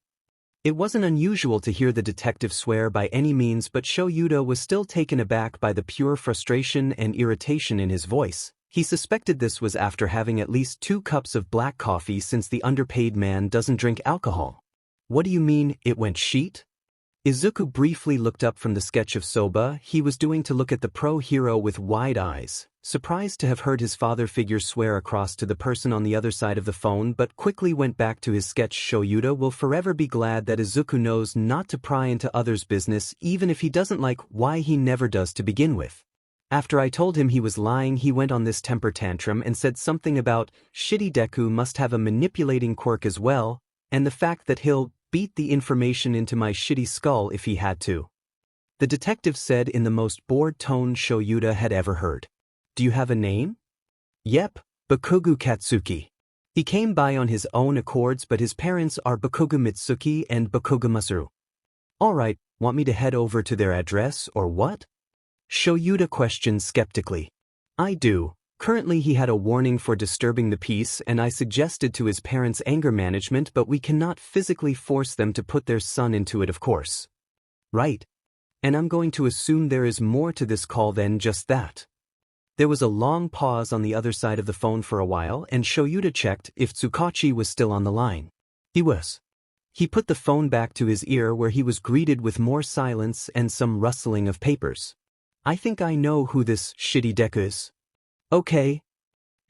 It wasn't unusual to hear the detective swear by any means, but Shoyuta was still taken aback by the pure frustration and irritation in his voice. He suspected this was after having at least 2 cups of black coffee since the underpaid man doesn't drink alcohol. What do you mean, it went sheet? Izuku briefly looked up from the sketch of soba he was doing to look at the pro hero with wide eyes, surprised to have heard his father figure swear across to the person on the other side of the phone, but quickly went back to his sketch. Shoyuta will forever be glad that Izuku knows not to pry into others' business, even if he doesn't like why he never does to begin with. After I told him he was lying, he went on this temper tantrum and said something about shitty Deku must have a manipulating quirk as well, and the fact that he'll beat the information into my shitty skull if he had to. The detective said in the most bored tone Shoyuta had ever heard. Do you have a name? Yep, Bakugo Katsuki. He came by on his own accords, but his parents are Bakugo Mitsuki and Bakugo Masaru. Alright, want me to head over to their address or what? Shoyuta questioned skeptically. I do. Currently he had a warning for disturbing the peace and I suggested to his parents anger management, but we cannot physically force them to put their son into it, of course. Right. And I'm going to assume there is more to this call than just that. There was a long pause on the other side of the phone for a while, and Shoyuta checked if Tsukachi was still on the line. He was. He put the phone back to his ear, where he was greeted with more silence and some rustling of papers. I think I know who this shitty Deku is. Okay?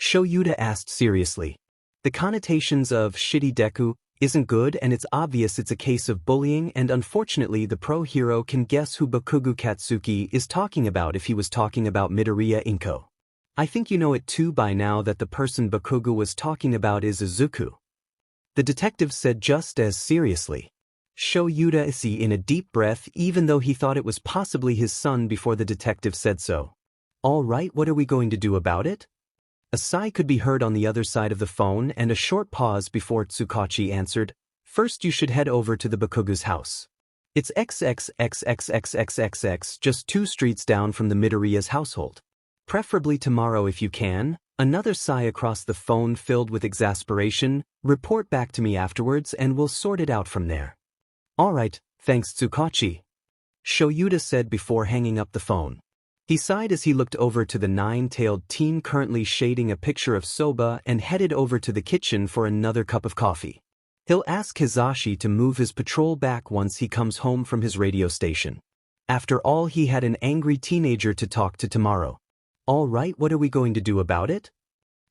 Shoyuta asked seriously. The connotations of shitty Deku isn't good, and it's obvious it's a case of bullying, and unfortunately the pro-hero can guess who Bakugo Katsuki is talking about if he was talking about Midoriya Inko. I think you know it too by now that the person Bakugo was talking about is Izuku. The detective said just as seriously. Shoyuta issued in a deep breath, even though he thought it was possibly his son before the detective said so. All right, what are we going to do about it? A sigh could be heard on the other side of the phone, and a short pause before Tsukachi answered. First you should head over to the Bakugo's house. It's XXXXXXXX, just 2 streets down from the Midoriya's household. Preferably tomorrow if you can. Another sigh across the phone filled with exasperation. Report back to me afterwards and we'll sort it out from there. Alright, thanks Tsukachi. Shoyuta said before hanging up the phone. He sighed as he looked over to the 9-tailed teen currently shading a picture of soba and headed over to the kitchen for another cup of coffee. He'll ask Hizashi to move his patrol back once he comes home from his radio station. After all, he had an angry teenager to talk to tomorrow. All right, what are we going to do about it?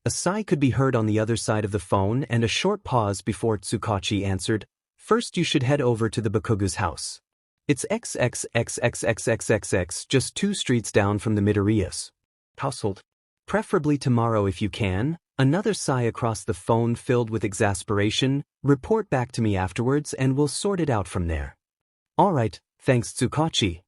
A sigh could be heard on the other side of the phone, and a short pause before Tsukachi answered. First you should head over to the Bakugo's house. It's XXXXXXXX, just 2 streets down from the Midoriya's household. Preferably tomorrow if you can. Another sigh across the phone filled with exasperation. Report back to me afterwards and we'll sort it out from there. Alright, thanks Tsukachi.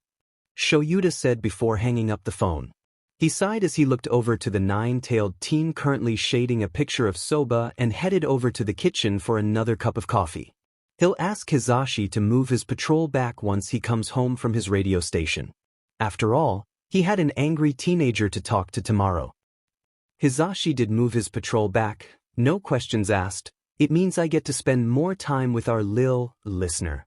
Shoyuta said before hanging up the phone. He sighed as he looked over to the 9-tailed teen currently shading a picture of soba and headed over to the kitchen for another cup of coffee. He'll ask Hizashi to move his patrol back once he comes home from his radio station. After all, he had an angry teenager to talk to tomorrow. Hizashi did move his patrol back, no questions asked. It means I get to spend more time with our lil listener.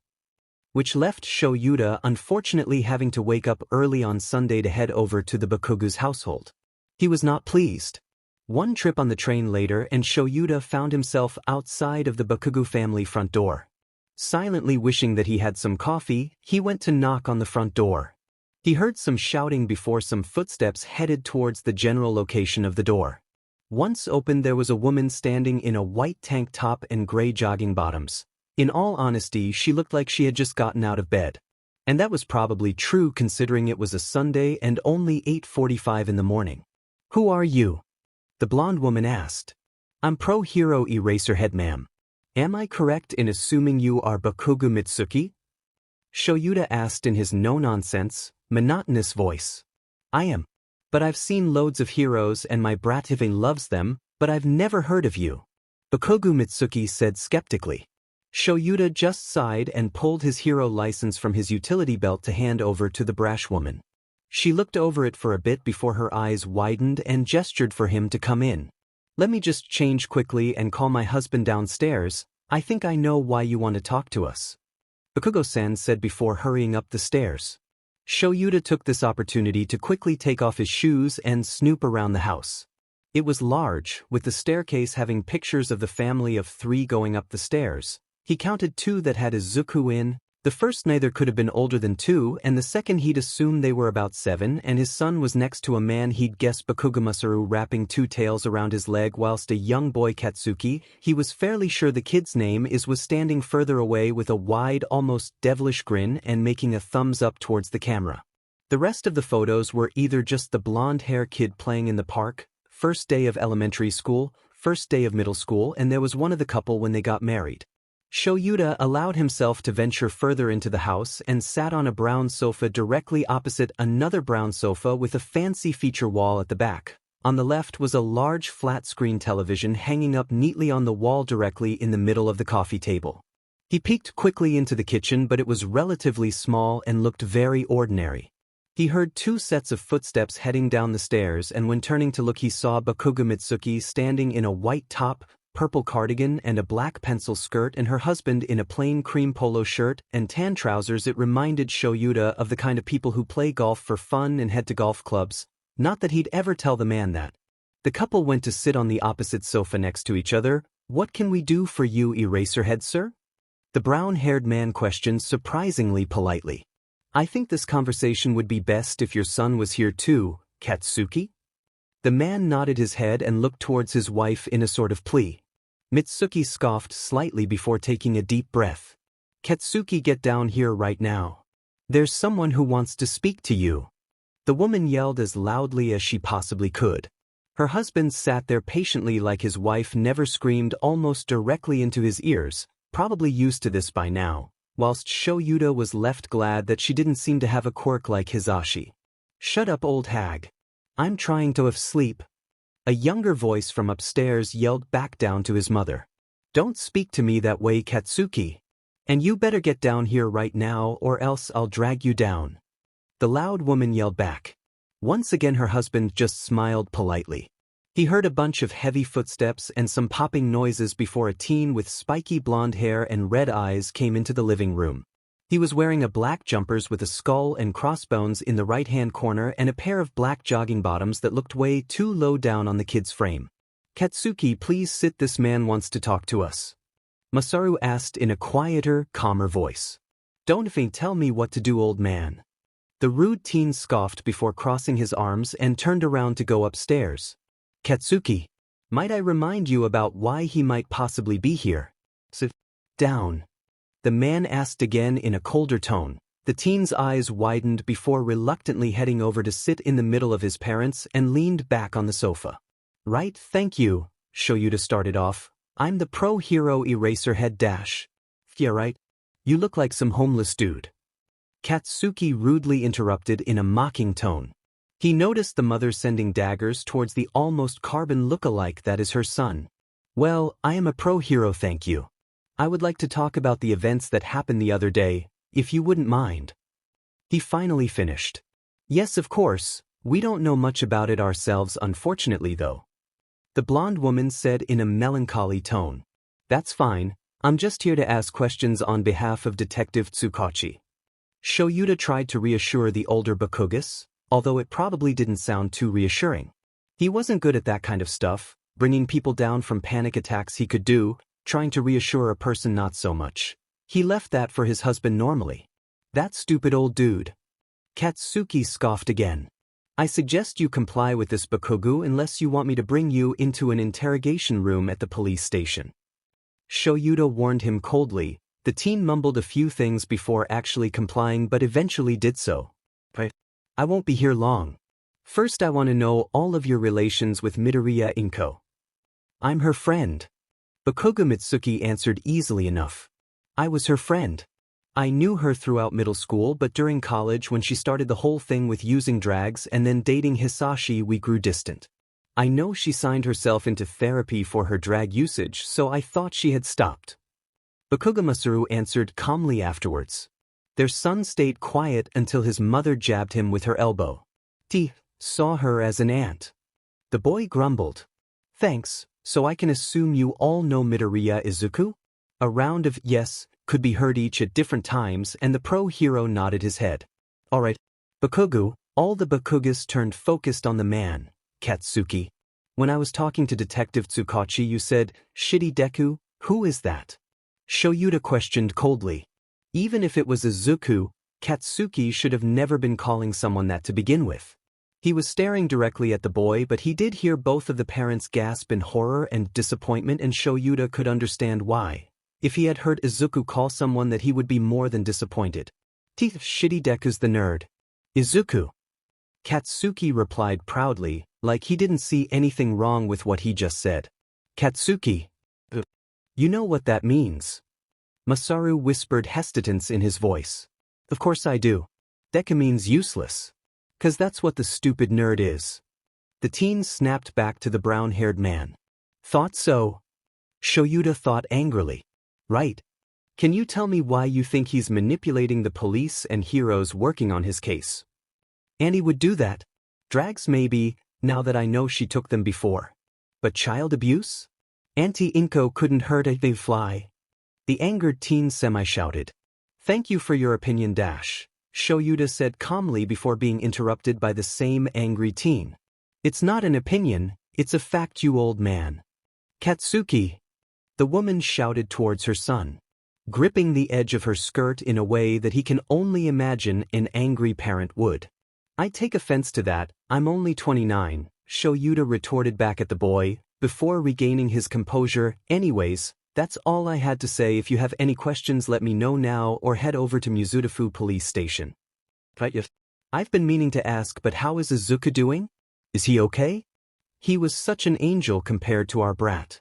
Which left Shoyuta unfortunately having to wake up early on Sunday to head over to the Bakugo's household. He was not pleased. One trip on the train later and Shoyuta found himself outside of the Bakugo family front door. Silently wishing that he had some coffee, he went to knock on the front door. He heard some shouting before some footsteps headed towards the general location of the door. Once opened, there was a woman standing in a white tank top and gray jogging bottoms. In all honesty, she looked like she had just gotten out of bed. And that was probably true considering it was a Sunday and only 8:45 in the morning. Who are you? The blonde woman asked. I'm pro-hero Eraserhead, ma'am. Am I correct in assuming you are Bakugo Mitsuki? Shoyuta asked in his no-nonsense, monotonous voice. I am. But I've seen loads of heroes and my brathive loves them, but I've never heard of you. Bakugo Mitsuki said skeptically. Shoyuta just sighed and pulled his hero license from his utility belt to hand over to the brash woman. She looked over it for a bit before her eyes widened and gestured for him to come in. Let me just change quickly and call my husband downstairs. I think I know why you want to talk to us. Bakugo-san said before hurrying up the stairs. Shoyuta took this opportunity to quickly take off his shoes and snoop around the house. It was large, with the staircase having pictures of the family of 3 going up the stairs. He counted 2 that had Izuku in. The first neither could have been older than 2, and the second he'd assumed they were about 7, and his son was next to a man he'd guessed Bakugo Masaru wrapping 2 tails around his leg, whilst a young boy Katsuki, he was fairly sure the kid's name was standing further away with a wide, almost devilish grin and making a thumbs up towards the camera. The rest of the photos were either just the blonde-hair kid playing in the park, first day of elementary school, first day of middle school, and there was one of the couple when they got married. Shoyuta allowed himself to venture further into the house and sat on a brown sofa directly opposite another brown sofa with a fancy feature wall at the back. On the left was a large flat-screen television hanging up neatly on the wall directly in the middle of the coffee table. He peeked quickly into the kitchen, but it was relatively small and looked very ordinary. He heard 2 sets of footsteps heading down the stairs, and when turning to look he saw Bakugo Mitsuki standing in a white top, purple cardigan and a black pencil skirt, and her husband in a plain cream polo shirt and tan trousers. It reminded Shoyuta of the kind of people who play golf for fun and head to golf clubs. Not that he'd ever tell the man that. The couple went to sit on the opposite sofa next to each other. What can we do for you, Eraserhead, sir? The brown-haired man questioned surprisingly politely. I think this conversation would be best if your son was here too, Katsuki. The man nodded his head and looked towards his wife in a sort of plea. Mitsuki scoffed slightly before taking a deep breath. Katsuki, get down here right now. There's someone who wants to speak to you. The woman yelled as loudly as she possibly could. Her husband sat there patiently like his wife never screamed almost directly into his ears, probably used to this by now, whilst Shoyuta was left glad that she didn't seem to have a quirk like Hisashi. Shut up, old hag. I'm trying to sleep. A younger voice from upstairs yelled back down to his mother. Don't speak to me that way, Katsuki. And you better get down here right now or else I'll drag you down. The loud woman yelled back. Once again her husband just smiled politely. He heard a bunch of heavy footsteps and some popping noises before a teen with spiky blonde hair and red eyes came into the living room. He was wearing a black jumpers with a skull and crossbones in the right-hand corner and a pair of black jogging bottoms that looked way too low down on the kid's frame. Katsuki, please sit, this man wants to talk to us. Masaru asked in a quieter, calmer voice. Don't tell me what to do, old man. The rude teen scoffed before crossing his arms and turned around to go upstairs. Katsuki, might I remind you about why he might possibly be here? Sit down. The man asked again in a colder tone. The teen's eyes widened before reluctantly heading over to sit in the middle of his parents and leaned back on the sofa. Right, thank you, Shoyuta started off. I'm the pro-hero Eraserhead dash. Yeah, right? You look like some homeless dude. Katsuki rudely interrupted in a mocking tone. He noticed the mother sending daggers towards the almost carbon look-alike that is her son. Well, I am a pro-hero, thank you. I would like to talk about the events that happened the other day, if you wouldn't mind. He finally finished. Yes, of course, we don't know much about it ourselves, unfortunately, though. The blonde woman said in a melancholy tone. That's fine, I'm just here to ask questions on behalf of Detective Tsukachi. Shoyuta tried to reassure the older Bakugas, although it probably didn't sound too reassuring. He wasn't good at that kind of stuff, bringing people down from panic attacks he could do, trying to reassure a person not so much. He left that for his husband normally. That stupid old dude. Katsuki scoffed again. I suggest you comply with this, Bakugu, unless you want me to bring you into an interrogation room at the police station. Shoyuta warned him coldly. The teen mumbled a few things before actually complying but eventually did so. I won't be here long. First I want to know all of your relations with Midoriya Inko. I'm her friend. Bakuga Mitsuki answered easily enough. I was her friend. I knew her throughout middle school, but during college when she started the whole thing with using drags and then dating Hisashi, we grew distant. I know she signed herself into therapy for her drag usage, so I thought she had stopped. Bakuga Masaru answered calmly afterwards. Their son stayed quiet until his mother jabbed him with her elbow. T saw her as an aunt. The boy grumbled. Thanks, so I can assume you all know Midoriya Izuku? A round of yes could be heard each at different times, and the pro-hero nodded his head. Alright, Bakugu. All the Bakugas turned focused on the man, Katsuki. When I was talking to Detective Tsukachi, you said, shitty Deku, who is that? Shoyuta questioned coldly. Even if it was Izuku, Katsuki should have never been calling someone that to begin with. He was staring directly at the boy, but he did hear both of the parents gasp in horror and disappointment, and Shoyuta could understand why. If he had heard Izuku call someone that, he would be more than disappointed. Teeth, shitty Deku's the nerd. Izuku. Katsuki replied proudly, like he didn't see anything wrong with what he just said. Katsuki. You know what that means? Masaru whispered hesitance in his voice. Of course I do. Deku means useless. 'Cause that's what the stupid nerd is. The teen snapped back to the brown-haired man. Thought so? Shoyuta thought angrily. Right. Can you tell me why you think he's manipulating the police and heroes working on his case? And he would do that. Drags maybe, now that I know she took them before. But child abuse? Auntie Inko couldn't hurt a fly. The angered teen semi-shouted. Thank you for your opinion dash. Shoyuta said calmly before being interrupted by the same angry teen. It's not an opinion, it's a fact, you old man. Katsuki! The woman shouted towards her son, gripping the edge of her skirt in a way that he can only imagine an angry parent would. I take offense to that, I'm only 29, Shoyuta retorted back at the boy, before regaining his composure. Anyways, that's all I had to say. If you have any questions, let me know now or head over to Mizudafu police station. I've been meaning to ask, but how is Izuku doing? Is he okay? He was such an angel compared to our brat.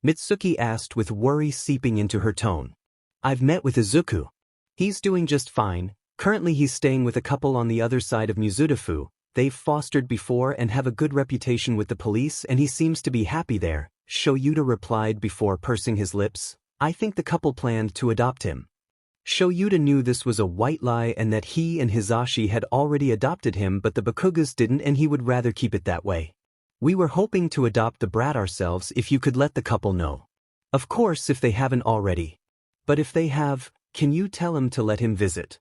Mitsuki asked with worry seeping into her tone. I've met with Izuku. He's doing just fine. Currently he's staying with a couple on the other side of Mizudafu. They've fostered before and have a good reputation with the police, and he seems to be happy there, Shoyuta replied before pursing his lips. I think the couple planned to adopt him. Shoyuta knew this was a white lie and that he and Hizashi had already adopted him, but the Bakugas didn't, and he would rather keep it that way. We were hoping to adopt the brat ourselves, if you could let the couple know. Of course, if they haven't already. But if they have, can you tell him to let him visit?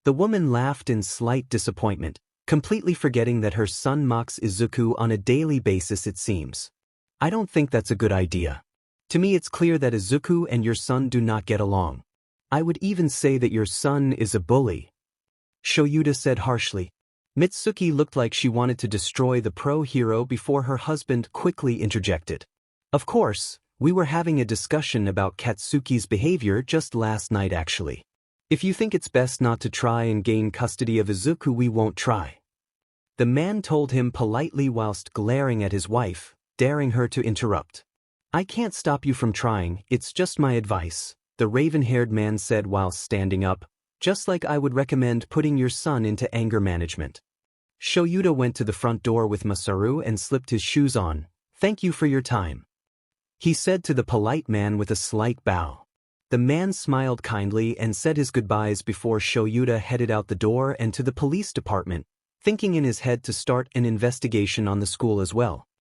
The woman laughed in slight disappointment, completely forgetting that her son mocks Izuku on a daily basis, it seems. I don't think that's a good idea. To me it's clear that Izuku and your son do not get along. I would even say that your son is a bully, Shoyuta said harshly. Mitsuki looked like she wanted to destroy the pro-hero before her husband quickly interjected. Of course, we were having a discussion about Katsuki's behavior just last night actually. If you think it's best not to try and gain custody of Izuku, we won't try. The man told him politely whilst glaring at his wife, daring her to interrupt. I can't stop you from trying, it's just my advice, the raven-haired man said while standing up, just like I would recommend putting your son into anger management. Shoyuta went to the front door with Masaru and slipped his shoes on. Thank you for your time, he said to the polite man with a slight bow. The man smiled kindly and said his goodbyes before Shoyuta headed out the door and to the police department, thinking in his head to start an investigation on the school as well.